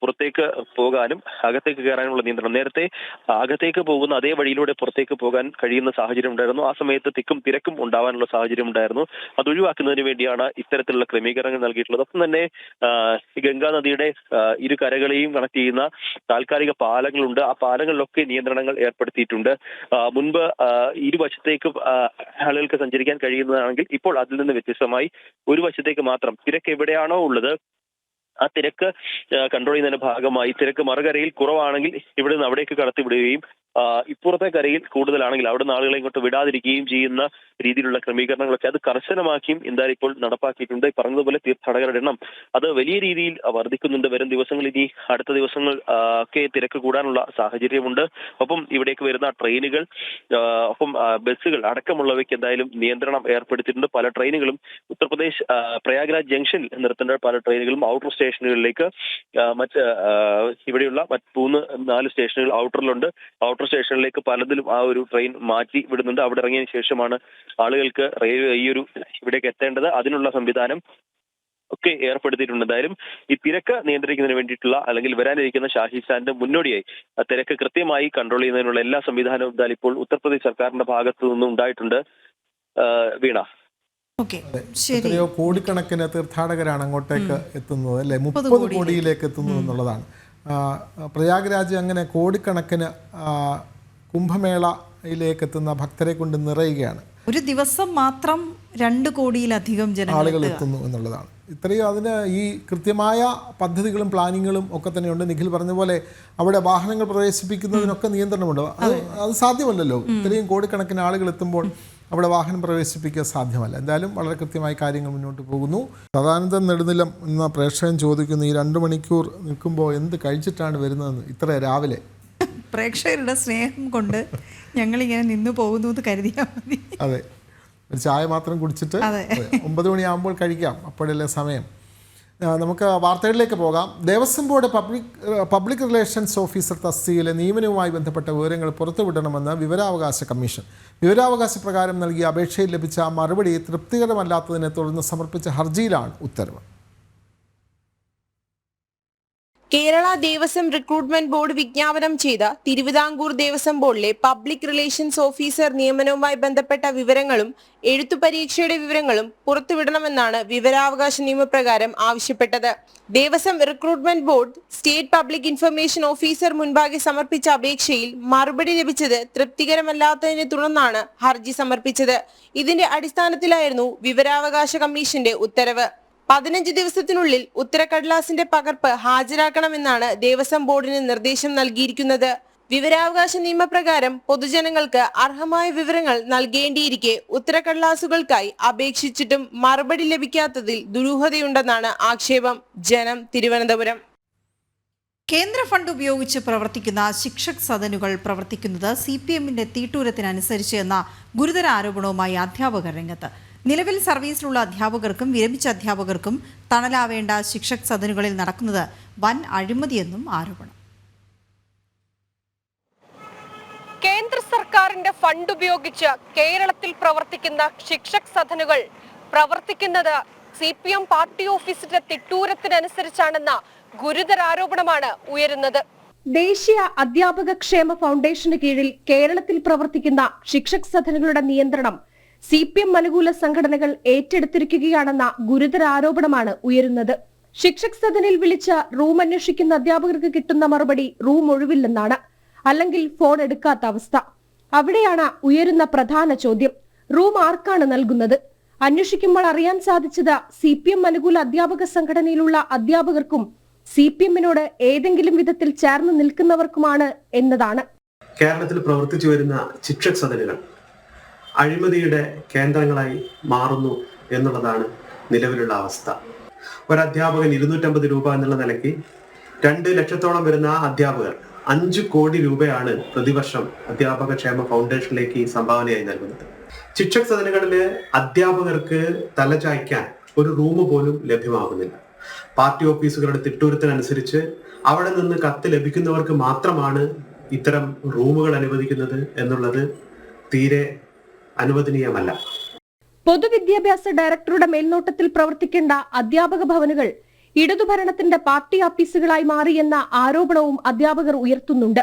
പുറത്തേക്ക് പോകാനും അകത്തേക്ക് കയറാനുള്ള നിയന്ത്രണം. നേരത്തെ അകത്തേക്ക് പോകുന്ന അതേ വഴിയിലൂടെ പുറത്തേക്ക് പോകാൻ കഴിയുന്ന സാഹചര്യം ഉണ്ടായിരുന്നു. ആ സമയത്ത് തിരക്കും ഉണ്ടാവാനുള്ള സാഹചര്യം ഉണ്ടായിരുന്നു. അത് ഒഴിവാക്കുന്നതിന് വേണ്ടിയാണ് ഇത്തരത്തിലുള്ള ക്രമീകരണങ്ങൾ നൽകിയിട്ടുള്ളത്. ഒപ്പം തന്നെ ഗംഗാ നദിയുടെ ഇരു കരകളെയും കണക്ട് ചെയ്യുന്ന താൽക്കാലിക പാലങ്ങളുണ്ട്. ആ പാലങ്ങളിലൊക്കെ നിയന്ത്രണങ്ങൾ ഏർപ്പെടുത്തിയിട്ടുണ്ട്. മുൻപ് ഇരുവശത്തേക്ക് ആളുകൾക്ക് സഞ്ചരിക്കാൻ കഴിയുന്നതാണെങ്കിൽ ഇപ്പോൾ അതിൽ നിന്ന് വ്യത്യസ്തമായി ഒരു വശത്തേക്ക് മാത്രം, തിരക്ക് എവിടെയാണോ ഉള്ളത് ആ തിരക്ക് കൺട്രോൾ ചെയ്യുന്നതിന്റെ ഭാഗമായി തിരക്ക് മറുകരയിൽ കുറവാണെങ്കിൽ ഇവിടെ നിന്ന് അവിടേക്ക് കടത്തിവിടുകയും ഇപ്പുറത്തെ കരയിൽ കൂടുതലാണെങ്കിൽ അവിടുന്ന് ആളുകളെ ഇങ്ങോട്ട് വിടാതിരിക്കുകയും ചെയ്യുന്ന രീതിയിലുള്ള ക്രമീകരണങ്ങളൊക്കെ അത് കർശനമാക്കിയും എന്തായാലും ഇപ്പോൾ നടപ്പാക്കിയിട്ടുണ്ട്. പറഞ്ഞതുപോലെ തീർത്ഥാടകരുടെ എണ്ണം അത് വലിയ രീതിയിൽ വർദ്ധിക്കുന്നുണ്ട്. വരും ദിവസങ്ങളിൽ ഇനി അടുത്ത ദിവസങ്ങൾ ഒക്കെ തിരക്ക് കൂടാനുള്ള സാഹചര്യമുണ്ട്. ഒപ്പം ഇവിടേക്ക് വരുന്ന ട്രെയിനുകൾ ഒപ്പം ബസ്സുകൾ അടക്കമുള്ളവയ്ക്ക് എന്തായാലും നിയന്ത്രണം ഏർപ്പെടുത്തിയിട്ടുണ്ട്. പല ട്രെയിനുകളും ഉത്തർപ്രദേശ് പ്രയാഗ്രാജ് ജംഗ്ഷനിൽ നിർത്തേണ്ട പല ട്രെയിനുകളും ഔട്ടർ സ്റ്റേഷനുകളിലേക്ക് ഇവിടെയുള്ള 3-4 സ്റ്റേഷനുകൾ ഔട്ടറിലുണ്ട്. ഔട്ടർ സ്റ്റേഷനിലേക്ക് പലതിലും ആ ഒരു ട്രെയിൻ മാറ്റി വിടുന്നുണ്ട്. അവിടെ ഇറങ്ങിയതിനു ശേഷമാണ് ആളുകൾക്ക് ഈ ഒരു ഇവിടേക്ക് എത്തേണ്ടത്. അതിനുള്ള സംവിധാനം ഒക്കെ ഏർപ്പെടുത്തിയിട്ടുണ്ട്. എന്തായാലും ഈ തിരക്ക് നിയന്ത്രിക്കുന്നതിന് വേണ്ടിയിട്ടുള്ള അല്ലെങ്കിൽ വരാനിരിക്കുന്ന ഷാഹി സ്റ്റാൻഡ് മുന്നോടിയായി ആ തിരക്ക് കൃത്യമായി കൺട്രോൾ ചെയ്യുന്നതിനുള്ള എല്ലാ സംവിധാനവും എന്തായാലും ഇപ്പോൾ ഉത്തർപ്രദേശ് സർക്കാരിന്റെ ഭാഗത്തു നിന്നും ഉണ്ടായിട്ടുണ്ട്. വീണ, എത്രയോ കോടിക്കണക്കിന് തീർത്ഥാടകരാണ് അങ്ങോട്ടേക്ക് എത്തുന്നത് അല്ലേ, 30 കോടിയിലേക്ക് എത്തുന്നു എന്നുള്ളതാണ്. പ്രയാഗ്രാജ് അങ്ങനെ കോടിക്കണക്കിന് കുംഭമേളയിലേക്ക് എത്തുന്ന ഭക്തരെ കൊണ്ട് നിറയുകയാണ്. ഒരു ദിവസം മാത്രം 2 കോടിയിലധികം ആളുകൾ എത്തുന്നു എന്നുള്ളതാണ്. ഇത്രയും അതിന് ഈ കൃത്യമായ പദ്ധതികളും പ്ലാനിങ്ങുകളും ഒക്കെ തന്നെയുണ്ട്. നിഖിൽ പറഞ്ഞ പോലെ അവിടെ വാഹനങ്ങൾ പ്രവേശിപ്പിക്കുന്നതിനൊക്കെ നിയന്ത്രണമുണ്ട്. അത് സാധ്യമല്ലല്ലോ, ഇത്രയും കോടിക്കണക്കിന് ആളുകൾ എത്തുമ്പോൾ അവിടെ വാഹനം പ്രവേശിപ്പിക്കുക സാധ്യമല്ല. എന്തായാലും വളരെ കൃത്യമായി കാര്യങ്ങൾ മുന്നോട്ട് പോകുന്നു. സദാനന്ദൻ നെടുനിലം എന്ന പ്രേക്ഷകൻ ചോദിക്കുന്നു, ഈ 2 മണിക്കൂർ നിൽക്കുമ്പോൾ എന്ത് കഴിച്ചിട്ടാണ് വരുന്നതെന്ന് ഇത്ര രാവിലെ? പ്രേക്ഷകരുടെ സ്നേഹം കൊണ്ട് ഞങ്ങളിങ്ങനെ നിന്ന് പോകുന്നു എന്ന് കരുതിയാൽ മതി. അതെ, ഒരു ചായ മാത്രം കുടിച്ചിട്ട് 9 മണിയാകുമ്പോൾ കഴിക്കാം, അപ്പോഴല്ലേ സമയം. നമുക്ക് വാർത്തകളിലേക്ക് പോകാം. Devaswom board public relations officer തസ്തികയിലെ നിയമനവുമായി ബന്ധപ്പെട്ട വിവരങ്ങൾ പുറത്തുവിടണമെന്ന് വിവരാവകാശ കമ്മീഷൻ. വിവരാവകാശ പ്രകാരം നൽകിയ അപേക്ഷയിൽ ലഭിച്ച മറുപടി തൃപ്തികരമല്ലാത്തതിനെ തുടർന്ന് സമർപ്പിച്ച ഹർജിയിലാണ് ഉത്തരവ്. കേരള ദേവസ്വം റിക്രൂട്ട്മെന്റ് ബോർഡ് വിജ്ഞാപനം ചെയ്ത തിരുവിതാംകൂർ ദേവസ്വം ബോർഡിലെ പബ്ലിക് റിലേഷൻസ് ഓഫീസർ നിയമനവുമായി ബന്ധപ്പെട്ട വിവരങ്ങളും എഴുത്തു പരീക്ഷയുടെ വിവരങ്ങളും പുറത്തുവിടണമെന്നാണ് വിവരാവകാശ നിയമപ്രകാരം ആവശ്യപ്പെട്ടത്. Devaswom recruitment board state public information officer മുൻപാകെ സമർപ്പിച്ച അപേക്ഷയിൽ മറുപടി ലഭിച്ചത് തൃപ്തികരമല്ലാത്തതിനെ തുടർന്നാണ് ഹർജി സമർപ്പിച്ചത്. ഇതിന്റെ അടിസ്ഥാനത്തിലായിരുന്നു വിവരാവകാശ കമ്മീഷന്റെ ഉത്തരവ്. 15 ദിവസത്തിനുള്ളിൽ ഉത്തരക്കടലാസിന്റെ പകർപ്പ് ഹാജരാക്കണമെന്നാണ് ദേവസ്വം ബോർഡിന് നിർദ്ദേശം നൽകിയിരിക്കുന്നത്. വിവരാവകാശ നിയമപ്രകാരം പൊതുജനങ്ങൾക്ക് അർഹമായ വിവരങ്ങൾ നൽകേണ്ടിയിരിക്കെ ഉത്തരക്കടലാസുകൾക്കായി അപേക്ഷിച്ചിട്ടും മറുപടി ലഭിക്കാത്തതിൽ ദുരൂഹതയുണ്ടെന്നാണ് ആക്ഷേപം. ജനം, തിരുവനന്തപുരം. കേന്ദ്ര ഫണ്ട് ഉപയോഗിച്ച് പ്രവർത്തിക്കുന്ന ശിക്ഷക് സദനുകൾ പ്രവർത്തിക്കുന്നത് CPMന്റെ തീട്ടൂരത്തിനനുസരിച്ച് എന്ന ഗുരുതര ആരോപണവുമായി അധ്യാപകർ രംഗത്ത്. നിലവിൽ സർവീസിലുള്ള അധ്യാപകർക്കും വിരമിച്ച അധ്യാപകർക്കും തണലാവേണ്ട ശിക്ഷക് സദനുകളിൽ നടക്കുന്നത് വൻ അഴിമതിയെന്നും ആരോപണം. കേന്ദ്ര സർക്കാരിന്റെ ഫണ്ട് ഉപയോഗിച്ച് കേരളത്തിൽ പ്രവർത്തിക്കുന്ന ശിക്ഷക് സദനുകൾ പ്രവർത്തിക്കുന്നത് CPM പാർട്ടി ഓഫീസിന്റെ തിട്ടൂരത്തിനനുസരിച്ചാണെന്ന ഗുരുതര ആരോപണമാണ് ഉയരുന്നത്. ദേശീയ അധ്യാപക ക്ഷേമ ഫൗണ്ടേഷന് കീഴിൽ കേരളത്തിൽ പ്രവർത്തിക്കുന്ന ശിക്ഷക് സദനുകളുടെ നിയന്ത്രണം CPM അനുകൂല സംഘടനകൾ ഏറ്റെടുത്തിരിക്കുകയാണെന്ന ഗുരുതര ആരോപണമാണ് ഉയരുന്നത്. ശിക്ഷക് സദനിൽ വിളിച്ച റൂം അന്വേഷിക്കുന്ന അധ്യാപകർക്ക് കിട്ടുന്ന മറുപടി റൂം ഒഴിവില്ലെന്നാണ്, അല്ലെങ്കിൽ ഫോൺ എടുക്കാത്ത അവസ്ഥ. അവിടെയാണ് ഉയരുന്ന പ്രധാന ചോദ്യം, റൂം ആർക്കാണ് നൽകുന്നത്? അന്വേഷിക്കുമ്പോൾ അറിയാൻ സാധിച്ചത് CPM അനുകൂല അധ്യാപക സംഘടനയിലുള്ള അധ്യാപകർക്കും CPMനോട് ഏതെങ്കിലും വിധത്തിൽ ചേർന്ന് നിൽക്കുന്നവർക്കുമാണ് എന്നതാണ്. കേരളത്തിൽ പ്രവർത്തിച്ചു വരുന്ന ശിക്ഷക് സദനുകൾ അഴിമതിയുടെ കേന്ദ്രങ്ങളായി മാറുന്നു എന്നുള്ളതാണ് നിലവിലുള്ള അവസ്ഥ. ഒരധ്യാപകൻ 250 രൂപ എന്നുള്ള നിലയ്ക്ക് 2 ലക്ഷത്തോളം വരുന്ന അധ്യാപകർ 5 കോടി രൂപയാണ് പ്രതിവർഷം അധ്യാപക ക്ഷേമ ഫൗണ്ടേഷനിലേക്ക് സംഭാവനയായി നൽകുന്നത്. ശിക്ഷക് സദനുകളില് അധ്യാപകർക്ക് തലചായ്ക്കാൻ ഒരു റൂം പോലും ലഭ്യമാകുന്നില്ല. പാർട്ടി ഓഫീസുകളുടെ തിട്ടൂരത്തിനനുസരിച്ച് അവിടെ നിന്ന് കത്ത് ലഭിക്കുന്നവർക്ക് മാത്രമാണ് ഇത്തരം റൂമുകൾ അനുവദിക്കുന്നത് എന്നുള്ളത് തീരെ അനുവദനീയമല്ല. പൊതുവിദ്യാഭ്യാസ ഡയറക്ടറുടെ മേൽനോട്ടത്തിൽ പ്രവർത്തിക്കേണ്ട അധ്യാപക ഭവനുകൾ ഇടതുഭരണത്തിന്റെ പാർട്ടി ഓഫീസുകളായി മാറിയെന്ന ആരോപണവും അധ്യാപകർ ഉയർത്തുന്നുണ്ട്.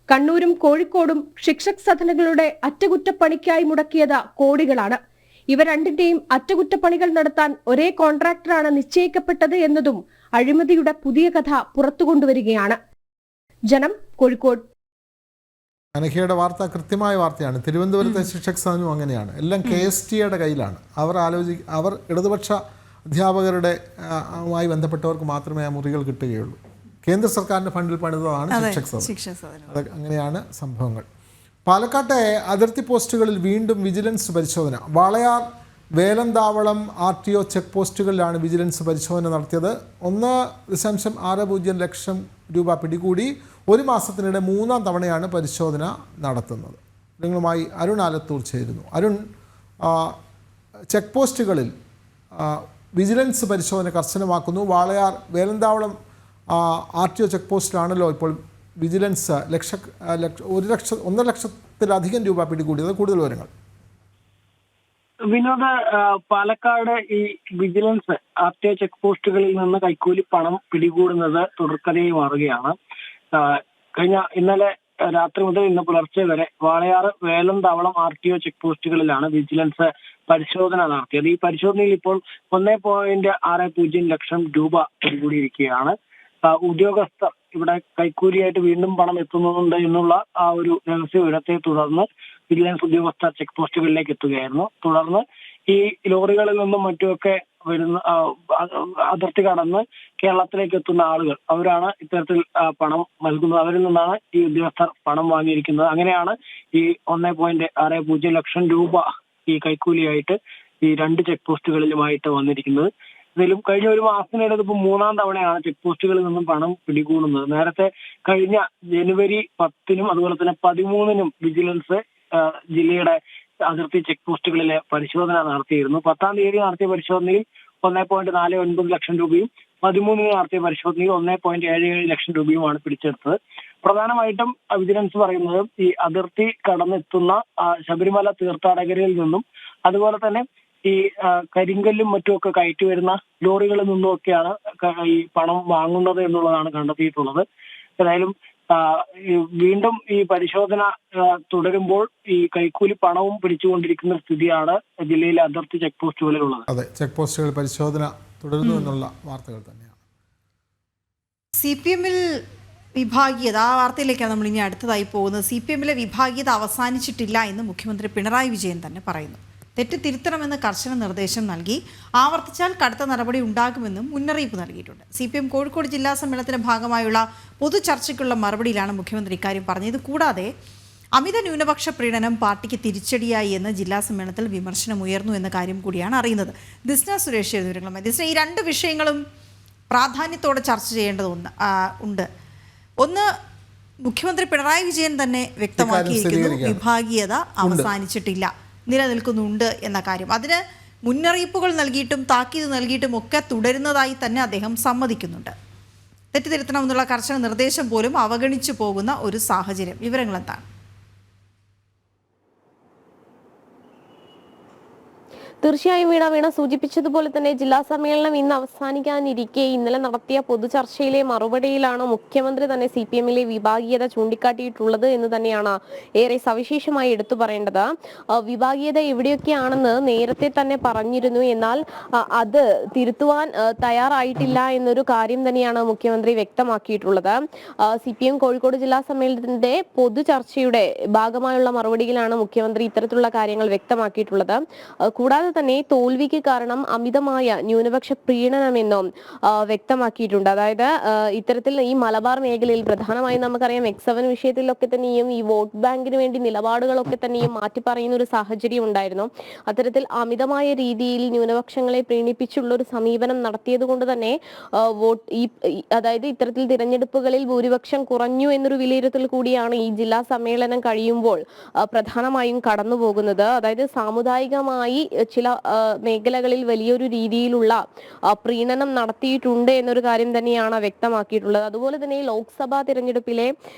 കണ്ണൂരും കോഴിക്കോടും ശിക്ഷക് സദനുകളുടെ അറ്റകുറ്റപ്പണിക്കായി മുടക്കിയത് കോടികളാണ്. ഇവ രണ്ടിന്റെയും അറ്റകുറ്റപ്പണികൾ നടത്താൻ ഒരേ കോൺട്രാക്ടറാണ് നിശ്ചയിക്കപ്പെട്ടത് എന്നതും അഴിമതിയുടെ പുതിയ കഥ പുറത്തുകൊണ്ടുവരികയാണ്. ജനം, കോഴിക്കോട്. അനഘയുടെ വാർത്ത കൃത്യമായ വാർത്തയാണ്. തിരുവനന്തപുരത്തെ ശിക്ഷക് സദനും അങ്ങനെയാണ്. എല്ലാം KSTയുടെ കയ്യിലാണ്. അവർ ഇടതുപക്ഷ അധ്യാപകരുടെ മായി ബന്ധപ്പെട്ടവർക്ക് മാത്രമേ ആ മുറികൾ കിട്ടുകയുള്ളൂ. കേന്ദ്ര സർക്കാരിൻ്റെ ഫണ്ടിൽ പണിതതാണ് ശിക്ഷക് സദൻ. അത് അങ്ങനെയാണ് സംഭവങ്ങൾ. പാലക്കാട്ടെ അതിർത്തി പോസ്റ്റുകളിൽ വീണ്ടും വിജിലൻസ് പരിശോധന. വാളയാർ വേലന്താവളം RTO ചെക്ക് പോസ്റ്റുകളിലാണ് വിജിലൻസ് പരിശോധന നടത്തിയത്. 1.60 ലക്ഷം രൂപ പിടികൂടി. ഒരു മാസത്തിനിടെ 3-ാം തവണയാണ് പരിശോധന നടത്തുന്നത്. നിങ്ങളുമായി അരുൺ ആലത്തൂർ ചേരുന്നു. അരുൺ, ചെക്ക് പോസ്റ്റുകളിൽ വിജിലൻസ് പരിശോധന കർശനമാക്കുന്നു. വാളയാർ വേലന്താവളം RTO ചെക്ക് പോസ്റ്റിലാണല്ലോ ഇപ്പോൾ വിജിലൻസ് 1 ലക്ഷത്തിലധികം രൂപ പിടികൂടിയത്. കൂടുതൽ വിവരങ്ങൾ. വിനോദ്, പാലക്കാട് ഈ വിജിലൻസ് RTO ചെക്ക് പോസ്റ്റുകളിൽ നിന്ന് കൈക്കൂലി പണം പിടികൂടുന്നത് തുടർക്കഥയായി മാറുകയാണ്. ഇന്നലെ രാത്രി മുതൽ ഇന്ന് പുലർച്ചെ വരെ വാളയാർ വേലന്താവളം RTO ചെക്ക് പോസ്റ്റുകളിലാണ് വിജിലൻസ് പരിശോധന നടത്തിയത്. ഈ പരിശോധനയിൽ ഇപ്പോൾ 1.60 ലക്ഷം രൂപ പിടികൂടിയിരിക്കുകയാണ്. ഉദ്യോഗസ്ഥർ ഇവിടെ കൈക്കൂലിയായിട്ട് വീണ്ടും പണം എത്തുന്നുണ്ട് എന്നുള്ള ആ ഒരു രഹസ്യ വിവരത്തെ തുടർന്ന് വിജിലൻസ് ഉദ്യോഗസ്ഥർ ചെക്ക് പോസ്റ്റുകളിലേക്ക് എത്തുകയായിരുന്നു. തുടർന്ന് ഈ ലോറികളിൽ നിന്നും മറ്റുമൊക്കെ വരുന്ന അതിർത്തി കടന്ന് കേരളത്തിലേക്ക് എത്തുന്ന ആളുകൾ, അവരാണ് ഇത്തരത്തിൽ പണം നൽകുന്നത്. അവരിൽ നിന്നാണ് ഈ ഉദ്യോഗസ്ഥർ പണം വാങ്ങിയിരിക്കുന്നത്. അങ്ങനെയാണ് ഈ 1.60 ലക്ഷം രൂപ ഈ കൈക്കൂലിയായിട്ട് ഈ 2 ചെക്ക് പോസ്റ്റുകളിലുമായിട്ട് വന്നിരിക്കുന്നത്. ഇതിലും കഴിഞ്ഞ ഒരു മാസത്തിനിടെ ഇതിപ്പോൾ 3-ാം തവണയാണ് ചെക്ക് പോസ്റ്റുകളിൽ നിന്നും പണം പിടികൂടുന്നത്. നേരത്തെ കഴിഞ്ഞ ജനുവരി 10-നും അതുപോലെ തന്നെ 13-നും വിജിലൻസ് ജില്ലയുടെ അതിർത്തി ചെക്ക് പോസ്റ്റുകളിലെ പരിശോധന നടത്തിയിരുന്നു. 10-ാം തീയതി നടത്തിയ പരിശോധനയിൽ 1.49 ലക്ഷം രൂപയും 13-ന് നടത്തിയ പരിശോധനയിൽ 1.77 ലക്ഷം രൂപയുമാണ് പിടിച്ചെടുത്തത്. പ്രധാനമായിട്ടും വിജിലൻസ് പറയുന്നത് ഈ അതിർത്തി കടന്നെത്തുന്ന ശബരിമല തീർത്ഥാടകരിൽ നിന്നും അതുപോലെ തന്നെ ഈ കരിങ്കല്ലും മറ്റുമൊക്കെ കയറ്റി വരുന്ന ലോറികളിൽ നിന്നുമൊക്കെയാണ് ഈ പണം വാങ്ങുന്നത് എന്നുള്ളതാണ് കണ്ടെത്തിയിട്ടുള്ളത്. ഏതായാലും വീണ്ടും ഈ പരിശോധന തുടരുമ്പോൾ ഈ കൈക്കൂലി പണവും പിടിച്ചുകൊണ്ടിരിക്കുന്ന സ്ഥിതിയാണ് ജില്ലയിലെ അതിർത്തി ചെക്ക് പോസ്റ്റുകളിലുള്ളത്. അതെ, ചെക്ക് പോസ്റ്റുകൾ പരിശോധന തുടരുന്നു എന്നുള്ള വാർത്തകൾ തന്നെയാണ്. CPM-ൽ വിഭാഗീയത, ആ വാർത്തയിലേക്കാണ് നമ്മൾ ഇനി അടുത്തതായി പോകുന്നത്. CPM-ലെ വിഭാഗീയത അവസാനിച്ചിട്ടില്ല എന്ന് മുഖ്യമന്ത്രി പിണറായി വിജയൻ തന്നെ പറയുന്നു. തെറ്റ് തിരുത്തണമെന്ന് കർശന നിർദ്ദേശം നൽകി. ആവർത്തിച്ചാൽ കടുത്ത നടപടി ഉണ്ടാകുമെന്നും മുന്നറിയിപ്പ് നൽകിയിട്ടുണ്ട്. CPM കോഴിക്കോട് ജില്ലാ സമ്മേളനത്തിന്റെ ഭാഗമായുള്ള പൊതുചർച്ചയ്ക്കുള്ള മറുപടിയിലാണ് മുഖ്യമന്ത്രി ഇക്കാര്യം പറഞ്ഞത്. ഇത് കൂടാതെ അമിത ന്യൂനപക്ഷ പ്രീണനം പാർട്ടിക്ക് തിരിച്ചടിയായി എന്ന് ജില്ലാ സമ്മേളനത്തിൽ വിമർശനം ഉയർന്നു എന്ന കാര്യം കൂടിയാണ് അറിയുന്നത്. ദിസ്ന സുരേഷ് വിവരങ്ങളുമായി. ദിസ്ന, ഈ 2 വിഷയങ്ങളും പ്രാധാന്യത്തോടെ ചർച്ച ചെയ്യേണ്ടത് ഉണ്ട്. ഒന്ന്, മുഖ്യമന്ത്രി പിണറായി വിജയൻ തന്നെ വ്യക്തമാക്കിയിരിക്കുന്നു, വിഭാഗീയത അവസാനിച്ചിട്ടില്ല, നിലനിൽക്കുന്നുണ്ട് എന്ന കാര്യം. അതിന് മുന്നറിയിപ്പുകൾ നൽകിയിട്ടും താക്കീത് നൽകിയിട്ടും ഒക്കെ തുടരുന്നതായി തന്നെ അദ്ദേഹം സമ്മതിക്കുന്നുണ്ട്. തെറ്റിതിരുത്തണമെന്നുള്ള കർശന നിർദ്ദേശം പോലും അവഗണിച്ചു പോകുന്ന ഒരു സാഹചര്യം. വിവരങ്ങൾ എന്താണ്? തീർച്ചയായും വീണ സൂചിപ്പിച്ചതുപോലെ തന്നെ ജില്ലാ സമ്മേളനം ഇന്ന് അവസാനിക്കാനിരിക്കെ ഇന്നലെ നടത്തിയ പൊതുചർച്ചയിലെ മറുപടിയിലാണ് മുഖ്യമന്ത്രി തന്നെ CPM-ലെ വിഭാഗീയത ചൂണ്ടിക്കാട്ടിയിട്ടുള്ളത് എന്ന് തന്നെയാണ് ഏറെ സവിശേഷമായി എടുത്തു പറയേണ്ടത്. വിഭാഗീയത എവിടെയൊക്കെയാണെന്ന് നേരത്തെ തന്നെ പറഞ്ഞിരുന്നു, എന്നാൽ അത് തിരുത്തുവാൻ തയ്യാറായിട്ടില്ല എന്നൊരു കാര്യം തന്നെയാണ് മുഖ്യമന്ത്രി വ്യക്തമാക്കിയിട്ടുള്ളത്. CPM കോഴിക്കോട് ജില്ലാ സമ്മേളനത്തിന്റെ പൊതുചർച്ചയുടെ ഭാഗമായുള്ള മറുപടിയിലാണ് മുഖ്യമന്ത്രി ഇത്തരത്തിലുള്ള കാര്യങ്ങൾ വ്യക്തമാക്കിയിട്ടുള്ളത്. കൂടാതെ തന്നെ തോൽവിക്ക് കാരണം അമിതമായ ന്യൂനപക്ഷ പ്രീണനമെന്നും വ്യക്തമാക്കിയിട്ടുണ്ട്. അതായത് ഇത്തരത്തിൽ ഈ മലബാർ മേഖലയിൽ പ്രധാനമായും നമുക്കറിയാം X7 വിഷയത്തിലൊക്കെ തന്നെയും ഈ വോട്ട് ബാങ്കിന് വേണ്ടി നിലപാടുകളൊക്കെ തന്നെയും മാറ്റി പറയുന്ന ഒരു സാഹചര്യം ഉണ്ടായിരുന്നു. അത്തരത്തിൽ അമിതമായ രീതിയിൽ ന്യൂനപക്ഷങ്ങളെ പ്രീണിപ്പിച്ചുള്ള ഒരു സമീപനം നടത്തിയത് കൊണ്ട് തന്നെ അതായത് ഇത്തരത്തിൽ തിരഞ്ഞെടുപ്പുകളിൽ ഭൂരിപക്ഷം കുറഞ്ഞു എന്നൊരു വിലയിരുത്തൽ കൂടിയാണ് ഈ ജില്ലാ സമ്മേളനം കഴിയുമ്പോൾ പ്രധാനമായും കടന്നു പോകുന്നത്. അതായത് സാമുദായികമായി ചില മേഖലകളിൽ വലിയൊരു രീതിയിലുള്ള പ്രീണനം നടത്തിയിട്ടുണ്ട് എന്നൊരു കാര്യം തന്നെയാണ് വ്യക്തമാക്കിയിട്ടുള്ളത്. അതുപോലെ തന്നെ ലോക്സഭാ തിരഞ്ഞെടുപ്പിലെ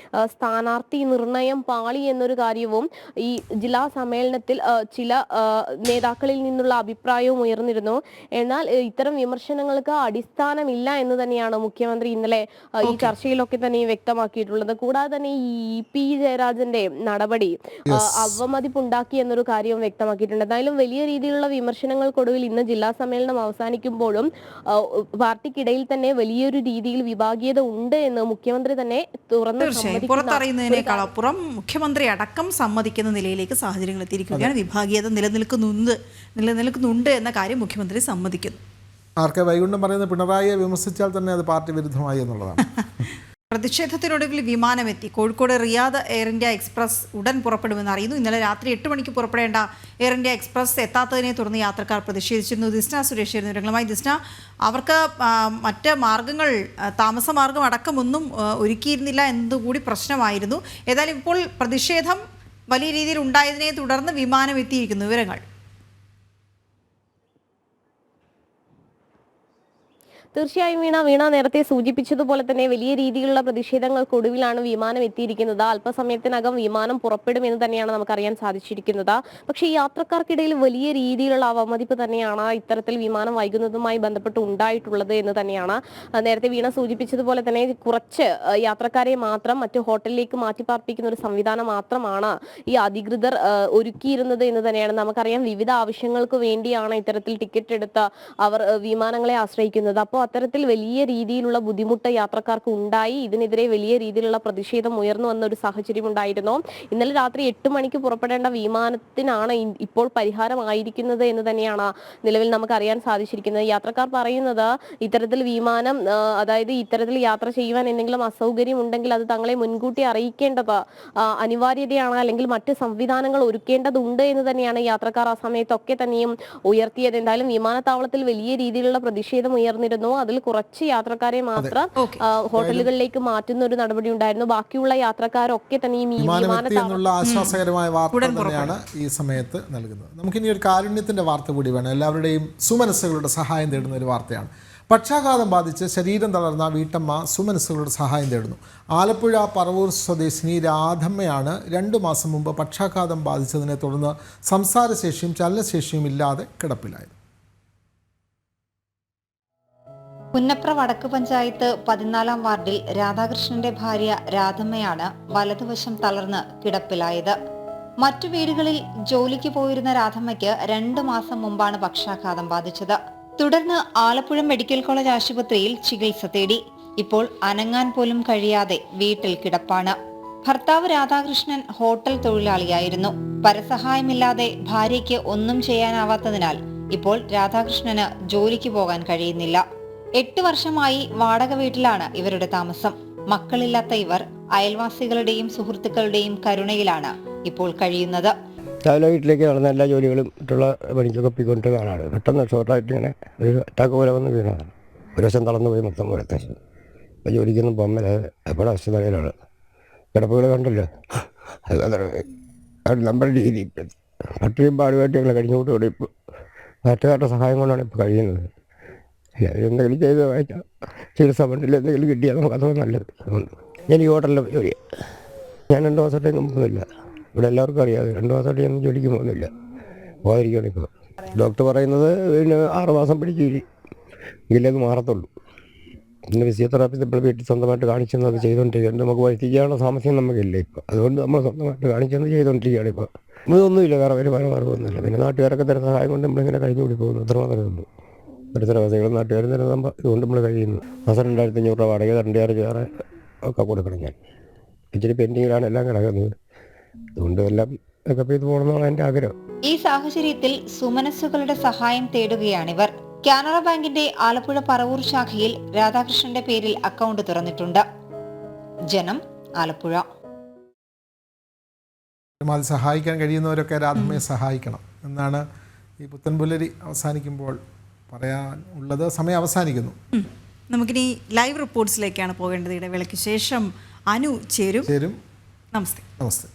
സ്ഥാനാർത്ഥി നിർണയം പാളി എന്നൊരു കാര്യവും ഈ ജില്ലാ സമ്മേളനത്തിൽ ചില നേതാക്കളിൽ നിന്നുള്ള അഭിപ്രായവും ഉയർന്നിരുന്നു. എന്നാൽ ഇത്തരം വിമർശനങ്ങൾക്ക് അടിസ്ഥാനമില്ല എന്ന് തന്നെയാണ് മുഖ്യമന്ത്രി ഇന്നലെ ഈ ചർച്ചയിലൊക്കെ തന്നെ വ്യക്തമാക്കിയിട്ടുള്ളത്. കൂടാതെ തന്നെ ഈ EP ജയരാജന്റെ നടപടി അവമതിപ്പുണ്ടാക്കി എന്നൊരു കാര്യവും വ്യക്തമാക്കിയിട്ടുണ്ട്. എന്തായാലും വലിയ രീതിയിലുള്ള വിമർശനങ്ങൾക്കൊടുവിൽ ഇന്ന് ജില്ലാ സമ്മേളനം അവസാനിക്കുമ്പോഴും പാർട്ടിക്കിടയിൽ തന്നെ വലിയൊരു രീതിയിൽ വിഭാഗീയത ഉണ്ട് എന്ന് മുഖ്യമന്ത്രി തന്നെ പുറത്തറിയുന്നതിനേക്കാൾ അപ്പുറം മുഖ്യമന്ത്രി അടക്കം സമ്മതിക്കുന്ന നിലയിലേക്ക് സാഹചര്യങ്ങൾ എത്തിയിരിക്കുകയാണ്. വിഭാഗീയത നിലനിൽക്കുന്നുണ്ട് എന്ന കാര്യം മുഖ്യമന്ത്രി സമ്മതിക്കുന്നു. ആർക്കെ വൈകുണ്ഠം പറയുന്നത് പിണറായിയെ വിമർശിച്ചാൽ തന്നെ അത് പാർട്ടി വിരുദ്ധമായി എന്നുള്ളതാണ്. പ്രതിഷേധത്തിനൊടുവിൽ വിമാനമെത്തി. Kozhikode Riyadh air India express ഉടൻ പുറപ്പെടുമെന്ന് അറിയുന്നു. ഇന്നലെ രാത്രി 8 മണിക്ക് പുറപ്പെടേണ്ട എയർ ഇന്ത്യ എക്സ്പ്രസ് എത്താത്തതിനെ തുടർന്ന് യാത്രക്കാർ പ്രതിഷേധിച്ചിരുന്നു. ദിസ്ന സുരേഷ് വിവരങ്ങളുമായി. ദിസ്ന, അവർക്ക് മറ്റ് മാർഗങ്ങൾ, താമസമാർഗം അടക്കമൊന്നും ഒരുക്കിയിരുന്നില്ല എന്നതുകൂടി പ്രശ്നമായിരുന്നു. ഏതായാലും ഇപ്പോൾ പ്രതിഷേധം വലിയ രീതിയിൽ ഉണ്ടായതിനെ തുടർന്ന് വിമാനം എത്തിയിരിക്കുന്നു. വിവരങ്ങൾ. തീർച്ചയായും വീണ നേരത്തെ സൂചിപ്പിച്ചതുപോലെ തന്നെ വലിയ രീതിയിലുള്ള പ്രതിഷേധങ്ങൾക്കൊടുവിലാണ് വിമാനം എത്തിയിരിക്കുന്നത്. അല്പസമയത്തിനകം വിമാനം പുറപ്പെടുമെന്ന് തന്നെയാണ് നമുക്കറിയാൻ സാധിച്ചിരിക്കുന്നത്. പക്ഷേ ഈ യാത്രക്കാർക്കിടയിൽ വലിയ രീതിയിലുള്ള അവമതിപ്പ് തന്നെയാണ് ഇത്തരത്തിൽ വിമാനം വൈകുന്നതുമായി ബന്ധപ്പെട്ട് ഉണ്ടായിട്ടുള്ളത് എന്ന് തന്നെയാണ്. നേരത്തെ വീണ സൂചിപ്പിച്ചതുപോലെ തന്നെ കുറച്ച് യാത്രക്കാരെ മാത്രം മറ്റു ഹോട്ടലിലേക്ക് മാറ്റിപ്പാർപ്പിക്കുന്ന ഒരു സംവിധാനം മാത്രമാണ് ഈ അധികൃതർ ഒരുക്കിയിരുന്നത് എന്ന് തന്നെയാണ് നമുക്കറിയാം. വിവിധ ആവശ്യങ്ങൾക്ക് വേണ്ടിയാണ് ഇത്തരത്തിൽ ടിക്കറ്റ് എടുത്ത് അവർ വിമാനങ്ങളെ ആശ്രയിക്കുന്നത്. അപ്പോൾ അത്തരത്തിൽ വലിയ രീതിയിലുള്ള ബുദ്ധിമുട്ട് യാത്രക്കാർക്ക് ഉണ്ടായി. ഇതിനെതിരെ വലിയ രീതിയിലുള്ള പ്രതിഷേധം ഉയർന്നു വന്ന ഒരു സാഹചര്യം ഉണ്ടായിരുന്നു. ഇന്നലെ രാത്രി 8 മണിക്ക് പുറപ്പെടേണ്ട വിമാനത്തിനാണ് ഇപ്പോൾ പരിഹാരമായിരിക്കുന്നത് എന്ന് തന്നെയാണ് നിലവിൽ നമുക്ക് അറിയാൻ സാധിച്ചിരിക്കുന്നത്. യാത്രക്കാർ പറയുന്നത് ഇത്തരത്തിൽ വിമാനം, അതായത് ഇത്തരത്തിൽ യാത്ര ചെയ്യുവാൻ എന്തെങ്കിലും അസൗകര്യം ഉണ്ടെങ്കിൽ അത് തങ്ങളെ മുൻകൂട്ടി അറിയിക്കേണ്ടത് അനിവാര്യതയാണ്, അല്ലെങ്കിൽ മറ്റ് സംവിധാനങ്ങൾ ഒരുക്കേണ്ടതുണ്ട് എന്ന് തന്നെയാണ് യാത്രക്കാർ ആ സമയത്തൊക്കെ തന്നെയും ഉയർത്തിയത്. എന്തായാലും വിമാനത്താവളത്തിൽ വലിയ രീതിയിലുള്ള പ്രതിഷേധം ഉയർന്നിരുന്നു. അതിൽ കുറച്ച് യാത്രക്കാരെ മാത്രം ഹോട്ടലുകളിലേക്ക് മാറ്റുന്ന ഒരു നടപടി ഉണ്ടായിരുന്നു. ബാക്കിയുള്ള യാത്രക്കാരൊക്കെ തന്നെയും ഈ വിമാനത്താവളത്തിൽ ആശ്വാസകരമായ വാർത്ത തന്നെയാണ് ഈ സമയത്ത് നൽകുന്നത്. നമുക്കിനി ഒരു കാരുണ്യത്തിന്റെ വാർത്ത കൂടി വേണം. എല്ലാവരുടെയും സുമനസ്സുകളുടെ സഹായം തേടുന്ന ഒരു വാർത്തയാണ്. പക്ഷാഘാതം ബാധിച്ച് ശരീരം തളർന്ന വീട്ടമ്മ സുമനസ്സുകളുടെ സഹായം തേടുന്നു. ആലപ്പുഴ പറവൂർ സ്വദേശിനി രാധമ്മയാണ് 2 മാസം മുമ്പ് പക്ഷാഘാതം ബാധിച്ചതിനെ തുടർന്ന് സംസാരശേഷിയും ചലനശേഷിയും ഇല്ലാതെ കിടപ്പിലായത്. പുന്നപ്ര വടക്ക് പഞ്ചായത്ത് 14-ാം വാർഡിൽ രാധാകൃഷ്ണന്റെ ഭാര്യ രാധമ്മയാണ് വലതുവശം തളർന്ന് കിടപ്പിലായത്. മറ്റു വീടുകളിൽ ജോലിക്ക് പോയിരുന്ന രാധമ്മയ്ക്ക് 2 മാസം മുമ്പാണ് പക്ഷാഘാതം ബാധിച്ചത്. തുടർന്ന് ആലപ്പുഴ മെഡിക്കൽ കോളേജ് ആശുപത്രിയിൽ ചികിത്സ തേടി. ഇപ്പോൾ അനങ്ങാൻ പോലും കഴിയാതെ വീട്ടിൽ കിടപ്പാണ്. ഭർത്താവ് രാധാകൃഷ്ണൻ ഹോട്ടൽ തൊഴിലാളിയായിരുന്നു. പരസഹായമില്ലാതെ ഭാര്യയ്ക്ക് ഒന്നും ചെയ്യാനാവാത്തതിനാൽ ഇപ്പോൾ രാധാകൃഷ്ണന് ജോലിക്ക് പോകാൻ കഴിയുന്നില്ല. 8 വർഷമായി വാടക വീട്ടിലാണ് ഇവരുടെ താമസം. മക്കളില്ലാത്ത ഇവർ അയൽവാസികളുടെയും സുഹൃത്തുക്കളുടെയും കരുണയിലാണ് ഇപ്പോൾ കഴിയുന്നത്. രാവിലെ വീട്ടിലേക്ക് നടന്ന എല്ലാ ജോലികളും മറ്റുള്ള പണിക്കൊക്കെ പോയിക്കൊണ്ടിരുന്നതാണ്. പെട്ടെന്ന് ഷോർട്ടായിട്ട് ഇങ്ങനെ ഒരു അറ്റാക്ക് പോലെ വന്ന് വീണതാണ്. ഒരു വശം തളർന്നു പോയി മൊത്തം പോലത്തെ. അപ്പോൾ ജോലിക്കൊന്നും പോകാൻ എപ്പോഴും അവസ്ഥയിലാണ്. കിടപ്പുകൾ കണ്ടല്ലോ, അത് നമ്മുടെ രീതി പട്ടിയും പാടുമായിട്ട് ഞങ്ങൾ കഴിഞ്ഞുകൊണ്ട് കൂടെ ഇപ്പോൾ നാട്ടുകാരുടെ സഹായം കൊണ്ടാണ് ഇപ്പോൾ കഴിയുന്നത്. എന്തെങ്കിലും ചെയ്ത് വായിച്ചാൽ ചികിത്സ ഫണ്ടിൽ എന്തെങ്കിലും കിട്ടിയാൽ നമുക്ക് അതൊക്കെ നല്ലത്. ഞാൻ ഈ ഹോട്ടലിലെ ജോലിയാണ്. ഞാൻ 2 മാസത്തേക്കും പോകുന്നില്ല. ഇവിടെ എല്ലാവർക്കും അറിയാതെ 2 മാസമായിട്ട് ഞാൻ ജോലിക്ക് പോകുന്നില്ല. പോകാതിരിക്കുകയാണ് ഇപ്പോൾ. ഡോക്ടർ പറയുന്നത് പിന്നെ 6 മാസം പിടിച്ചിരി എങ്കിലേ അത് മാറത്തുള്ളൂ. പിന്നെ ഫിസിയോതെറാപ്പി നമ്മൾ വീട്ടിൽ സ്വന്തമായിട്ട് കാണിച്ചെന്ന് അത് ചെയ്തുകൊണ്ടിരിക്കുകയാണ്. നമുക്ക് വരുത്തിക്കാനുള്ള സാമർഥ്യം നമുക്കില്ല ഇപ്പോൾ. അതുകൊണ്ട് നമ്മൾ സ്വന്തമായിട്ട് കാണിച്ചെന്ന് ചെയ്തുകൊണ്ടിരിക്കുകയാണ് ഇപ്പോൾ. ഇതൊന്നുമില്ല, വേറെ മാർഗ്ഗമൊന്നുമില്ല. പിന്നെ നാട്ടുകാരൊക്കെ തരുന്ന സഹായം കൊണ്ട് നമ്മളിങ്ങനെ കഴിഞ്ഞുകൂടി പോകുന്നു. അത്ര മാത്രമേ ഉള്ളൂ. പരിസരവാസികളും നാട്ടുകാരും തരുന്ന ഇതുകൊണ്ട് നമ്മൾ കഴിയുന്നു. മാസം 2500 രൂപ വാടക, 2 വേറെ ഒക്കെ കൊടുക്കണം. ഞാൻ ഇച്ചിരി പെൻഡിങ്ങിലാണ് എല്ലാം കിടക്കുന്നത്. അതുകൊണ്ട് എല്ലാം ഒക്കെ ചെയ്ത് പോകണമെന്നാണ് എൻ്റെ ആഗ്രഹം. ഈ സാഹചര്യത്തിൽ സുമനസ്സുകളുടെ സഹായം തേടുകയാണിവർ. കാനറ ബാങ്കിന്റെ ആലപ്പുഴ പറവൂർ ശാഖയിൽ രാധാകൃഷ്ണന്റെ പേരിൽ അക്കൗണ്ട് തുറന്നിട്ടുണ്ട്. ജനം, ആലപ്പുഴ. സഹായിക്കാൻ കഴിയുന്നവരൊക്കെ രാധമ്മയെ സഹായിക്കണം എന്നാണ് ഈ പുത്തൻപുലരി അവസാനിക്കുമ്പോൾ പറയാൻ ഉള്ളത്. സമയം അവസാനിക്കുന്നു. നമുക്കിനി ലൈവ് റിപ്പോർട്ട്സിലേക്കാണ് പോകേണ്ടത്. ഇടവേളയ്ക്ക് ശേഷം അനു ചേരും. ചേരും. നമസ്തേ. നമസ്തേ.